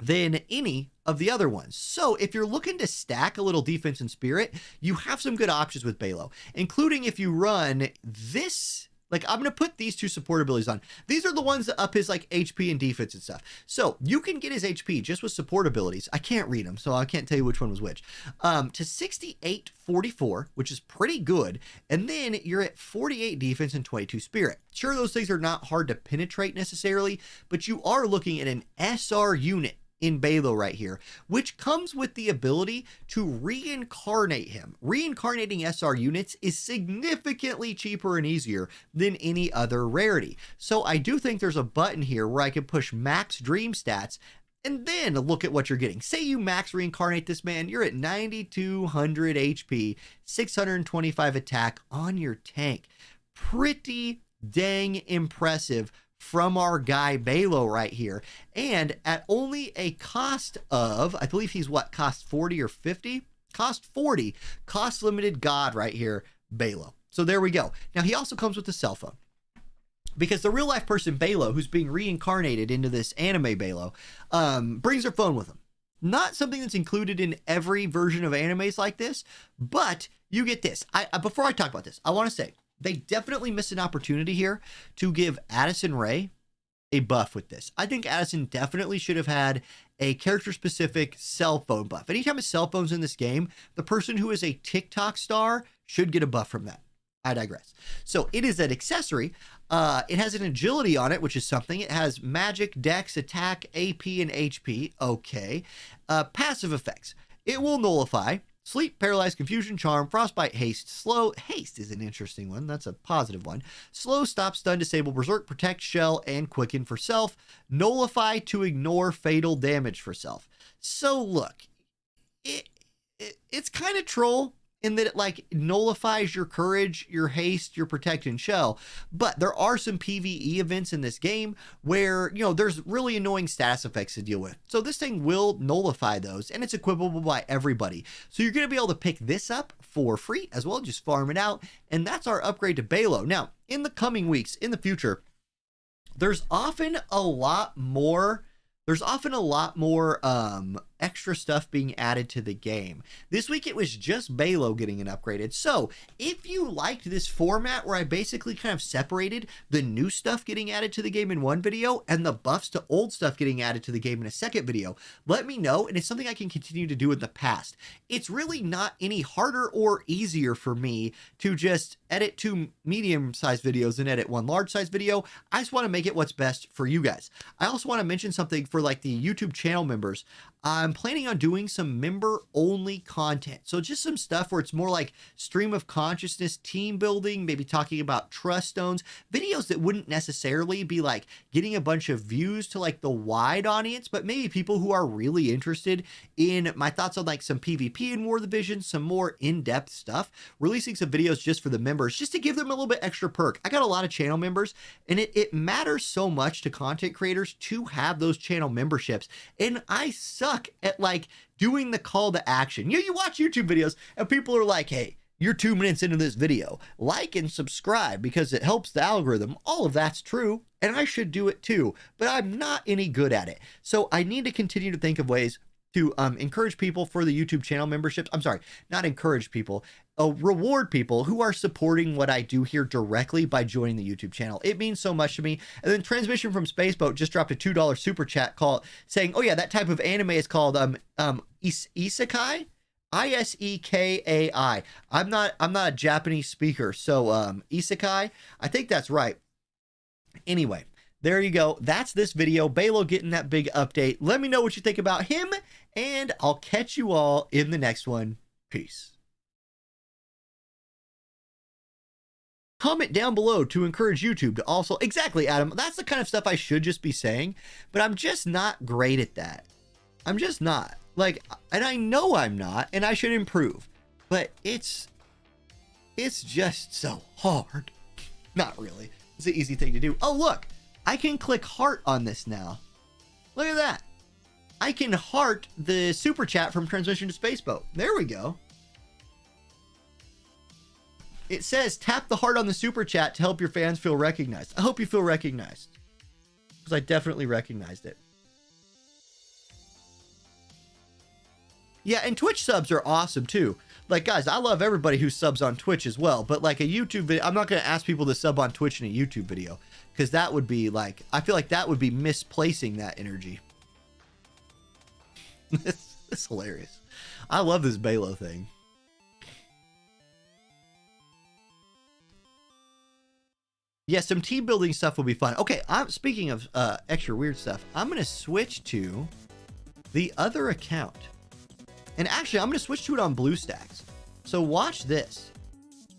than any of the other ones. So if you're looking to stack a little defense and spirit, you have some good options with Belo, including if you run this. Like, I'm going to put these 2 support abilities on. These are the ones that up his, like, HP and defense and stuff. So, you can get his HP just with support abilities. I can't read them, so I can't tell you which one was which. To 68-44, which is pretty good. And then you're at 48 defense and 22 spirit. Sure, those things are not hard to penetrate necessarily, but you are looking at an SR unit in Belo right here, which comes with the ability to reincarnate him. Reincarnating SR units is significantly cheaper and easier than any other rarity. So I do think there's a button here where I can push max dream stats and then look at what you're getting. Say you max reincarnate this man, you're at 9,200 HP, 625 attack on your tank. Pretty dang impressive from our guy Belo right here, and at only a cost of, I believe he's what, cost 40 or 50? Cost 40, cost limited god right here, Belo. So there we go. Now he also comes with a cell phone, because the real life person Belo, who's being reincarnated into this anime Belo, brings her phone with him. Not something that's included in every version of animes like this, but you get this. Before I talk about this, I want to say, they definitely missed an opportunity here to give Addison Rae a buff with this. I think Addison definitely should have had a character-specific cell phone buff. Anytime a cell phone's in this game, the person who is a TikTok star should get a buff from that. I digress. So it is an accessory. It has an agility on it, which is something. It has magic, dex, attack, AP, and HP. Okay. Passive effects. It will nullify. Sleep, Paralyze, Confusion, Charm, Frostbite, Haste, Slow. Haste is an interesting one. That's a positive one. Slow, Stop, Stun, Disable, Berserk, Protect, Shell, and Quicken for self. Nullify to ignore fatal damage for self. So look, it's kind of troll in that it like nullifies your courage, your haste, your protect and shell. But there are some PvE events in this game where, you know, there's really annoying status effects to deal with. So this thing will nullify those, and it's equipable by everybody. So you're going to be able to pick this up for free as well, just farm it out. And that's our upgrade to Belo. Now, in the coming weeks, in the future, there's often a lot more extra stuff being added to the game. This week it was just Belo getting an upgraded. So if you liked this format where I basically kind of separated the new stuff getting added to the game in one video and the buffs to old stuff getting added to the game in a second video, let me know, and it's something I can continue to do in the past. It's really not any harder or easier for me to just edit 2 medium-sized videos and edit 1 large-sized video. I just want to make it what's best for you guys. I also want to mention something for like the YouTube channel members. I'm planning on doing some member-only content. So just some stuff where it's more like stream of consciousness, team building, maybe talking about trust stones, videos that wouldn't necessarily be like getting a bunch of views to like the wide audience, but maybe people who are really interested in my thoughts on like some PvP in War of the Vision, some more in-depth stuff, releasing some videos just for the members, just to give them a little bit extra perk. I got a lot of channel members, and it matters so much to content creators to have those channel memberships. And I suck at like doing the call to action. You watch YouTube videos and people are like, hey, you're 2 minutes into this video, like and subscribe because it helps the algorithm. All of that's true, and I should do it too, but I'm not any good at it. So I need to continue to think of ways to encourage people for the YouTube channel memberships. I'm sorry, not encourage people, reward people who are supporting what I do here directly by joining the YouTube channel. It means so much to me. And then Transmission from Spaceboat just dropped a $2 super chat saying, oh yeah, that type of anime is called isekai. Isekai. I'm not a Japanese speaker, so isekai. I think that's right. Anyway, there you go. That's this video. Balo getting that big update. Let me know what you think about him, and I'll catch you all in the next one. Peace. Comment down below to encourage YouTube to also... Exactly, Adam. That's the kind of stuff I should just be saying, but I'm just not great at that. I'm just not. Like, and I know I'm not, and I should improve, but it's just so hard. Not really. It's an easy thing to do. Oh, look. I can click heart on this now. Look at that. I can heart the super chat from Transmission to Spaceboat. There we go. It says tap the heart on the super chat to help your fans feel recognized. I hope you feel recognized, because I definitely recognized it. Yeah, and Twitch subs are awesome too. Like, guys, I love everybody who subs on Twitch as well, but like a YouTube video, I'm not going to ask people to sub on Twitch in a YouTube video, because that would be like, I feel like that would be misplacing that energy. It's hilarious. I love this Balo thing. Yeah, some team building stuff will be fun. Okay, speaking of extra weird stuff, I'm going to switch to the other account. And actually, I'm going to switch to it on BlueStacks. So watch this.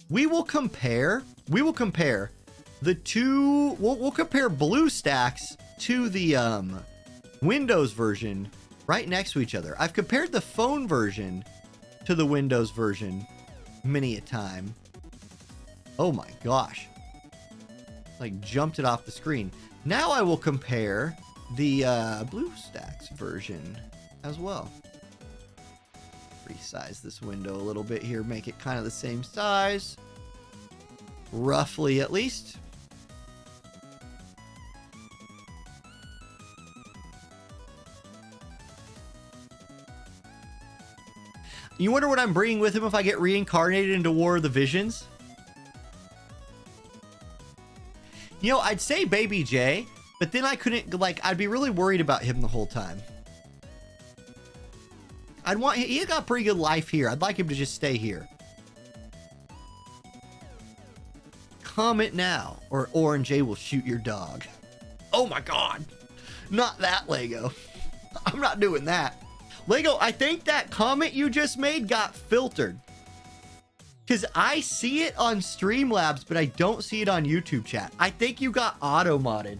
We will compare the two, we'll compare BlueStacks to the Windows version right next to each other. I've compared the phone version to the Windows version many a time. Oh my gosh. Like jumped it off the screen. Now I will compare the BlueStacks version as well. Resize this window a little bit here, make it kind of the same size, roughly at least. You wonder what I'm bringing with him if I get reincarnated into War of the Visions? You know, I'd say Baby J, but then I couldn't, like, I'd be really worried about him the whole time. He got a pretty good life here. I'd like him to just stay here. Comment now, or Orange J will shoot your dog. Oh my God. Not that, Lego. I'm not doing that. Lego, I think that comment you just made got filtered. Because I see it on Streamlabs, but I don't see it on YouTube chat. I think you got auto-modded.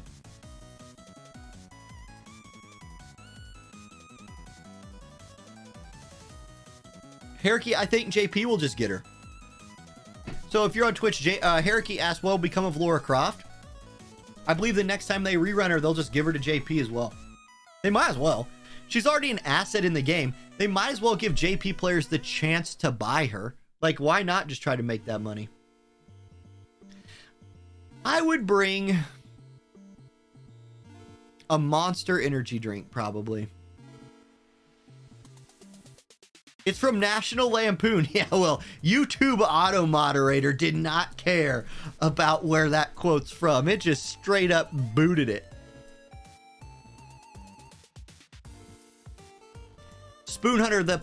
Hariki, I think JP will just get her. So if you're on Twitch, Hariki asked, what will become of Lara Croft? I believe the next time they rerun her, they'll just give her to JP as well. They might as well. She's already an asset in the game. They might as well give JP players the chance to buy her. Like, why not just try to make that money? I would bring a Monster energy drink, probably. It's from National Lampoon. Yeah, well, YouTube auto moderator did not care about where that quote's from. It just straight up booted it. Spoon Hunter, the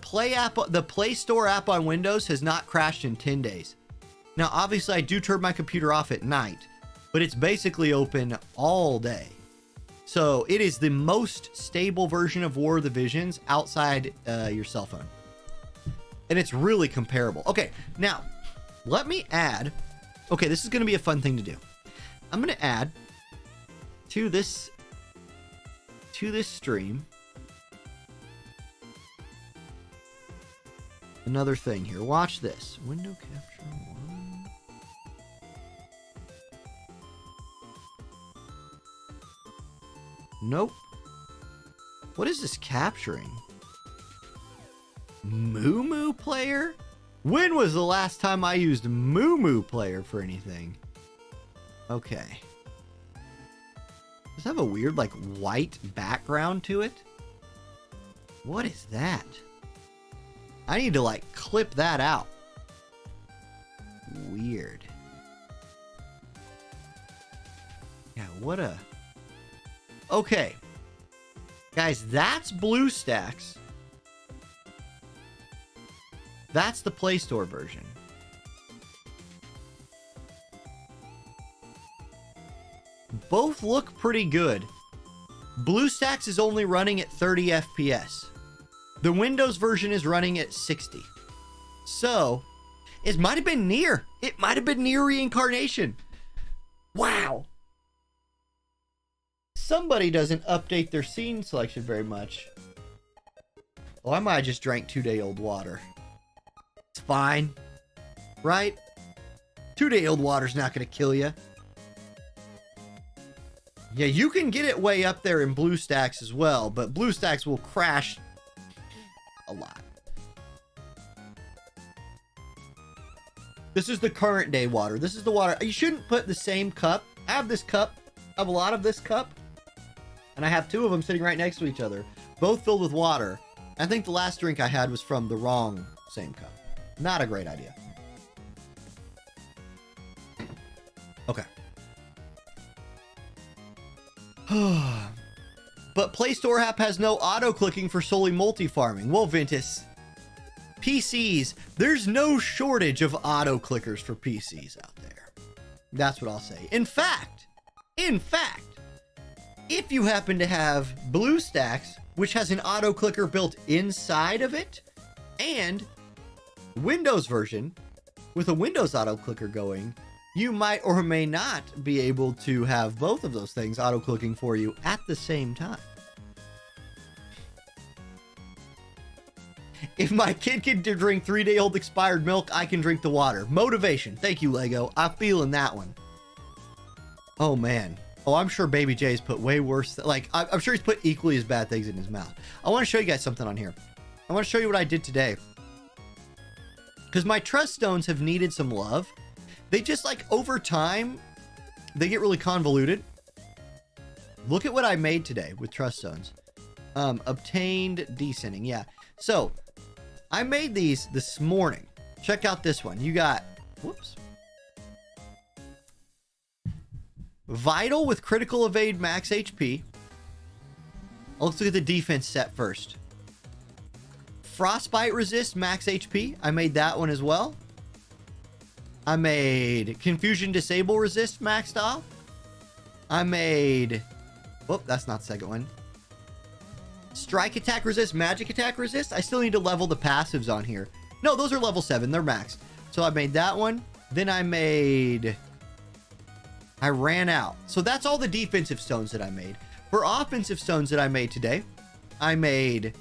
Play Store app on Windows has not crashed in 10 days. Now, obviously, I do turn my computer off at night, but it's basically open all day. So it is the most stable version of War of the Visions outside your cell phone. And it's really comparable. Okay, now, let me add... Okay, this is going to be a fun thing to do. I'm going to add to this stream another thing here. Watch this. Window capture 1. Nope. What is this capturing? Moo Moo Player? When was the last time I used Moo Moo Player for anything? Okay. Does it have a weird, like, white background to it? What is that? I need to like clip that out. Weird. Yeah, what a... Okay. Guys, that's BlueStacks. That's the Play Store version. Both look pretty good. BlueStacks is only running at 30 FPS. The Windows version is running at 60. So, it might have been near. It might have been near reincarnation. Wow. Somebody doesn't update their scene selection very much. Oh, I might have just drank 2-day-old water. It's fine. Right? 2-day-old water's not going to kill you. Yeah, you can get it way up there in BlueStacks as well, but BlueStacks will crash a lot. This is the current day water. This is the water. You shouldn't put the same cup. I have this cup. I have a lot of this cup. And I have 2 of them sitting right next to each other, both filled with water. I think the last drink I had was from the wrong same cup. Not a great idea. Okay. But Play Store app has no auto-clicking for solely multi-farming. Well, Ventus, PCs, there's no shortage of auto-clickers for PCs out there. That's what I'll say. In fact, if you happen to have BlueStacks, which has an auto-clicker built inside of it, and Windows version with a Windows auto-clicker going, you might or may not be able to have both of those things auto-clicking for you at the same time. If my kid can drink 3-day-old expired milk, I can drink the water. Motivation. Thank you, Lego. I'm feeling that one. Oh, man. Oh, I'm sure Baby J's put way worse. I'm sure he's put equally as bad things in his mouth. I want to show you guys something on here. I want to show you what I did today. Because my trust stones have needed some love. They just, like, over time, they get really convoluted. Look at what I made today with trust stones. Obtained descending. Yeah. So, I made these this morning. Check out this one. You got... Whoops. Vital with critical evade max HP. Let's look at the defense set first. Frostbite resist max HP. I made that one as well. I made confusion disable resist maxed off. I made... Whoop, that's not the second one. Strike attack resist, magic attack resist. I still need to level the passives on here. No, those are level 7. They're maxed. So I made that one. Then I ran out. So that's all the defensive stones that I made. For offensive stones that I made today, I made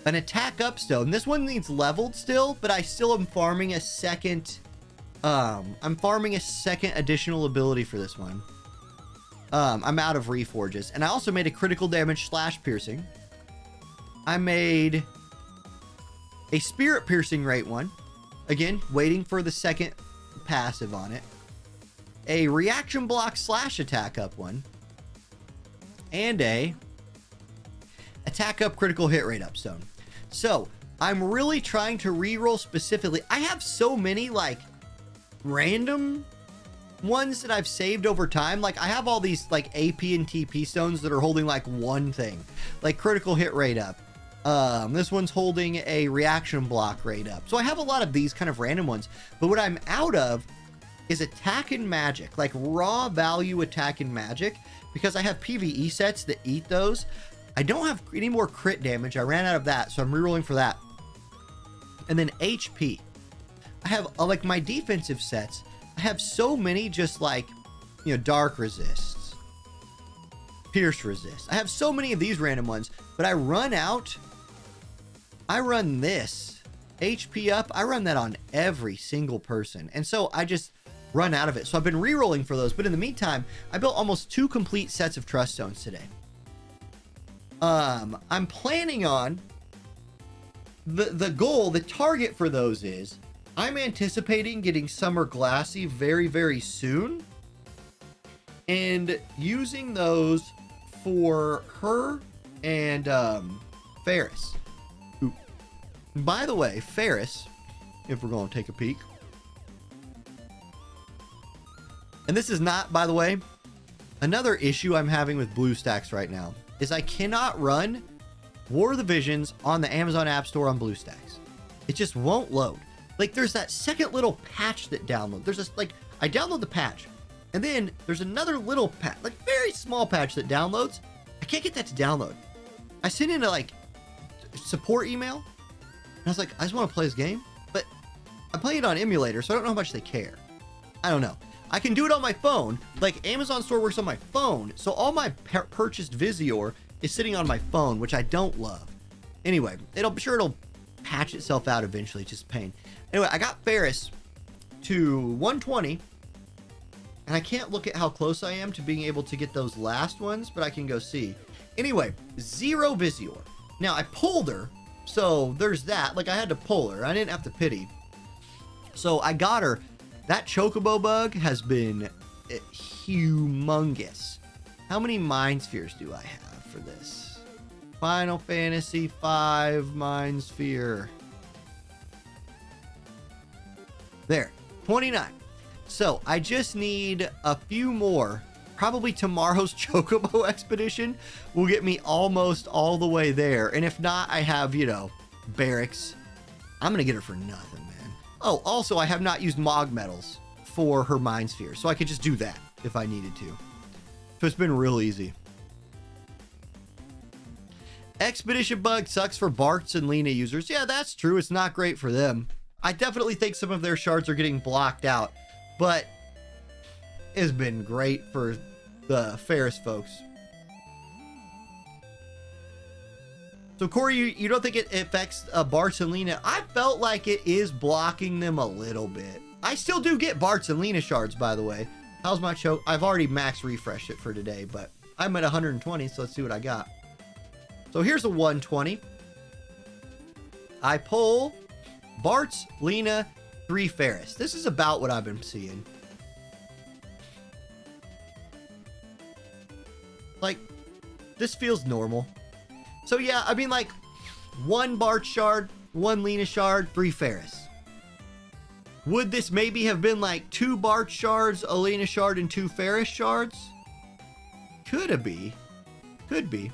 an attack up stone. This one needs leveled still, but I still am farming a second... I'm farming a second additional ability for this one. I'm out of reforges. And I also made a critical damage slash piercing. I made a spirit piercing rate one. Again, waiting for the second passive on it. A reaction block slash attack up one. And a attack up critical hit rate up stone. So, I'm really trying to reroll specifically. I have so many, like, random ones that I've saved over time. Like, I have all these, like, AP and TP stones that are holding, like, one thing. Like, critical hit rate up. This one's holding a reaction block rate up. So I have a lot of these kind of random ones. But what I'm out of is attack and magic. Like, raw value attack and magic. Because I have PvE sets that eat those. I don't have any more crit damage. I ran out of that, so I'm rerolling for that. And then HP. I have, like, my defensive sets. I have so many just, like, you know, dark resists. Pierce resist. I have so many of these random ones, but I run out. I run this. HP up. I run that on every single person. And so I just run out of it. So I've been rerolling for those. But in the meantime, I built almost 2 complete sets of trust stones today. I'm planning on the goal, the target for those is I'm anticipating getting Summer Glassy very, very soon and using those for her and Ferris. By the way, Ferris, if we're going to take a peek. And this is not, by the way, another issue I'm having with BlueStacks right now is I cannot run War of the Visions on the Amazon App Store on BlueStacks. It just won't load. Like, there's that second little patch that downloads. There's this, like, I download the patch, and then there's another little patch, like, very small patch that downloads. I can't get that to download. I sent in a, like, support email, and I was like, I just want to play this game, but I'm playing it on emulator, so I don't know how much they care. I don't know. I can do it on my phone. Like, Amazon Store works on my phone, so all my purchased Visior is sitting on my phone, which I don't love. Anyway, I'm sure it'll patch itself out eventually. It's just a pain. Anyway, I got Ferris to 120, and I can't look at how close I am to being able to get those last ones, but I can go see. Anyway, 0 Visior. Now, I pulled her, so there's that. Like, I had to pull her. I didn't have to pity. So I got her. That Chocobo bug has been humongous. How many Mind Spheres do I have for this? Final Fantasy V Mind Sphere. There, 29. So I just need a few more. Probably tomorrow's Chocobo expedition will get me almost all the way there. And if not, I have, you know, Barracks. I'm going to get her for nothing, man. Oh, also, I have not used Mog Metals for her Mind Sphere, so I could just do that if I needed to. So it's been real easy. Expedition bug sucks for Bartz and Lena users. Yeah, that's true. It's not great for them. I definitely think some of their shards are getting blocked out, but it's been great for the Ferris folks. So Corey, you don't think it affects Bartz and Lena? I felt like it is blocking them a little bit. I still do get Bartz and Lena shards, by the way. How's my choke? I've already max refreshed it for today, but I'm at 120, so let's see what I got. So here's a 120. I pull Bartz, Lena, 3 Ferris. This is about what I've been seeing. Like, this feels normal. So yeah, I mean, like, 1 Bartz shard, 1 Lena shard, 3 Ferris. Would this maybe have been like 2 Bartz shards, a Lena shard, and 2 Ferris shards? Could it be? Could be.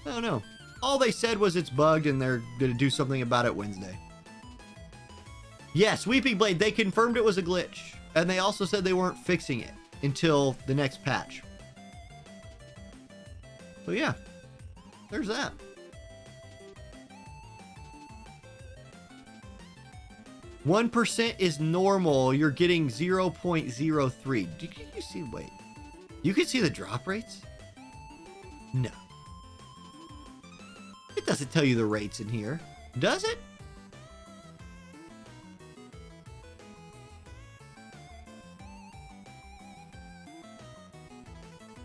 I don't know. All they said was it's bugged and they're going to do something about it Wednesday. Yeah, Sweeping Blade, they confirmed it was a glitch. And they also said they weren't fixing it until the next patch. So yeah, there's that. %1 is normal. You're getting 0.03. Did you see? Wait, you can see the drop rates? No. It doesn't tell you the rates in here, does it?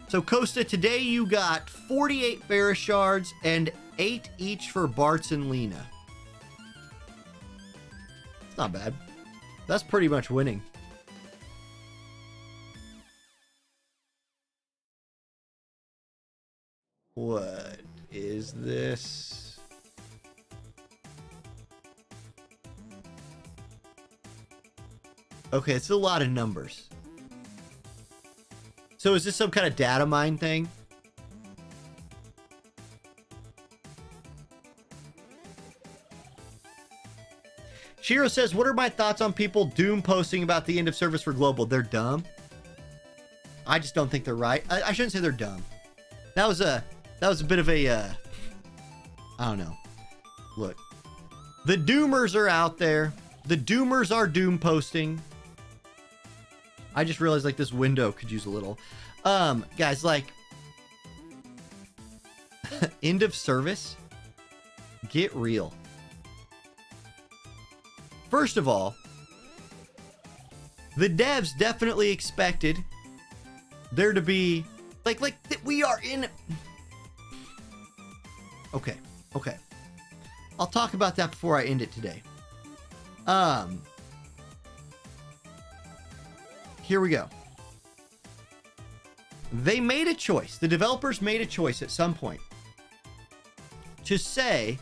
So Costa, today you got 48 Ferris shards and 8 each for Bartz and Lena. It's not bad. That's pretty much winning. What is this? Okay, it's a lot of numbers. So is this some kind of data mine thing? Shiro says, what are my thoughts on people doom posting about the end of service for global? They're dumb. I just don't think they're right. I shouldn't say they're dumb. That was a bit of a, I don't know. Look, the doomers are out there. The doomers are doom posting. I just realized like this window could use a little. Guys, like end of service, get real. First of all, the devs definitely expected there to be like we are in. Okay. I'll talk about that before I end it today. Here we go. They made a choice. The developers made a choice at some point to say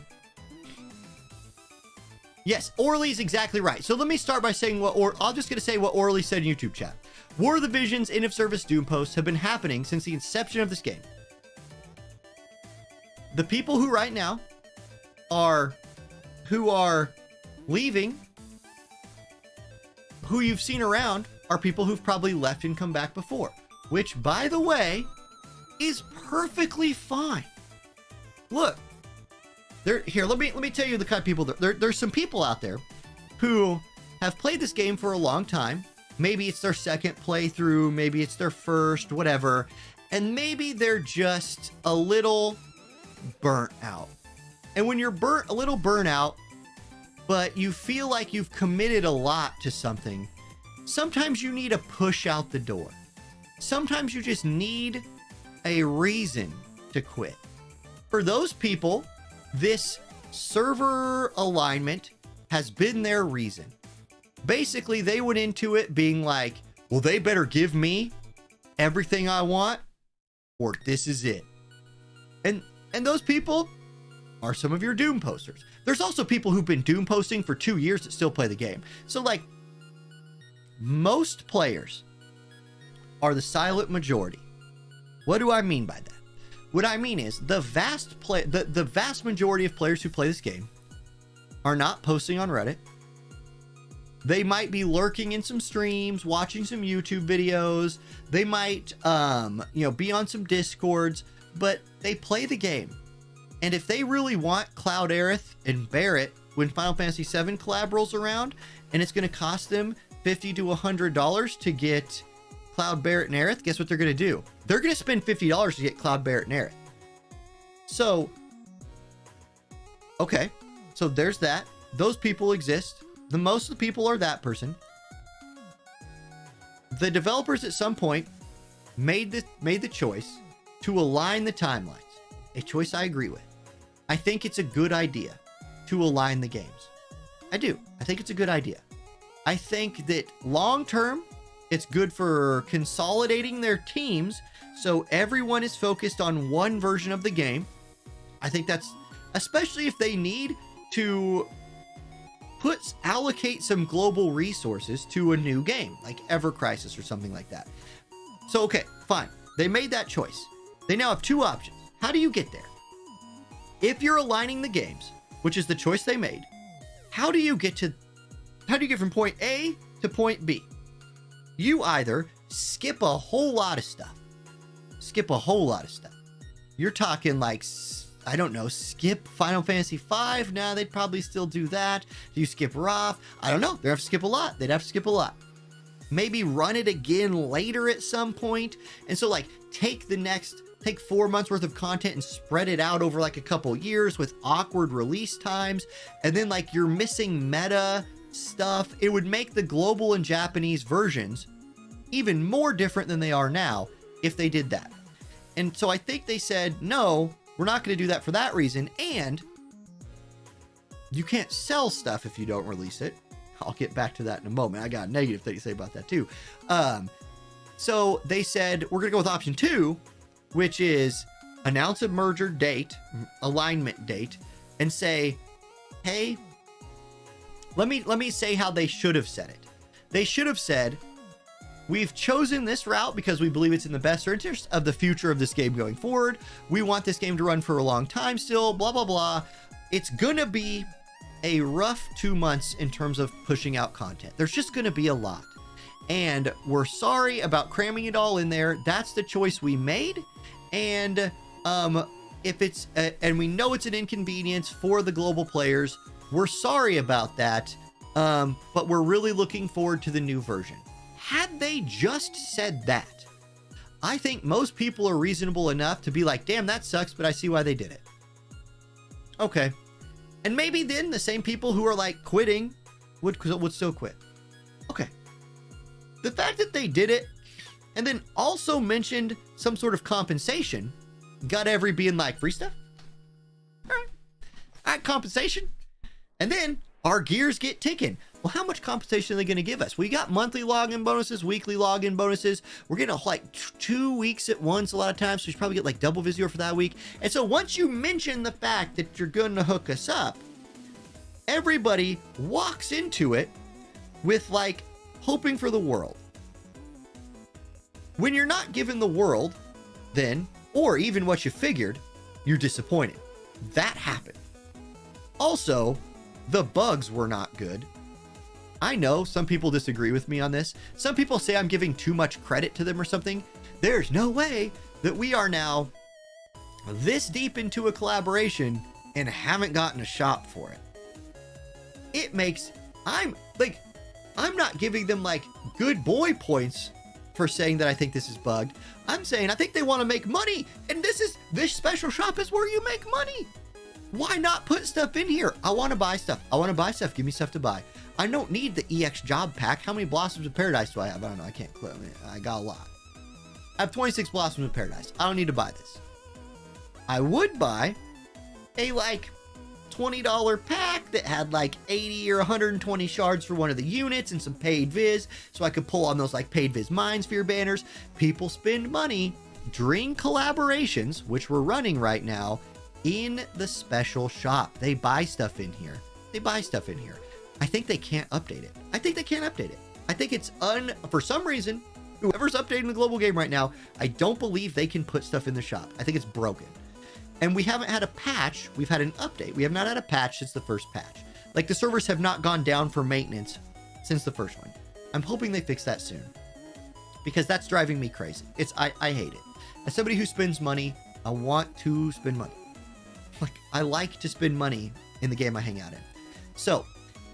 Yes, Orly's exactly right. So let me start by saying I'm just going to say what Orly said in YouTube chat. War of the Visions end of service Doom posts have been happening since the inception of this game. The people who right now are leaving, who you've seen around, are people who've probably left and come back before, which, by the way, is perfectly fine. Look, here, let me tell you the kind of people there's some people out there who have played this game for a long time. Maybe it's their second playthrough, maybe it's their first, whatever, and maybe they're just a little burnt out. And when you're a little burnt out, but you feel like you've committed a lot to something, sometimes you need a push out the door. Sometimes you just need a reason to quit. For those people, this server alignment has been their reason. Basically, they went into it being like, well, they better give me everything I want, or this is it. And those people are some of your Doom posters. There's also people who've been Doom posting for 2 years that still play the game. So, like, most players are the silent majority. What do I mean by that? What I mean is the vast majority of players who play this game are not posting on Reddit. They might be lurking in some streams, watching some YouTube videos. They might, be on some Discords, but they play the game. And if they really want Cloud Aerith and Barret when Final Fantasy VII collab rolls around, and it's going to cost them $50 to $100 to get Cloud, Barret, and Aerith, guess what they're going to do? They're going to spend $50 to get Cloud, Barret, and Aerith. So, okay, so there's that. Those people exist. Most of the people are that person. The developers at some point made the choice to align the timelines. A choice I agree with. I think it's a good idea to align the games. I do. I think it's a good idea. I think that long term, it's good for consolidating their teams so everyone is focused on one version of the game. I think that's, especially if they need to allocate some global resources to a new game, like Ever Crisis or something like that. So, okay, fine. They made that choice. They now have two options. How do you get there? If you're aligning the games, which is the choice they made, how do you get from point A to point B? You either skip a whole lot of stuff. You're talking like, I don't know, skip Final Fantasy V? Nah, they'd probably still do that. Do you skip Raph? I don't know. They'd have to skip a lot. Maybe run it again later at some point. And so, like, take 4 months worth of content and spread it out over like a couple years with awkward release times. And then, like, you're missing meta stuff. It would make the global and Japanese versions even more different than they are now if they did that. And so I think they said, no, we're not going to do that for that reason. And you can't sell stuff if you don't release it. I'll get back to that in a moment. I got a negative thing to say about that too. So they said, we're going to go with option 2, which is announce a merger date, alignment date, and say, hey, let me say how they should have said it. They should have said, we've chosen this route because we believe it's in the best interest of the future of this game going forward. We want this game to run for a long time still, blah, blah, blah. It's going to be a rough 2 months in terms of pushing out content. There's just going to be a lot. And we're sorry about cramming it all in there. That's the choice we made. And if it's, and we know it's an inconvenience for the global players, we're sorry about that. But we're really looking forward to the new version. Had they just said that, I think most people are reasonable enough to be like, damn, that sucks, but I see why they did it. Okay. And maybe then the same people who are like quitting would still quit. Okay. The fact that they did it and then also mentioned some sort of compensation got every being like, free stuff? All right, compensation. And then our gears get ticking. Well, how much compensation are they going to give us? We got monthly login bonuses, weekly login bonuses. We're getting like 2 weeks at once a lot of times. So we should probably get like double Visio for that week. And so once you mention the fact that you're going to hook us up, everybody walks into it with like hoping for the world. When you're not given the world, then, or even what you figured, you're disappointed. That happened. Also, the bugs were not good. I know some people disagree with me on this. Some people say I'm giving too much credit to them or something. There's no way that we are now this deep into a collaboration and haven't gotten a shop for it. It makes, I'm not giving them like good boy points for saying that I think this is bugged. I'm saying I think they want to make money, and this special shop is where you make money. Why not put stuff in here? I want to buy stuff. I want to buy stuff. Give me stuff to buy. I don't need the EX job pack. How many Blossoms of Paradise do I have? I don't know. I can't click. I got a lot. I have 26 Blossoms of Paradise. I don't need to buy this. I would buy a like $20 pack that had like 80 or 120 shards for one of the units and some paid viz, so I could pull on those like paid viz Mind Sphere banners. People spend money during collaborations, which we're running right now, in the special shop. They buy stuff in here. I think they can't update it. I think it's for some reason, whoever's updating the global game right now, I don't believe they can put stuff in the shop. I think it's broken. And we haven't had a patch. We've had an update. We have not had a patch since the first patch. Like, the servers have not gone down for maintenance since the first one. I'm hoping they fix that soon, because that's driving me crazy. I hate it. As somebody who spends money, I want to spend money. Like, I like to spend money in the game I hang out in. So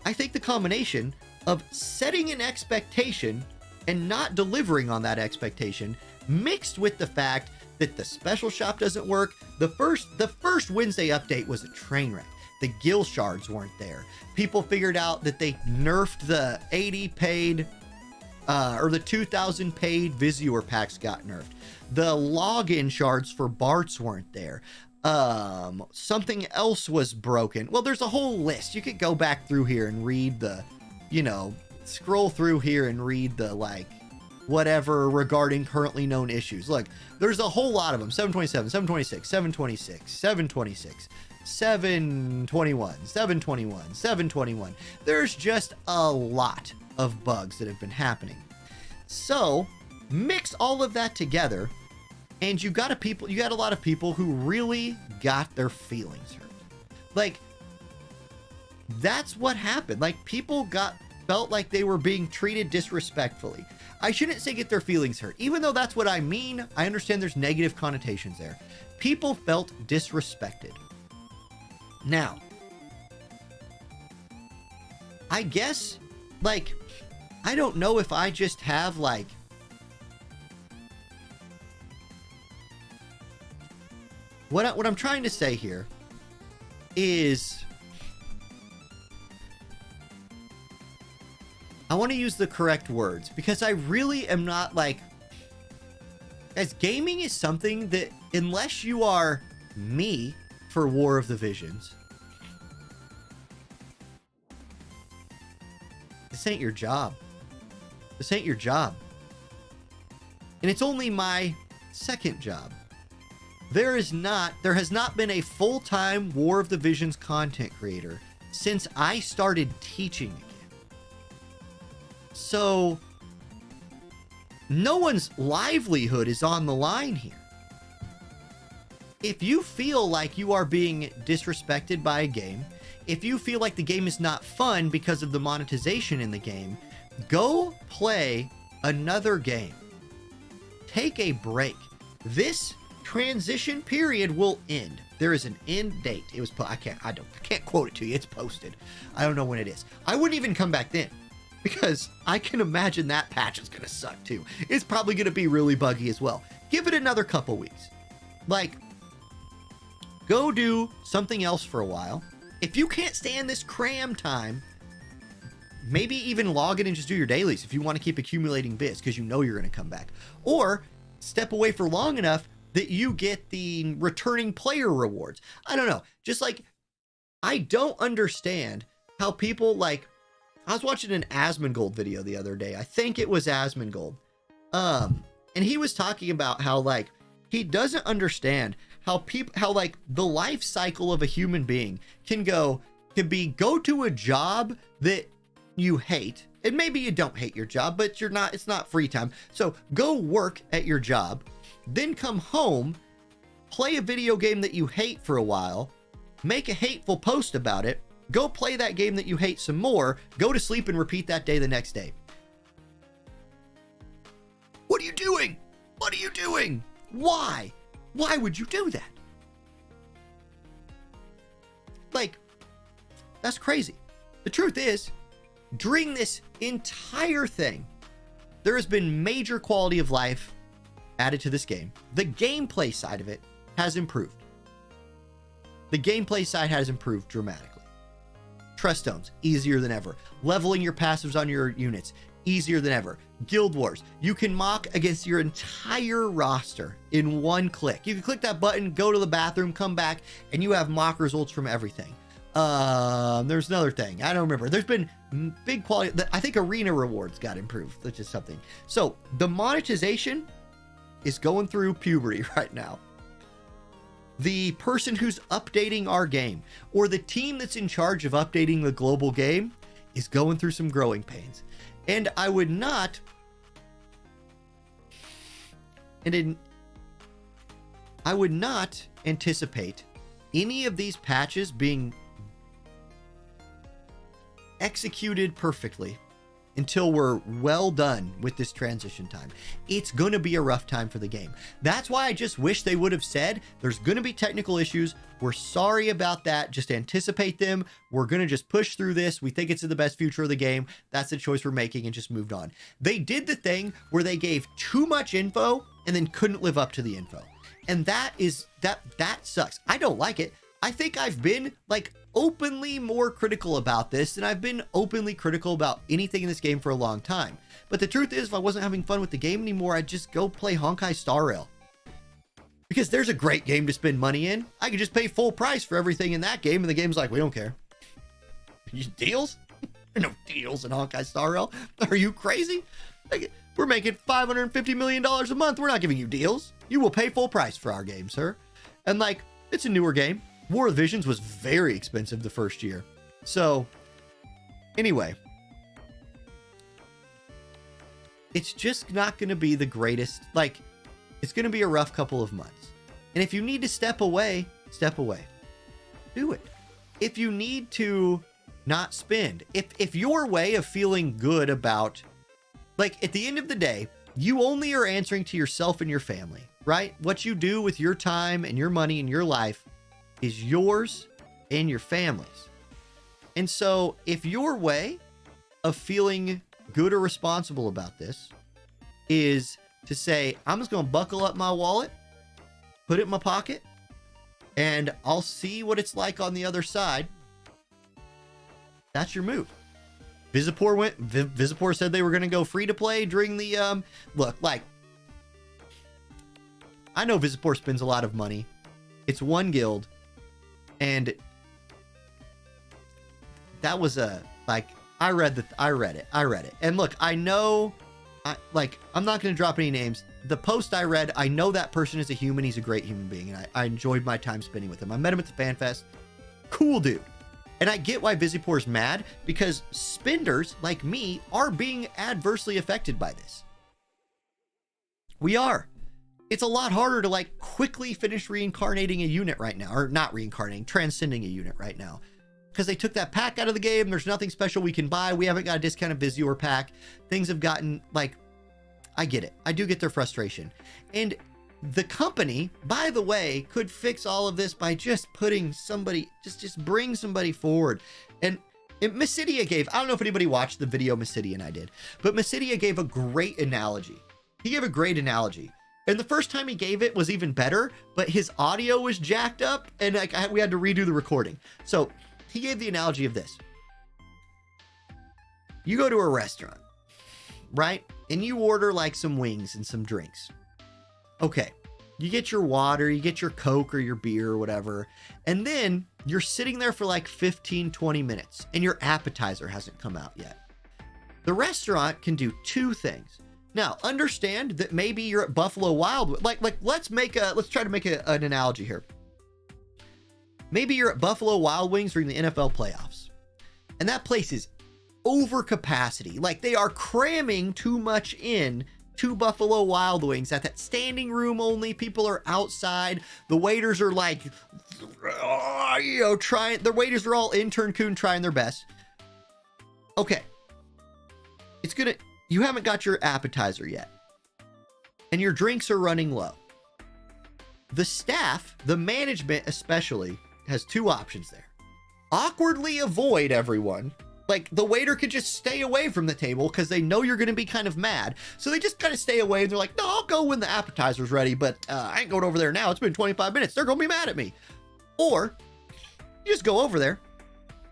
I think the combination of setting an expectation and not delivering on that expectation, mixed with the fact that the special shop doesn't work. The first Wednesday update was a train wreck. The gill shards weren't there. People figured out that they nerfed the 80 paid or the 2000 paid Visuer packs got nerfed. The login shards for Barts weren't there. Something else was broken. Well, there's a whole list. You could go back through here and read the, scroll through here and read the like whatever regarding currently known issues. Look, there's a whole lot of them. 727, 726, 726, 726, 721, 721, 721. There's just a lot of bugs that have been happening. So mix all of that together, and you got a lot of people who really got their feelings hurt. Like, that's what happened. Like, people felt like they were being treated disrespectfully. I shouldn't say get their feelings hurt, even though that's what I mean. I understand there's negative connotations there. People felt disrespected. Now, I guess, like, I don't know if I just have like what I'm trying to say here is, I want to use the correct words, because I really am not like, as gaming is something that, unless you are me for War of the Visions, this ain't your job. This ain't your job. And it's only my second job. There has not been a full-time War of the Visions content creator since I started teaching again. So no one's livelihood is on the line here. If you feel like you are being disrespected by a game, if you feel like the game is not fun because of the monetization in the game, go play another game. Take a break. This transition period will end. There is an end date. It was I can't quote it to you. It's posted. I don't know when it is. I wouldn't even come back then, because I can imagine that patch is going to suck too. It's probably going to be really buggy as well. Give it another couple weeks. Like, go do something else for a while. If you can't stand this cram time, maybe even log in and just do your dailies if you want to keep accumulating bits, because you know you're going to come back. Or step away for long enough that you get the returning player rewards. I don't know. Just like, I don't understand how people like, I was watching an Asmongold video the other day. I think it was Asmongold. And he was talking about how like, he doesn't understand how like the life cycle of a human being can go could be go to a job that you hate. And maybe you don't hate your job, but it's not free time. So go work at your job, then come home, play a video game that you hate for a while, make a hateful post about it, go play that game that you hate some more, go to sleep and repeat that day the next day. What are you doing? What are you doing? Why? Why would you do that? Like, that's crazy. The truth is, during this entire thing, there has been major quality of life added to this game. The gameplay side of it has improved. The gameplay side has improved dramatically. Trust stones, easier than ever. Leveling your passives on your units, easier than ever. Guild Wars, you can mock against your entire roster in one click. You can click that button, go to the bathroom, come back, and you have mock results from everything. There's another thing. I don't remember. There's been big quality. I think arena rewards got improved, which is something. So the monetization is going through puberty right now. The person who's updating our game, or the team that's in charge of updating the global game, is going through some growing pains. And I would not anticipate any of these patches being executed perfectly until we're well done with this transition time. It's going to be a rough time for the game. That's why I just wish they would have said there's going to be technical issues. We're sorry about that. Just anticipate them. We're going to just push through this. We think it's in the best future of the game. That's the choice we're making, and just moved on. They did the thing where they gave too much info and then couldn't live up to the info. And that sucks. I don't like it. I think I've been like openly more critical about this than I've been openly critical about anything in this game for a long time. But the truth is, if I wasn't having fun with the game anymore, I'd just go play Honkai Star Rail. Because there's a great game to spend money in. I could just pay full price for everything in that game, and the game's like, we don't care. Deals? There are no deals in Honkai Star Rail. Are you crazy? Like, we're making $550 million a month. We're not giving you deals. You will pay full price for our game, sir. And like, it's a newer game. War of Visions was very expensive the first year. So, anyway, it's just not going to be the greatest. Like, it's going to be a rough couple of months. And if you need to step away, step away. Do it. If you need to not spend, if your way of feeling good about, like, at the end of the day, you only are answering to yourself and your family, right? What you do with your time and your money and your life is yours and your family's. And so if your way of feeling good or responsible about this is to say, I'm just going to buckle up my wallet, put it in my pocket, and I'll see what it's like on the other side, that's your move. Visipor said they were going to go free to play during the, look, like, I know Visipor spends a lot of money. It's one guild. And that was I read it. And look, I know, I'm not going to drop any names. The post I read, I know that person is a human. He's a great human being. And I enjoyed my time spending with him. I met him at the fan fest. Cool dude. And I get why Visipor's mad, because spenders like me are being adversely affected by this. We are. It's a lot harder to like quickly finish reincarnating a unit right now, or not reincarnating, transcending a unit right now, because they took that pack out of the game. There's nothing special we can buy. We haven't got a discounted Visior pack. Things have gotten like, I get it. I do get their frustration. And the company, by the way, could fix all of this by just putting somebody, just bring somebody forward. And Mysidia gave, I don't know if anybody watched the video Mysidia and I did, but Mysidia gave a great analogy. He gave a great analogy. And the first time he gave it was even better, but his audio was jacked up, and like we had to redo the recording. So he gave the analogy of this. You go to a restaurant, right? And you order like some wings and some drinks. Okay. You get your water, you get your Coke or your beer or whatever. And then you're sitting there for like 15, 20 minutes and your appetizer hasn't come out yet. The restaurant can do two things. Now, understand that maybe you're at Buffalo Wild. Like let's try to make an analogy here. Maybe you're at Buffalo Wild Wings during the NFL playoffs, and that place is over capacity. Like, they are cramming too much in to Buffalo Wild Wings at that standing room only. People are outside. The waiters are like, trying. The waiters are all intern coon trying their best. Okay. You haven't got your appetizer yet, and your drinks are running low. The staff, the management especially, has two options there. Awkwardly avoid everyone. Like, the waiter could just stay away from the table because they know you're going to be kind of mad. So they just kind of stay away, and they're like, no, I'll go when the appetizer's ready, but I ain't going over there now. It's been 25 minutes. They're going to be mad at me. Or you just go over there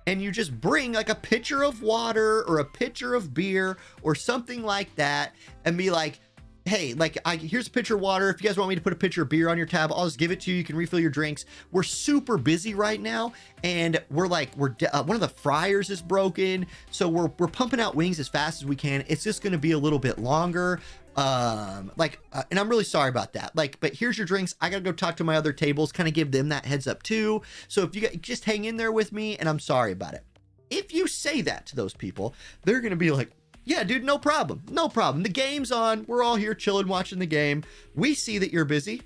and you just bring like a pitcher of water or a pitcher of beer or something like that and be like, hey, here's a pitcher of water. If you guys want me to put a pitcher of beer on your tab, I'll just give it to you. You can refill your drinks. We're super busy right now, and one of the fryers is broken, so we're pumping out wings as fast as we can. It's just going to be a little bit longer. And I'm really sorry about that. But here's your drinks. I gotta go talk to my other tables, kind of give them that heads up too. So if you guys just hang in there with me, and I'm sorry about it. If you say that to those people, they're gonna be like, yeah, dude, no problem. No problem. The game's on. We're all here chilling, watching the game. We see that you're busy.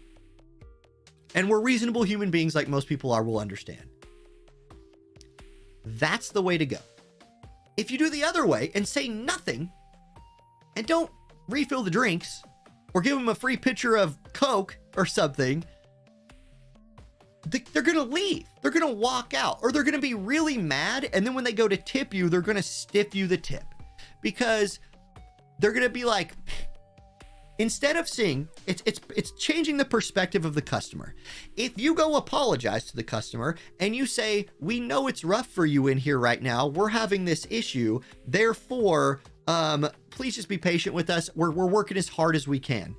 And we're reasonable human beings like most people are, will understand. That's the way to go. If you do the other way and say nothing and don't refill the drinks or give them a free pitcher of Coke or something, they're going to leave. They're going to walk out, or they're going to be really mad. And then when they go to tip you, they're going to stiff you the tip. Because they're going to be like, instead of seeing, it's changing the perspective of the customer. If you go apologize to the customer and you say, we know it's rough for you in here right now. We're having this issue. Therefore, please just be patient with us. We're working as hard as we can.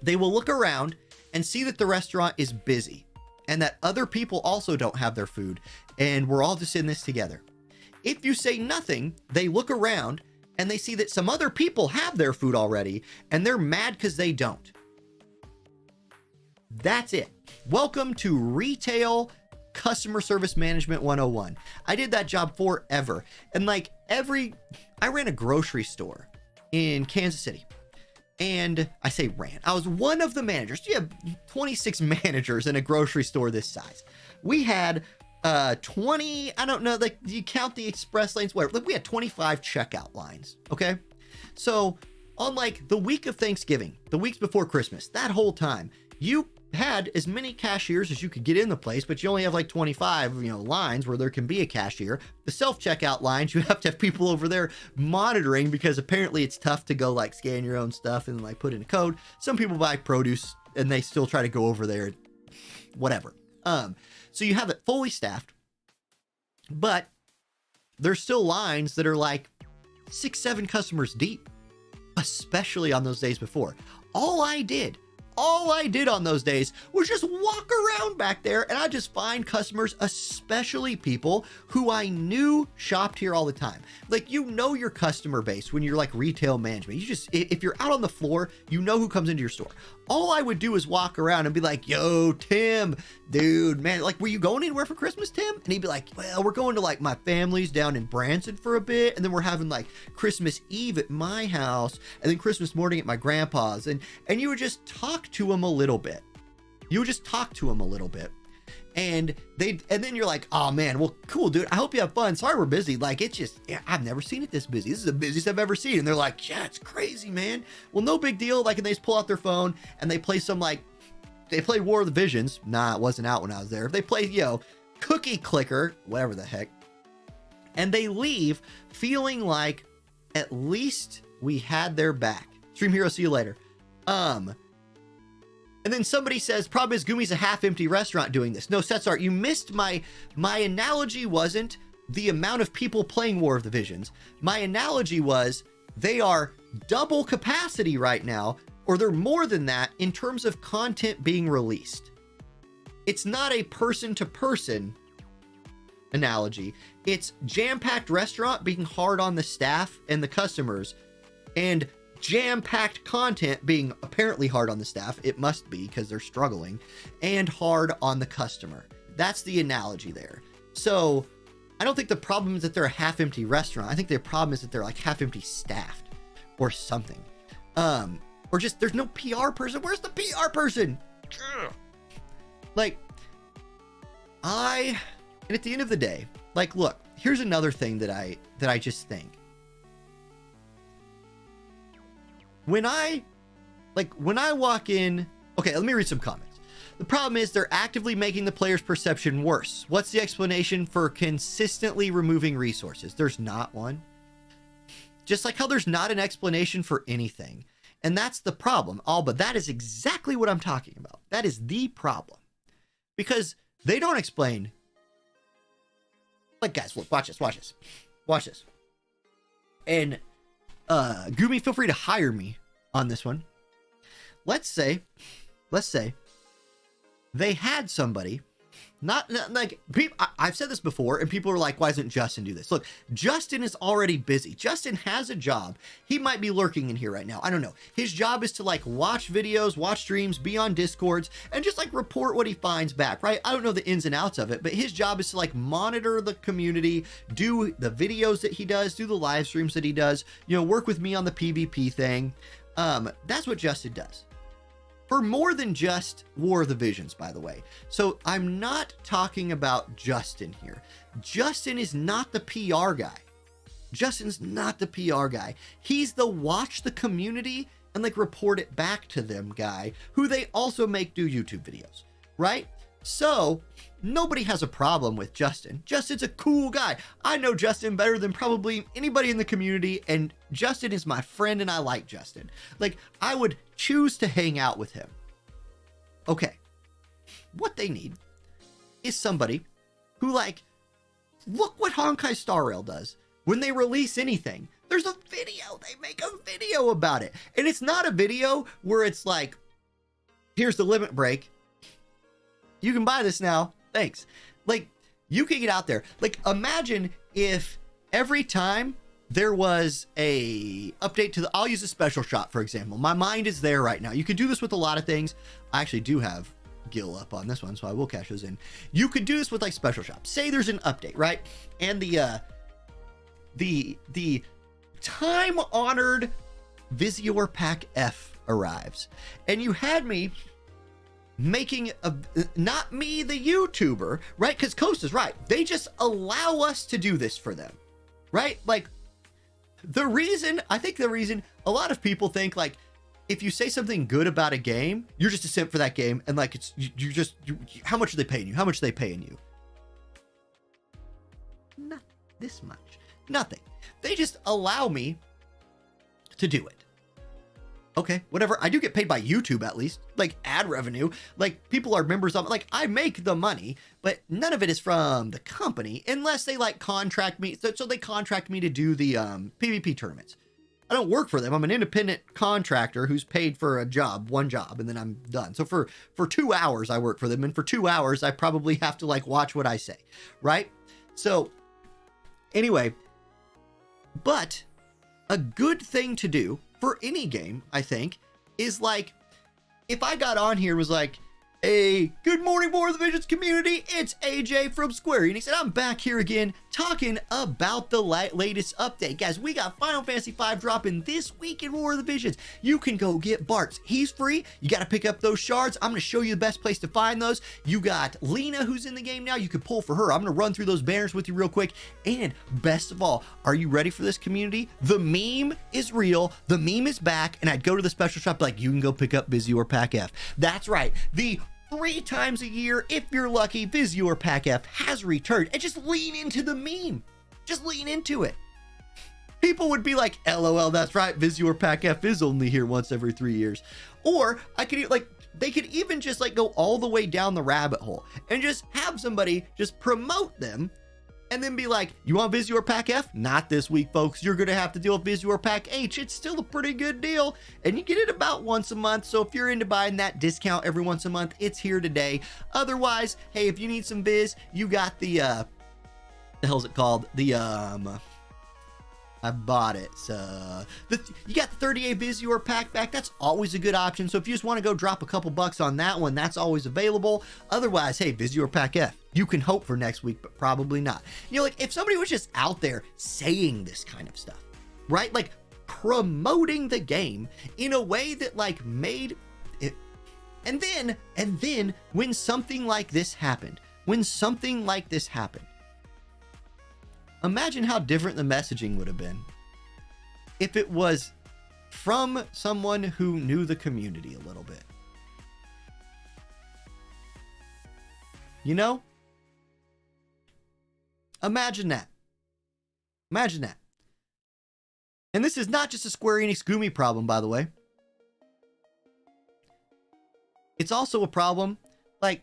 They will look around and see that the restaurant is busy and that other people also don't have their food. And we're all just in this together. If you say nothing, they look around and they see that some other people have their food already and they're mad because they don't. That's it. Welcome to Retail Customer Service Management 101. I did that job forever. And I ran a grocery store in Kansas City. And I was one of the managers. You have 26 managers in a grocery store this size. We had 20, I don't know, you count the express lanes, whatever. We had 25 checkout lines. Okay. So on the week of Thanksgiving, the weeks before Christmas, that whole time, you had as many cashiers as you could get in the place, but you only have 25, lines where there can be a cashier. The self-checkout lines, you have to have people over there monitoring because apparently it's tough to go scan your own stuff and put in a code. Some people buy produce and they still try to go over there, whatever. So you have it fully staffed, but there's still lines that are 6, 7 customers deep, especially on those days before. All I did on those days was just walk around back there and I just find customers, especially people who I knew shopped here all the time. Your customer base when you're retail management. If you're out on the floor, you know who comes into your store. All I would do is walk around and be like, yo, Tim, dude, man, were you going anywhere for Christmas, Tim? And he'd be like, well, we're going to my family's down in Branson for a bit. And then we're having Christmas Eve at my house and then Christmas morning at my grandpa's. And you would just talk to him a little bit. And then you're like, oh man, well, cool, dude. I hope you have fun. Sorry, we're busy. I've never seen it this busy. This is the busiest I've ever seen. And they're like, yeah, it's crazy, man. Well, no big deal. And they just pull out their phone and they play they play War of the Visions. Nah, it wasn't out when I was there. They play, Cookie Clicker, whatever the heck. And they leave feeling like at least we had their back. Stream Hero, see you later. And then somebody says, problem is Gumi's a half-empty restaurant doing this. No, Setsart, you missed my analogy wasn't the amount of people playing War of the Visions. My analogy was they are double capacity right now, or they're more than that in terms of content being released. It's not a person-to-person analogy. It's jam-packed restaurant being hard on the staff and the customers, and jam-packed content being apparently hard on the staff. It must be because they're struggling, and hard on the customer. That's the analogy there. So I don't think the problem is that they're a half-empty restaurant. I think the problem is that they're like half-empty staffed or something. Or just there's no PR person. Where's the PR person? Like, and at the end of the day, like, look, here's another thing that I just think. When I walk in, okay, let me read some comments. The problem is they're actively making the player's perception worse. What's the explanation for consistently removing resources? There's not one. Just like how there's not an explanation for anything. And that's the problem. But that is exactly what I'm talking about. That is the problem. Because they don't explain. Like, guys, look, watch this. And Gumi, feel free to hire me on this one. Let's say they had somebody, not like people. I've said this before, and people are like, "Why doesn't Justin do this?" Look, Justin is already busy. Justin has a job. He might be lurking in here right now. I don't know. His job is to like watch videos, watch streams, be on Discords, and just like report what he finds back. Right? I don't know the ins and outs of it, but his job is to like monitor the community, do the videos that he does, do the live streams that he does. You know, work with me on the PvP thing. That's what Justin does. For more than just War of the Visions, by the way. So I'm not talking about Justin here. Justin is not the PR guy. Justin's not the PR guy. He's the watch the community and like report it back to them guy, who they also make do YouTube videos, right? So nobody has a problem with Justin. Justin's a cool guy. I know Justin better than probably anybody in the community, and Justin is my friend, and I like Justin. Like, I would choose to hang out with him. Okay. What they need is somebody who, like, look what Honkai Star Rail does. When they release anything, there's a video. They make a video about it. And it's not a video where it's like, here's the limit break. You can buy this now. Thanks. Like, you can get out there. Like, imagine if every time there was a update to I'll use a special shop, for example. My mind is there right now. You could do this with a lot of things. I actually do have Gil up on this one, so I will cash those in. You could do this with like special shops. Say there's an update, right? And the time-honored Visior Pack F arrives. And you had me making not me the YouTuber, right? Because Coast is right. They just allow us to do this for them, right? Like, I think the reason a lot of people think like, if you say something good about a game, you're just a simp for that game. And like, how much are they paying you? How much are they paying you? Not this much. Nothing. They just allow me to do it. Okay, whatever. I do get paid by YouTube, at least, like ad revenue. Like, people are members of, like, I make the money, but none of it is from the company unless they like contract me. So they contract me to do the PvP tournaments. I don't work for them. I'm an independent contractor who's paid for one job, and then I'm done. So for 2 hours I work for them, and for 2 hours I probably have to like watch what I say, right? So anyway, but a good thing to do for any game, I think, is like, if I got on here and was like, hey, good morning, War of the Visions community. It's AJ from Square Enix, and I'm back here again talking about the latest update. Guys, we got Final Fantasy V dropping this week in War of the Visions. You can go get Bart's. He's free. You got to pick up those shards. I'm going to show you the best place to find those. You got Lena, who's in the game now. You can pull for her. I'm going to run through those banners with you real quick. And best of all, are you ready for this, community? The meme is real. The meme is back. And I'd go to the special shop like, you can go pick up Visior Pack F. That's right. The 3 times a year, if you're lucky, Visior Pack F has returned. And just lean into the meme. Just lean into it. People would be like, LOL, that's right, Visior Pack F is only here once every 3 years. Or I could like, they could even just like go all the way down the rabbit hole and just have somebody just promote them and then be like, you want Visior Pack F? Not this week, folks. You're going to have to deal with Visior Pack H. It's still a pretty good deal, and you get it about once a month. So if you're into buying that discount every once a month, it's here today. Otherwise, hey, if you need some Viz, you got the hell's it called? The I bought it. So you got the 38 Visior pack back. That's always a good option. So if you just want to go drop a couple bucks on that one, that's always available. Otherwise, hey, Visior pack F. You can hope for next week, but probably not. You know, like if somebody was just out there saying this kind of stuff, right? Like promoting the game in a way that like made it. And then when something like this happened, imagine how different the messaging would have been if it was from someone who knew the community a little bit. You know? Imagine that. Imagine that. And this is not just a Square Enix Gumi problem, by the way. It's also a problem, like,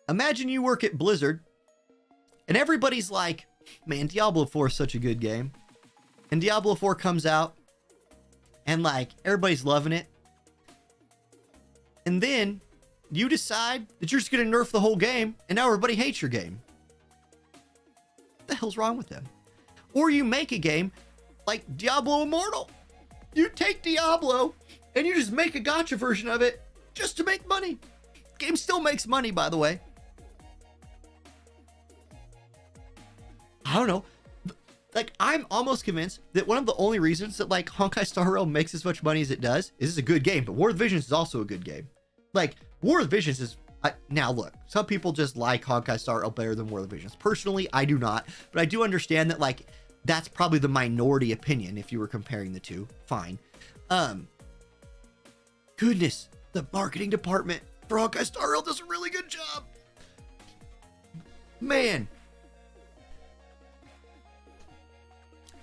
imagine you work at Blizzard and everybody's like, man, Diablo 4 is such a good game. And Diablo 4 comes out and like everybody's loving it. And then you decide that you're just going to nerf the whole game and now everybody hates your game. What the hell's wrong with them? Or you make a game like Diablo Immortal. You take Diablo and you just make a gacha version of it just to make money. Game still makes money, by the way. I don't know. Like, I'm almost convinced that one of the only reasons that, like, Honkai Star Rail makes as much money as it does is it's a good game, but War of the Visions is also a good game. Like, War of the Visions is... now, look, some people just like Honkai Star Rail better than War of the Visions. Personally, I do not, but I do understand that, like, that's probably the minority opinion if you were comparing the two. Fine. Goodness, the marketing department for Honkai Star Rail does a really good job. Man.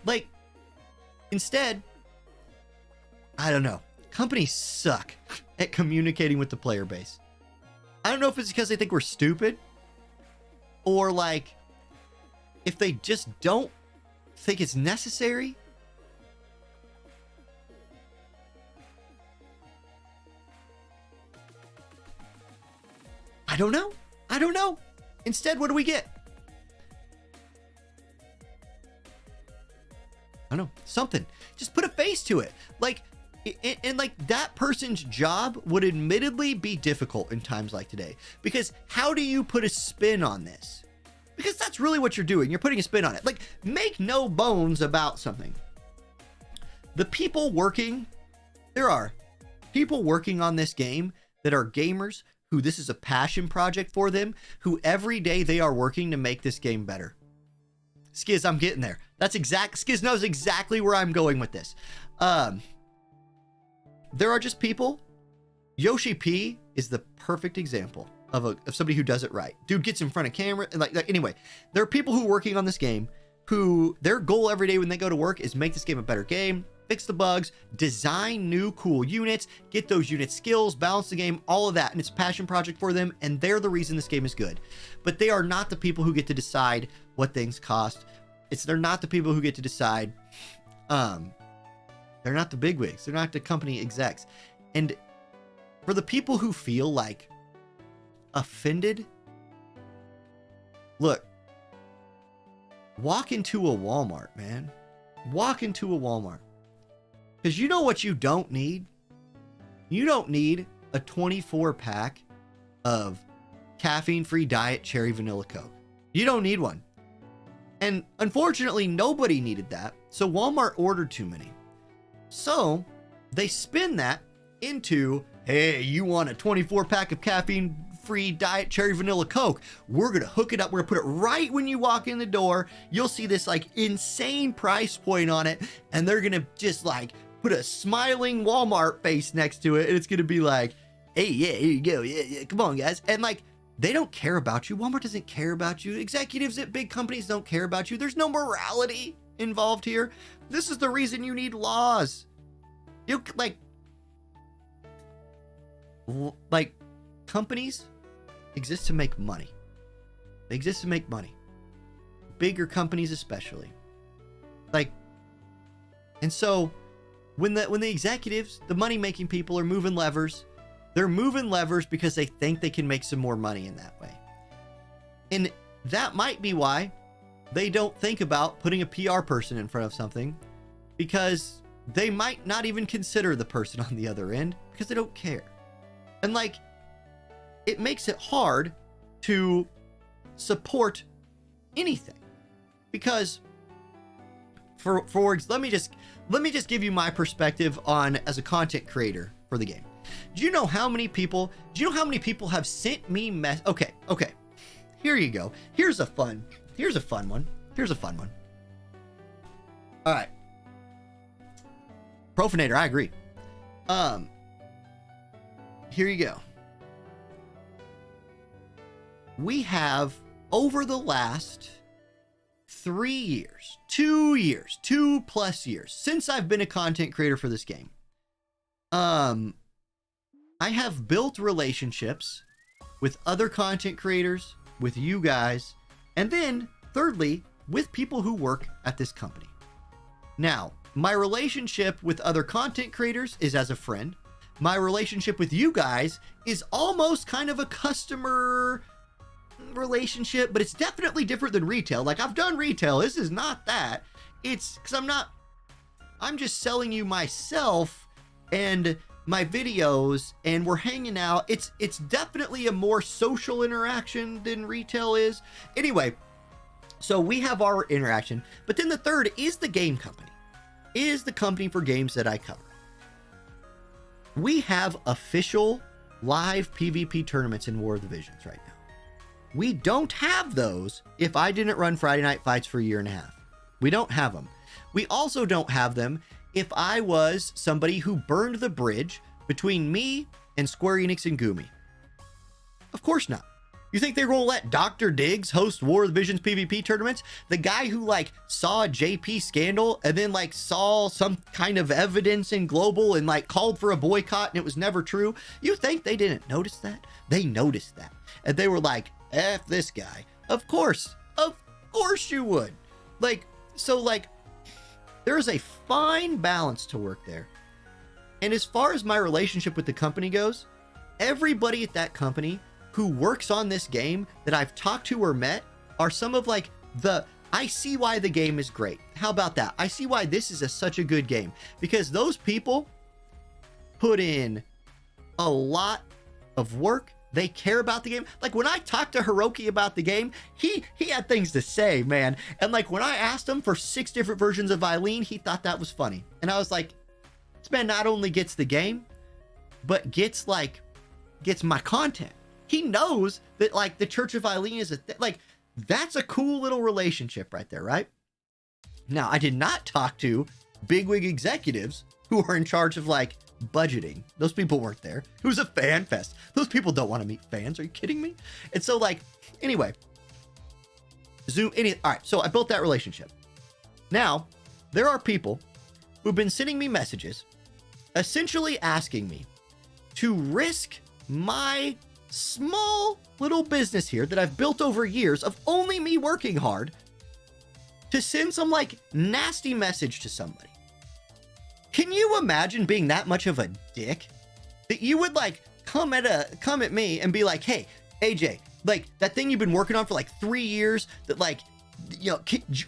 Like, instead, I don't know. Companies suck at communicating with the player base. I don't know if it's because they think we're stupid or like if they just don't think it's necessary. I don't know. I don't know. Instead, what do we get? I don't know. Something. Just put a face to it. Like, and like that person's job would admittedly be difficult in times like today. Because how do you put a spin on this? Because that's really what you're doing. You're putting a spin on it. Like, make no bones about something. The people working, there are people working on this game that are gamers who this is a passion project for them, who every day they are working to make this game better. Skiz, I'm getting there. Skiz knows exactly where I'm going with this. There are just people. Yoshi P is the perfect example of somebody who does it right. Dude gets in front of camera and like anyway, there are people who are working on this game who their goal every day when they go to work is make this game a better game, fix the bugs, design new cool units, get those unit skills, balance the game, all of that. And it's a passion project for them. And they're the reason this game is good. But they are not the people who get to decide what things cost. They're not the people who get to decide. They're not the bigwigs. They're not the company execs. And for the people who feel like offended, look, walk into a Walmart, man. Walk into a Walmart. Because you know what you don't need? You don't need a 24 pack of caffeine-free diet cherry vanilla Coke. You don't need one. And unfortunately, nobody needed that. So Walmart ordered too many. So they spin that into, hey, you want a 24 pack of caffeine-free diet cherry vanilla Coke? We're going to hook it up. We're going to put it right when you walk in the door. You'll see this like insane price point on it. And they're going to just like put a smiling Walmart face next to it. And it's going to be like, hey, yeah, here you go. Yeah, come on, guys. And like, they don't care about you. Walmart doesn't care about you. Executives at big companies don't care about you. There's no morality involved here. This is the reason you need laws. You like companies exist to make money. They exist to make money. Bigger companies especially. Like, and so when the executives, the money-making people are moving levers, they're moving levers because they think they can make some more money in that way. And that might be why they don't think about putting a PR person in front of something because they might not even consider the person on the other end because they don't care. And like, it makes it hard to support anything because let me just give you my perspective on as a content creator for the game. Do you know how many people have sent me okay. Here you go. Here's a fun one. All right. Profanator, I agree. Here you go. We have, over the last 3 years, 2+ years, since I've been a content creator for this game, I have built relationships with other content creators, with you guys, and then, thirdly, with people who work at this company. Now, my relationship with other content creators is as a friend. My relationship with you guys is almost kind of a customer relationship, but it's definitely different than retail. Like, I've done retail. This is not that. It's because I'm just selling you myself and my videos, and we're hanging out. It's definitely a more social interaction than retail is. Anyway, so we have our interaction, but then the third is the game company, is the company for games that I cover. We have official live PvP tournaments in War of the Visions right now. We don't have those if I didn't run Friday Night Fights for a year and a half. We don't have them. We also don't have them if I was somebody who burned the bridge between me and Square Enix and Gumi. Of course not. You think they're going to let Dr. Diggs host War of the Visions PvP tournaments? The guy who like saw a JP scandal and then like saw some kind of evidence in Global and like called for a boycott and it was never true. You think they didn't notice that? They noticed that. And they were like, F this guy. Of course you would. Like, so like, there's a fine balance to work there. And as far as my relationship with the company goes, everybody at that company who works on this game that I've talked to or met are some of like I see why the game is great. How about that? I see why this is such a good game, because those people put in a lot of work. They care about the game. Like when I talked to Hiroki about the game, he had things to say, man. And like when I asked him for 6 different versions of Eileen, he thought that was funny. And I was like, this man not only gets the game, but gets my content. He knows that like the Church of Eileen is like, that's a cool little relationship right there, right? Now, I did not talk to bigwig executives who are in charge of like budgeting. Those people weren't there. It was a fan fest. Those people don't want to meet fans. Are you kidding me? And so like, anyway, all right. So I built that relationship. Now there are people who've been sending me messages, essentially asking me to risk my small little business here that I've built over years of only me working hard to send some like nasty message to somebody. Can you imagine being that much of a dick that you would like come at me and be like, hey, AJ, like that thing you've been working on for like 3 years that like, you know,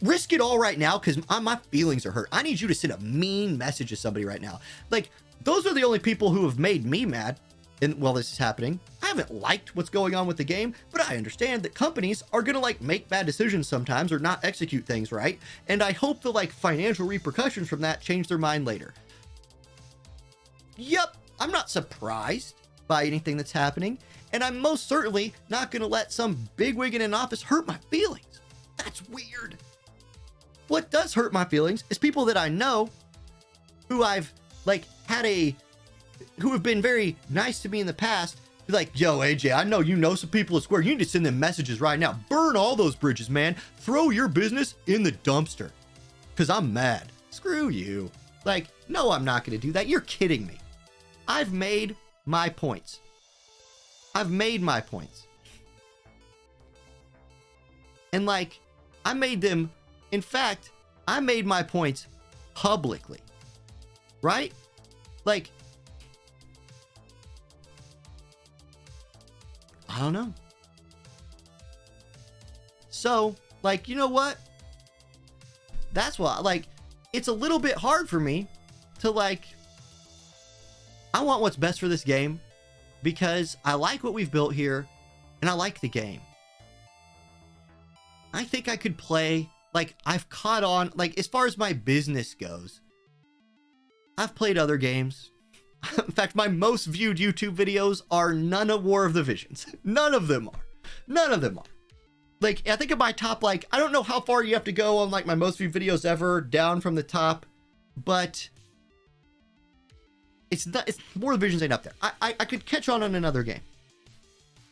risk it all right now because my feelings are hurt. I need you to send a mean message to somebody right now. Like, those are the only people who have made me mad. And while this is happening, I haven't liked what's going on with the game, but I understand that companies are going to like make bad decisions sometimes or not execute things right. And I hope the like financial repercussions from that change their mind later. Yep, I'm not surprised by anything that's happening. And I'm most certainly not going to let some bigwig in an office hurt my feelings. That's weird. What does hurt my feelings is people that I know who I've like who have been very nice to me in the past. Be like, yo, AJ, I know you know some people at Square. You need to send them messages right now. Burn all those bridges, man. Throw your business in the dumpster. Because I'm mad. Screw you. Like, no, I'm not going to do that. You're kidding me. I've made my points. And like, I made them, in fact, I made my points publicly. Right? Like, I don't know. So, like, you know what? that's why, like, it's a little bit hard for me to, like, I want what's best for this game because I like what we've built here and I like the game. I think I could play, like, I've caught on, like, as far as my business goes, I've played other games. In fact, my most viewed YouTube videos are none of War of the Visions. None of them are. None of them are. Like, I think of my top, like, I don't know how far you have to go on, like, my most viewed videos ever down from the top, but it's not, it's War of the Visions ain't up there. I could catch on another game.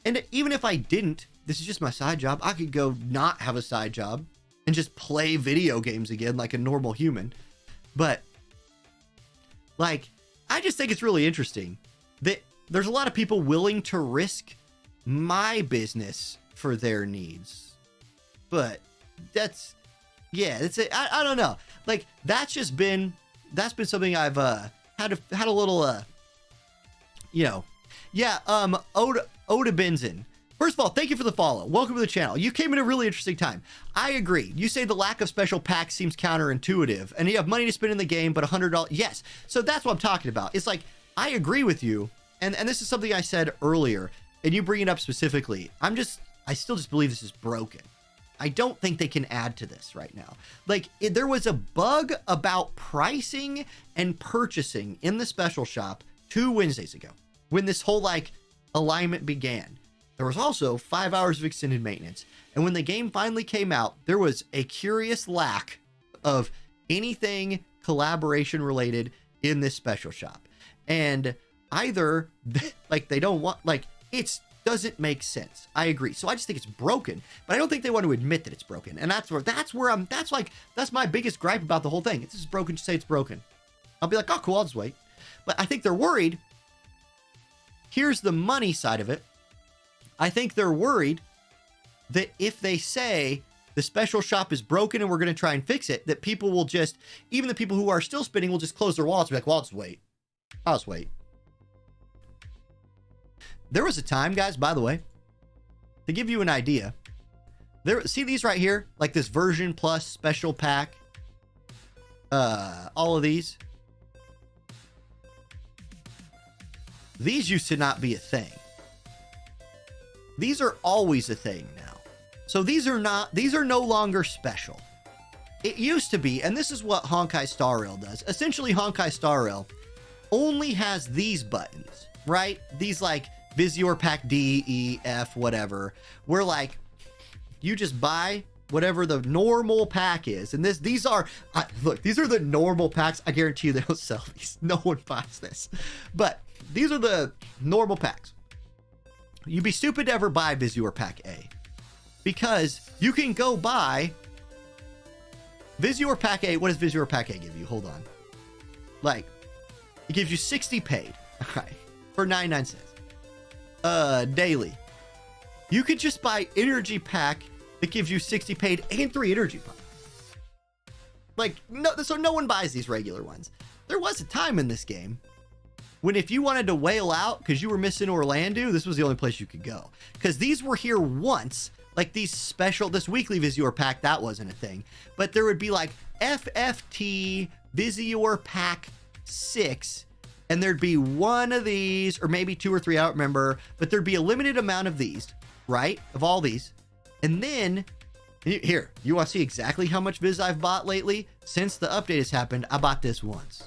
And even if I didn't, this is just my side job. I could go not have a side job and just play video games again like a normal human. But, like, I just think it's really interesting that there's a lot of people willing to risk my business for their needs. But that's, yeah, it's I don't know. Like, that's been something I've had a little you know. Yeah, Oda Benzin. First of all, thank you for the follow. Welcome to the channel. You came at a really interesting time. I agree. You say the lack of special packs seems counterintuitive, and you have money to spend in the game, but $100. Yes. So that's what I'm talking about. It's like, I agree with you, and this is something I said earlier, and you bring it up specifically. I still just believe this is broken. I don't think they can add to this right now. Like, there was a bug about pricing and purchasing in the special shop 2 Wednesdays ago when this whole, like, alignment began. There was also 5 hours of extended maintenance. And when the game finally came out, there was a curious lack of anything collaboration related in this special shop. And either, like, they don't want, like, it doesn't make sense. I agree. So I just think it's broken, but I don't think they want to admit that it's broken. And that's my biggest gripe about the whole thing. If this is broken, just say it's broken. I'll be like, oh, cool, I'll just wait. But I think they're worried. Here's the money side of it. I think they're worried that if they say the special shop is broken and we're going to try and fix it, that people will just, even the people who are still spending will just close their wallets and be like, well, I'll just wait. I'll just wait. There was a time, guys, by the way, to give you an idea. See these right here? Like this version plus special pack. All of these. These used to not be a thing. These are always a thing now. So these are no longer special. It used to be, and this is what Honkai Star Rail does. Essentially, Honkai Star Rail only has these buttons, right? These, like, Visior Pack D, E, F, whatever. Where, like, you just buy whatever the normal pack is. And these are, look, these are the normal packs. I guarantee you they don't sell these. No one buys this. But these are the normal packs. You'd be stupid to ever buy Visior Pack A, because you can go buy Visior Pack A. What does Visior Pack A give you? Hold on. Like, it gives you 60 paid, okay, for 99 cents. Daily. You could just buy Energy Pack that gives you 60 paid and 3 energy points. Like, no, so no one buys these regular ones. There was a time in this game when if you wanted to whale out because you were missing Orlando, this was the only place you could go. Because these were here once, like these special, this weekly Visior Pack, that wasn't a thing. But there would be like FFT Visior Pack 6, and there'd be one of these, or maybe 2 or 3, I don't remember, but there'd be a limited amount of these, right? Of all these. And then, here, you want to see exactly how much Viz I've bought lately? Since the update has happened, I bought this once.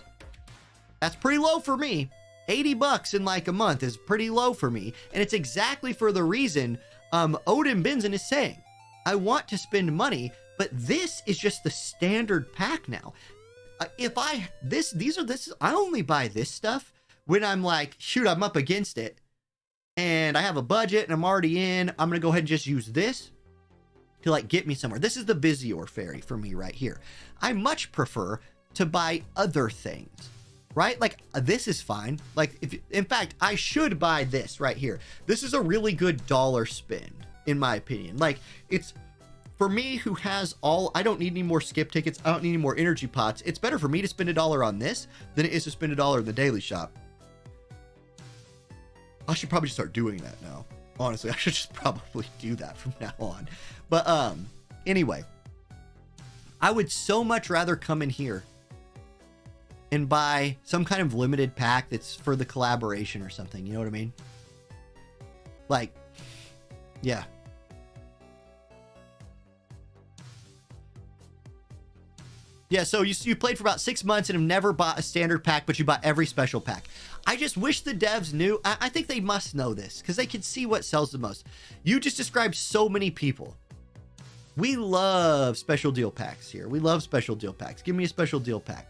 That's pretty low for me. $80 in like a month is pretty low for me. And it's exactly for the reason Odin Benzin is saying. I want to spend money, but this is just the standard pack now. I only buy this stuff when I'm like, shoot, I'm up against it and I have a budget and I'm already in. I'm going to go ahead and just use this to like get me somewhere. This is the Visior Fairy for me right here. I much prefer to buy other things. Right? Like, this is fine. Like, in fact, I should buy this right here. This is a really good dollar spend, in my opinion. Like, it's, for me who has I don't need any more skip tickets. I don't need any more energy pots. It's better for me to spend $1 on this than it is to spend $1 in the daily shop. I should probably just start doing that now. Honestly, I should just probably do that from now on. But, anyway. I would so much rather come in here and buy some kind of limited pack that's for the collaboration or something. You know what I mean? Like, yeah. Yeah, so you played for about 6 months and have never bought a standard pack, but you bought every special pack. I just wish the devs knew. I think they must know this because they can see what sells the most. You just described so many people. We love special deal packs here. We love special deal packs. Give me a special deal pack.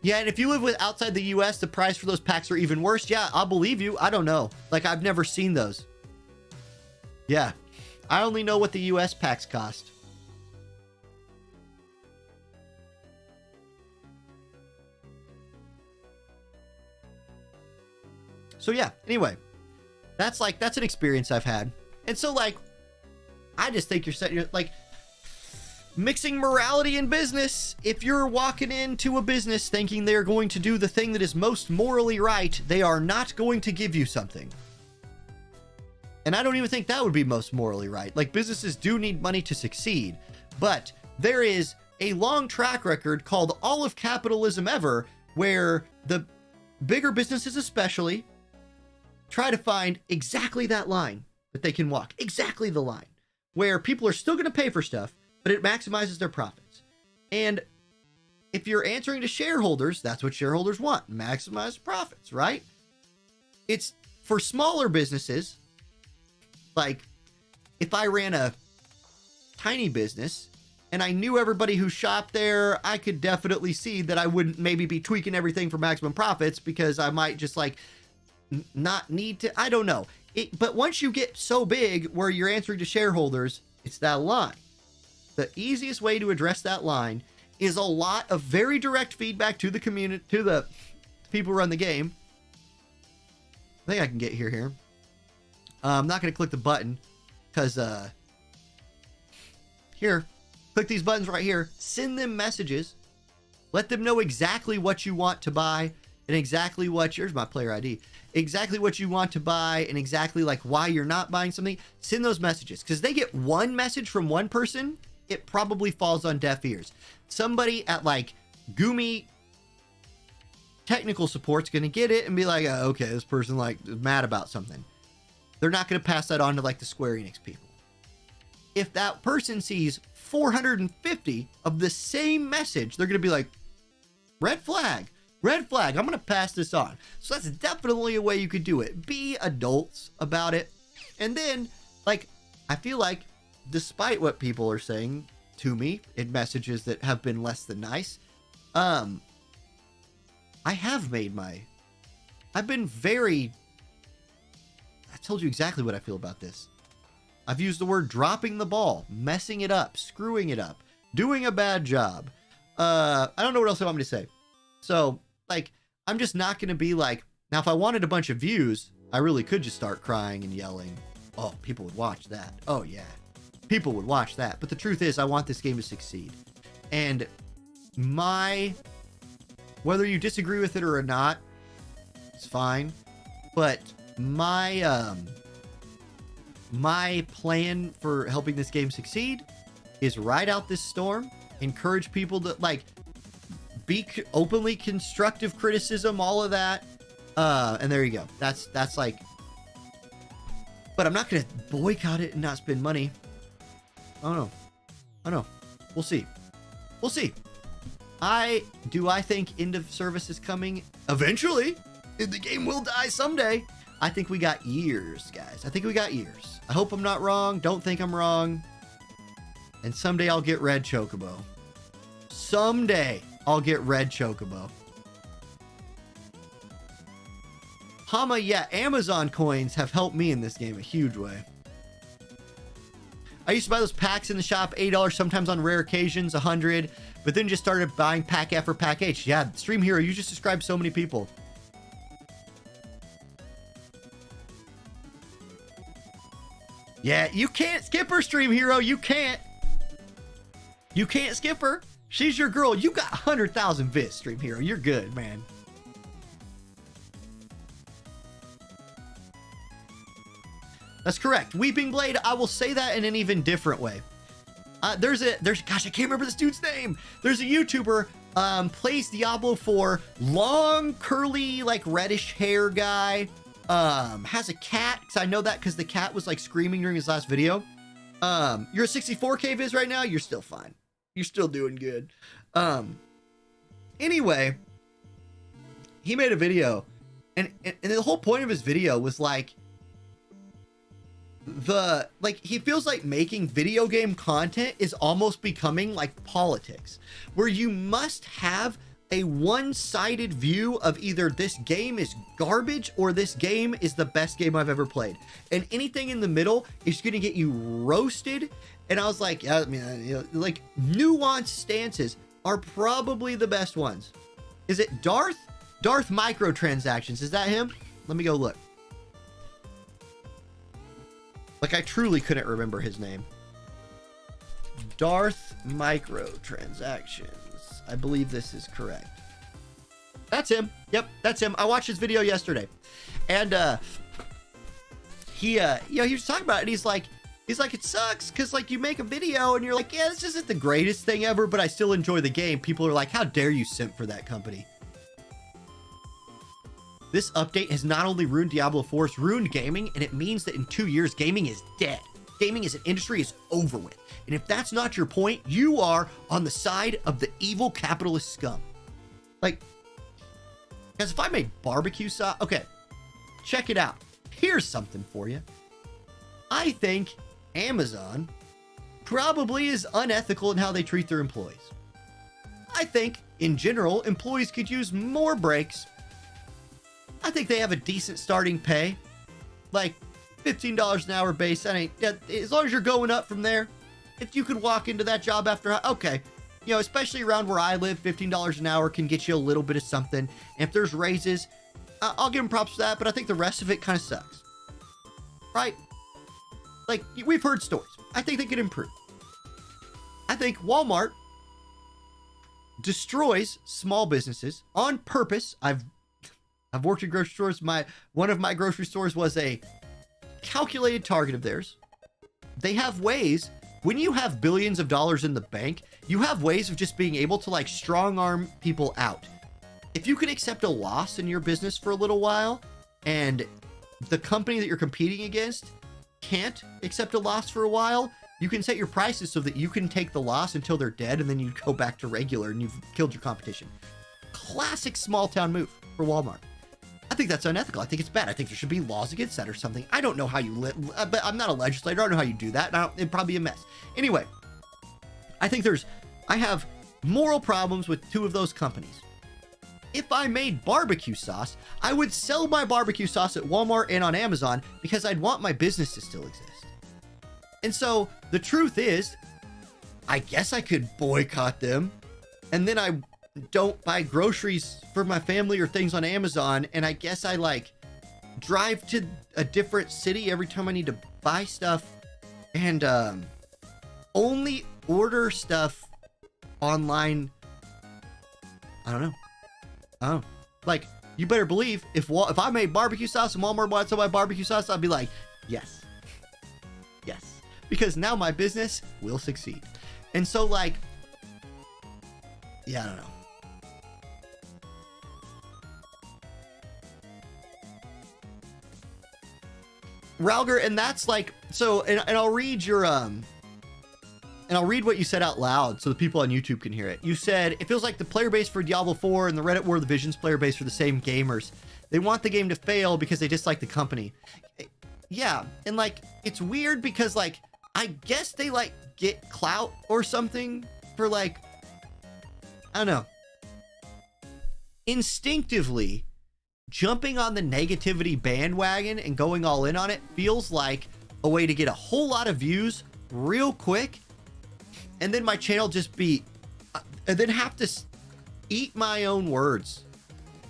Yeah, and if you live outside the US, the price for those packs are even worse. Yeah, I'll believe you. I don't know. Like, I've never seen those. Yeah, I only know what the US packs cost. So yeah, anyway, that's an experience I've had. And so like, I just think you're like mixing morality and business. If you're walking into a business thinking they're going to do the thing that is most morally right, they are not going to give you something. And I don't even think that would be most morally right. Like, businesses do need money to succeed, but there is a long track record called all of capitalism ever, where the bigger businesses especially try to find exactly that line that they can walk, exactly the line where people are still going to pay for stuff, but it maximizes their profits. And if you're answering to shareholders, that's what shareholders want, maximize profits, right? It's for smaller businesses. Like, if I ran a tiny business and I knew everybody who shopped there, I could definitely see that I wouldn't maybe be tweaking everything for maximum profits, because I might just like not need to, I don't know. But once you get so big where you're answering to shareholders, it's that line. The easiest way to address that line is a lot of very direct feedback to the community, to the people who run the game. I think I can get here. I'm not going to click the button because here, click these buttons right here. Send them messages. Let them know exactly what you want to buy and exactly what, here's my player ID, exactly what you want to buy and exactly like why you're not buying something. Send those messages, because they get one message from one person, it probably falls on deaf ears. Somebody at like Gumi technical support's going to get it and be like, oh, okay, this person like is mad about something. They're not going to pass that on to like the Square Enix people. If that person sees 450 of the same message, they're going to be like, red flag. Red flag, I'm going to pass this on. So that's definitely a way you could do it. Be adults about it. And then, like, I feel like, despite what people are saying to me in messages that have been less than nice, I have made I've been very, I told you exactly what I feel about this. I've used the word dropping the ball, messing it up, screwing it up, doing a bad job. I don't know what else I want me to say. So, like, I'm just not going to be like, now if I wanted a bunch of views, I really could just start crying and yelling. Oh, people would watch that. Oh, yeah. People would watch that. But the truth is, I want this game to succeed. And whether you disagree with it or not, it's fine. But my plan for helping this game succeed is ride out this storm, encourage people to, like, be openly constructive criticism, all of that. And there you go. That's like, but I'm not going to boycott it and not spend money. I don't know. We'll see. I think end of service is coming eventually. The game will die someday. I think we got years, guys. I think we got years. I hope I'm not wrong. Don't think I'm wrong. And someday I'll get red Chocobo. Someday I'll get red Chocobo. Hama, yeah, Amazon coins have helped me in this game a huge way. I used to buy those packs in the shop, $8, sometimes on rare occasions, $100, but then just started buying pack F or pack H. Yeah, Stream Hero, you just described so many people. Yeah, you can't skip her, Stream Hero. You can't skip her. She's your girl. You got 100,000 bits, Stream Hero. You're good, man. That's correct. Weeping Blade, I will say that in an even different way. There's gosh, I can't remember this dude's name. There's a YouTuber, plays Diablo 4, long, curly, like reddish hair guy, has a cat, because I know that because the cat was like screaming during his last video. You're a 64K viz right now, you're still fine. You're still doing good. Anyway, he made a video, and the whole point of his video was like, he feels like making video game content is almost becoming like politics, where you must have a one-sided view of either this game is garbage or this game is the best game I've ever played, and anything in the middle is going to get you roasted. And I was like, yeah, I mean, you know, like, nuanced stances are probably the best ones. Is it Darth Microtransactions? Is that him? Let me go look. Like, I truly couldn't remember his name. Darth Microtransactions. I believe this is correct. That's him. Yep, that's him. I watched his video yesterday. And he was talking about it, and he's like, it sucks because, like, you make a video and you're like, yeah, this isn't the greatest thing ever, but I still enjoy the game. People are like, how dare you simp for that company? This update has not only ruined Diablo 4, it's ruined gaming, and it means that in 2 years, gaming is dead. Gaming as an industry is over with. And if that's not your point, you are on the side of the evil capitalist scum. Like, because if I made barbecue sauce, okay, check it out. Here's something for you. I think Amazon probably is unethical in how they treat their employees. I think, in general, employees could use more breaks. I think they have a decent starting pay, like $15 an hour base. That ain't, as long as you're going up from there, if you could walk into that job after, okay, you know, especially around where I live, $15 an hour can get you a little bit of something. And if there's raises, I'll give them props for that, but I think the rest of it kind of sucks, right? Like, we've heard stories. I think they could improve. I think Walmart destroys small businesses on purpose. I've worked in grocery stores. One of my grocery stores was a calculated target of theirs. They have ways, when you have billions of dollars in the bank, you have ways of just being able to, like, strong arm people out. If you can accept a loss in your business for a little while, and the company that you're competing against can't accept a loss for a while, you can set your prices so that you can take the loss until they're dead, and then you go back to regular and you've killed your competition. Classic small town move for Walmart. I think that's unethical. I think it's bad. I think there should be laws against that or something. I don't know how you but I'm not a legislator. I don't know how you do that. It'd probably be a mess. Anyway, I have moral problems with two of those companies. If I made barbecue sauce, I would sell my barbecue sauce at Walmart and on Amazon because I'd want my business to still exist. And so the truth is, I guess I could boycott them, and then I don't buy groceries for my family or things on Amazon, and I guess I, like, drive to a different city every time I need to buy stuff, and only order stuff online. I don't know. Like, you better believe if I made barbecue sauce and Walmart wanted to buy barbecue sauce, I'd be like, yes, because now my business will succeed. And so, like, yeah, I don't know. Ralger, and that's like, so, and I'll read your, and I'll read what you said out loud so the people on YouTube can hear it. You said, it feels like the player base for Diablo 4 and the Reddit War of the Visions player base are the same gamers. They want the game to fail because they dislike the company. Yeah, and, like, it's weird because, like, I guess they, like, get clout or something for, like, I don't know. Instinctively, jumping on the negativity bandwagon and going all in on it feels like a way to get a whole lot of views real quick, and then my channel just be, and then have to eat my own words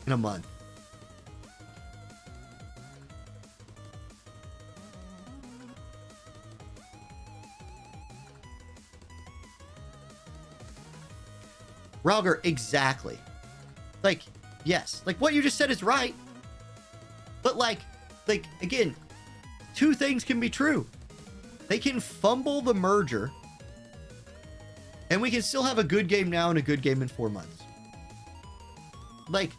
in a month. Ralger, exactly. Like, yes, like what you just said is right. But like again, two things can be true. They can fumble the merger And we can still have a good game now and a good game in 4 months. Like,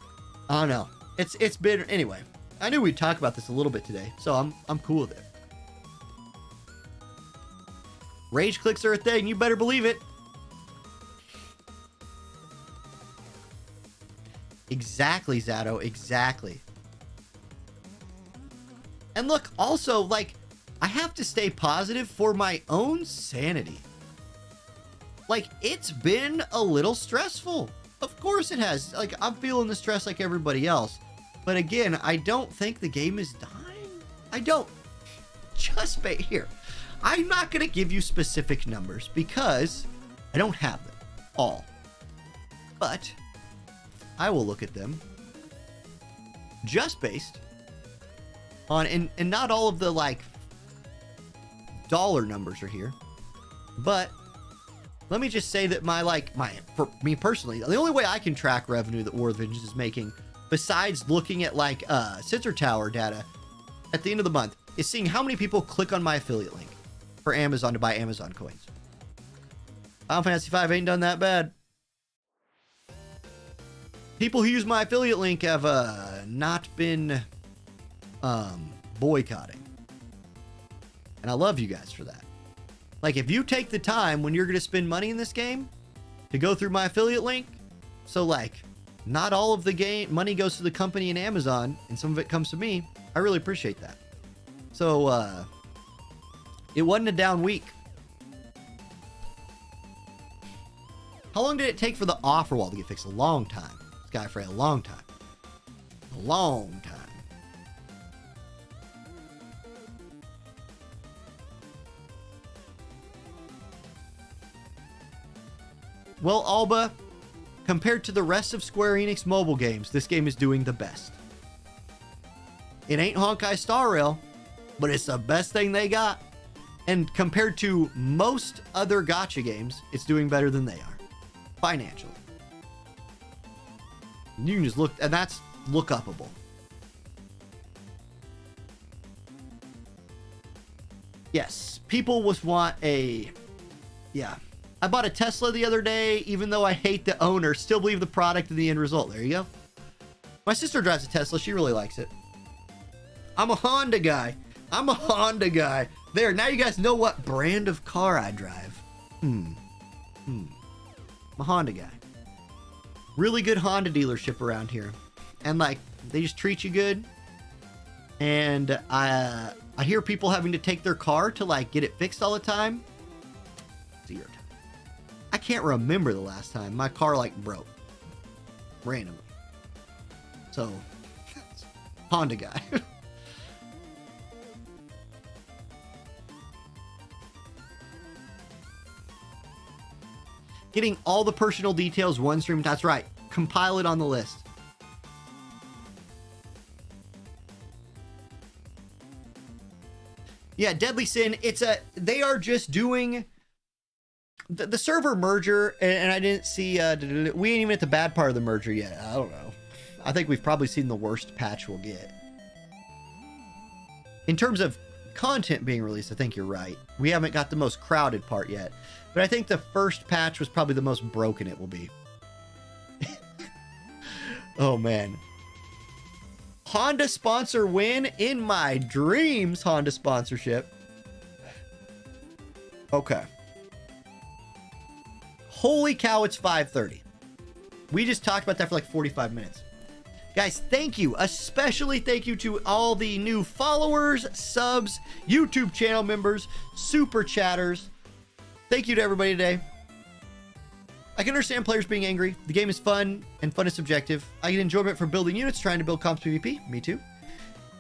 I don't know. It's been, anyway. I knew we'd talk about this a little bit today, so I'm cool with it. Rage clicks are a thing, you better believe it. Exactly, Zato, exactly. And look, also, like, I have to stay positive for my own sanity. Like, it's been a little stressful. Of course it has. Like, I'm feeling the stress like everybody else. But again, I don't think the game is dying. I don't. Just here. I'm not going to give you specific numbers because I don't have them all. But I will look at them just based on, and not all of the like dollar numbers are here, but let me just say that for me personally, the only way I can track revenue that War of Vengeance is making, besides looking at like Sensor Tower data at the end of the month, is seeing how many people click on my affiliate link for Amazon to buy Amazon coins. Final Fantasy V ain't done that bad. People who use my affiliate link have not been boycotting. And I love you guys for that. Like, if you take the time when you're going to spend money in this game to go through my affiliate link, so like, not all of the game money goes to the company and Amazon, and some of it comes to me, I really appreciate that. So, it wasn't a down week. How long did it take for the offer wall to get fixed? A long time. Skyfrey, a long time. A long time. Well, Alba, compared to the rest of Square Enix mobile games, this game is doing the best. It ain't Honkai Star Rail, but it's the best thing they got. And compared to most other gacha games, it's doing better than they are. Financially. You can just look, and that's look-upable. Yes, people want a... Yeah. I bought a Tesla the other day, even though I hate the owner, still believe the product and the end result. There you go. My sister drives a Tesla. She really likes it. I'm a Honda guy. I'm a Honda guy. There, now you guys know what brand of car I drive. I'm a Honda guy. Really good Honda dealership around here. And like, they just treat you good. And I hear people having to take their car to like get it fixed all the time. 0 time. I can't remember the last time my car like broke. Randomly. So, Honda guy. Getting all the personal details one stream. That's right. Compile it on the list. Yeah, Deadly Sin. They are just doing the server merger, and I didn't see. We ain't even at the bad part of the merger yet. I don't know. I think we've probably seen the worst patch we'll get. In terms of content being released, I think you're right. We haven't got the most crowded part yet. But I think the first patch was probably the most broken it will be. Oh, man. Honda sponsor win in my dreams. Honda sponsorship. Okay. Holy cow, it's 5:30. We just talked about that for like 45 minutes. Guys, thank you. Especially thank you to all the new followers, subs, YouTube channel members, super chatters. Thank you to everybody today. I can understand players being angry. The game is fun, and fun is subjective. I get enjoyment from building units, trying to build comps PvP. Me too.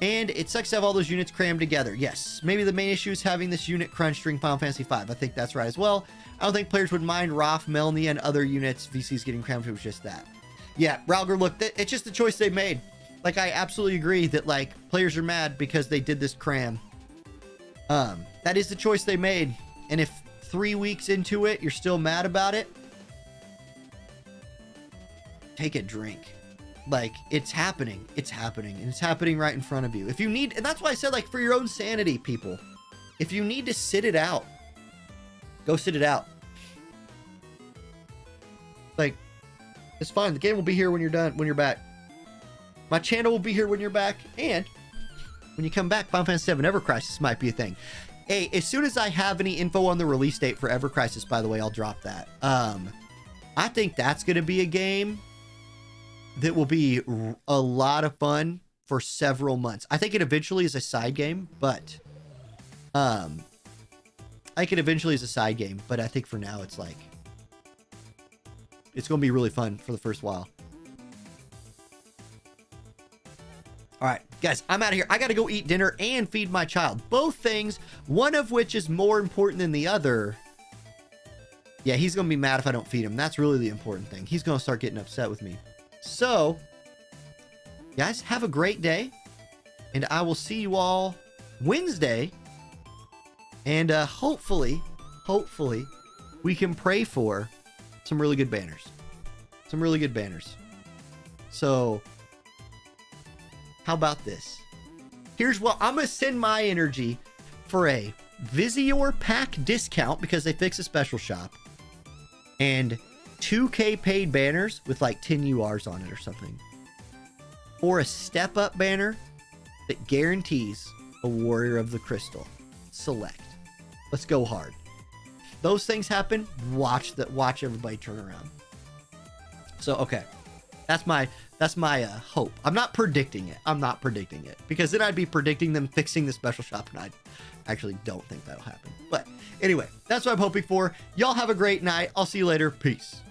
And it sucks to have all those units crammed together. Yes, maybe the main issue is having this unit crunch during Final Fantasy V. I think that's right as well. I don't think players would mind Raph, Melanie, and other units VCs getting crammed if it was just that. Yeah, Ralger, look, it's just the choice they made. Like, I absolutely agree that, like, players are mad because they did this cram. That is the choice they made. And if 3 weeks into it, you're still mad about it, take a drink. Like, it's happening. It's happening. And it's happening right in front of you. If you need, and that's why I said, like, for your own sanity, people, if you need to sit it out, go sit it out. Like, it's fine. The game will be here when you're done, when you're back. My channel will be here when you're back. And when you come back, Final Fantasy VII Ever Crisis might be a thing. Hey, as soon as I have any info on the release date for Ever Crisis, by the way, I'll drop that. I think that's going to be a game that will be a lot of fun for several months. I think it eventually is a side game, but I think it eventually is a side game, but I think for now it's like, it's going to be really fun for the first while. All right, guys, I'm out of here. I got to go eat dinner and feed my child. Both things, one of which is more important than the other. Yeah, he's going to be mad if I don't feed him. That's really the important thing. He's going to start getting upset with me. So, guys, have a great day. And I will see you all Wednesday. And hopefully, we can pray for some really good banners. Some really good banners. So, how about this? Here's what I'm going to send my energy for a Visior pack discount because they fixed a special shop. And 2K paid banners with like 10 URs on it or something. Or a step up banner that guarantees a Warrior of the Crystal. Select. Let's go hard. Those things happen. Watch everybody turn around. So, okay. That's my hope. I'm not predicting it. Because then I'd be predicting them fixing the special shop, and I actually don't think that'll happen. But anyway, that's what I'm hoping for. Y'all have a great night. I'll see you later. Peace.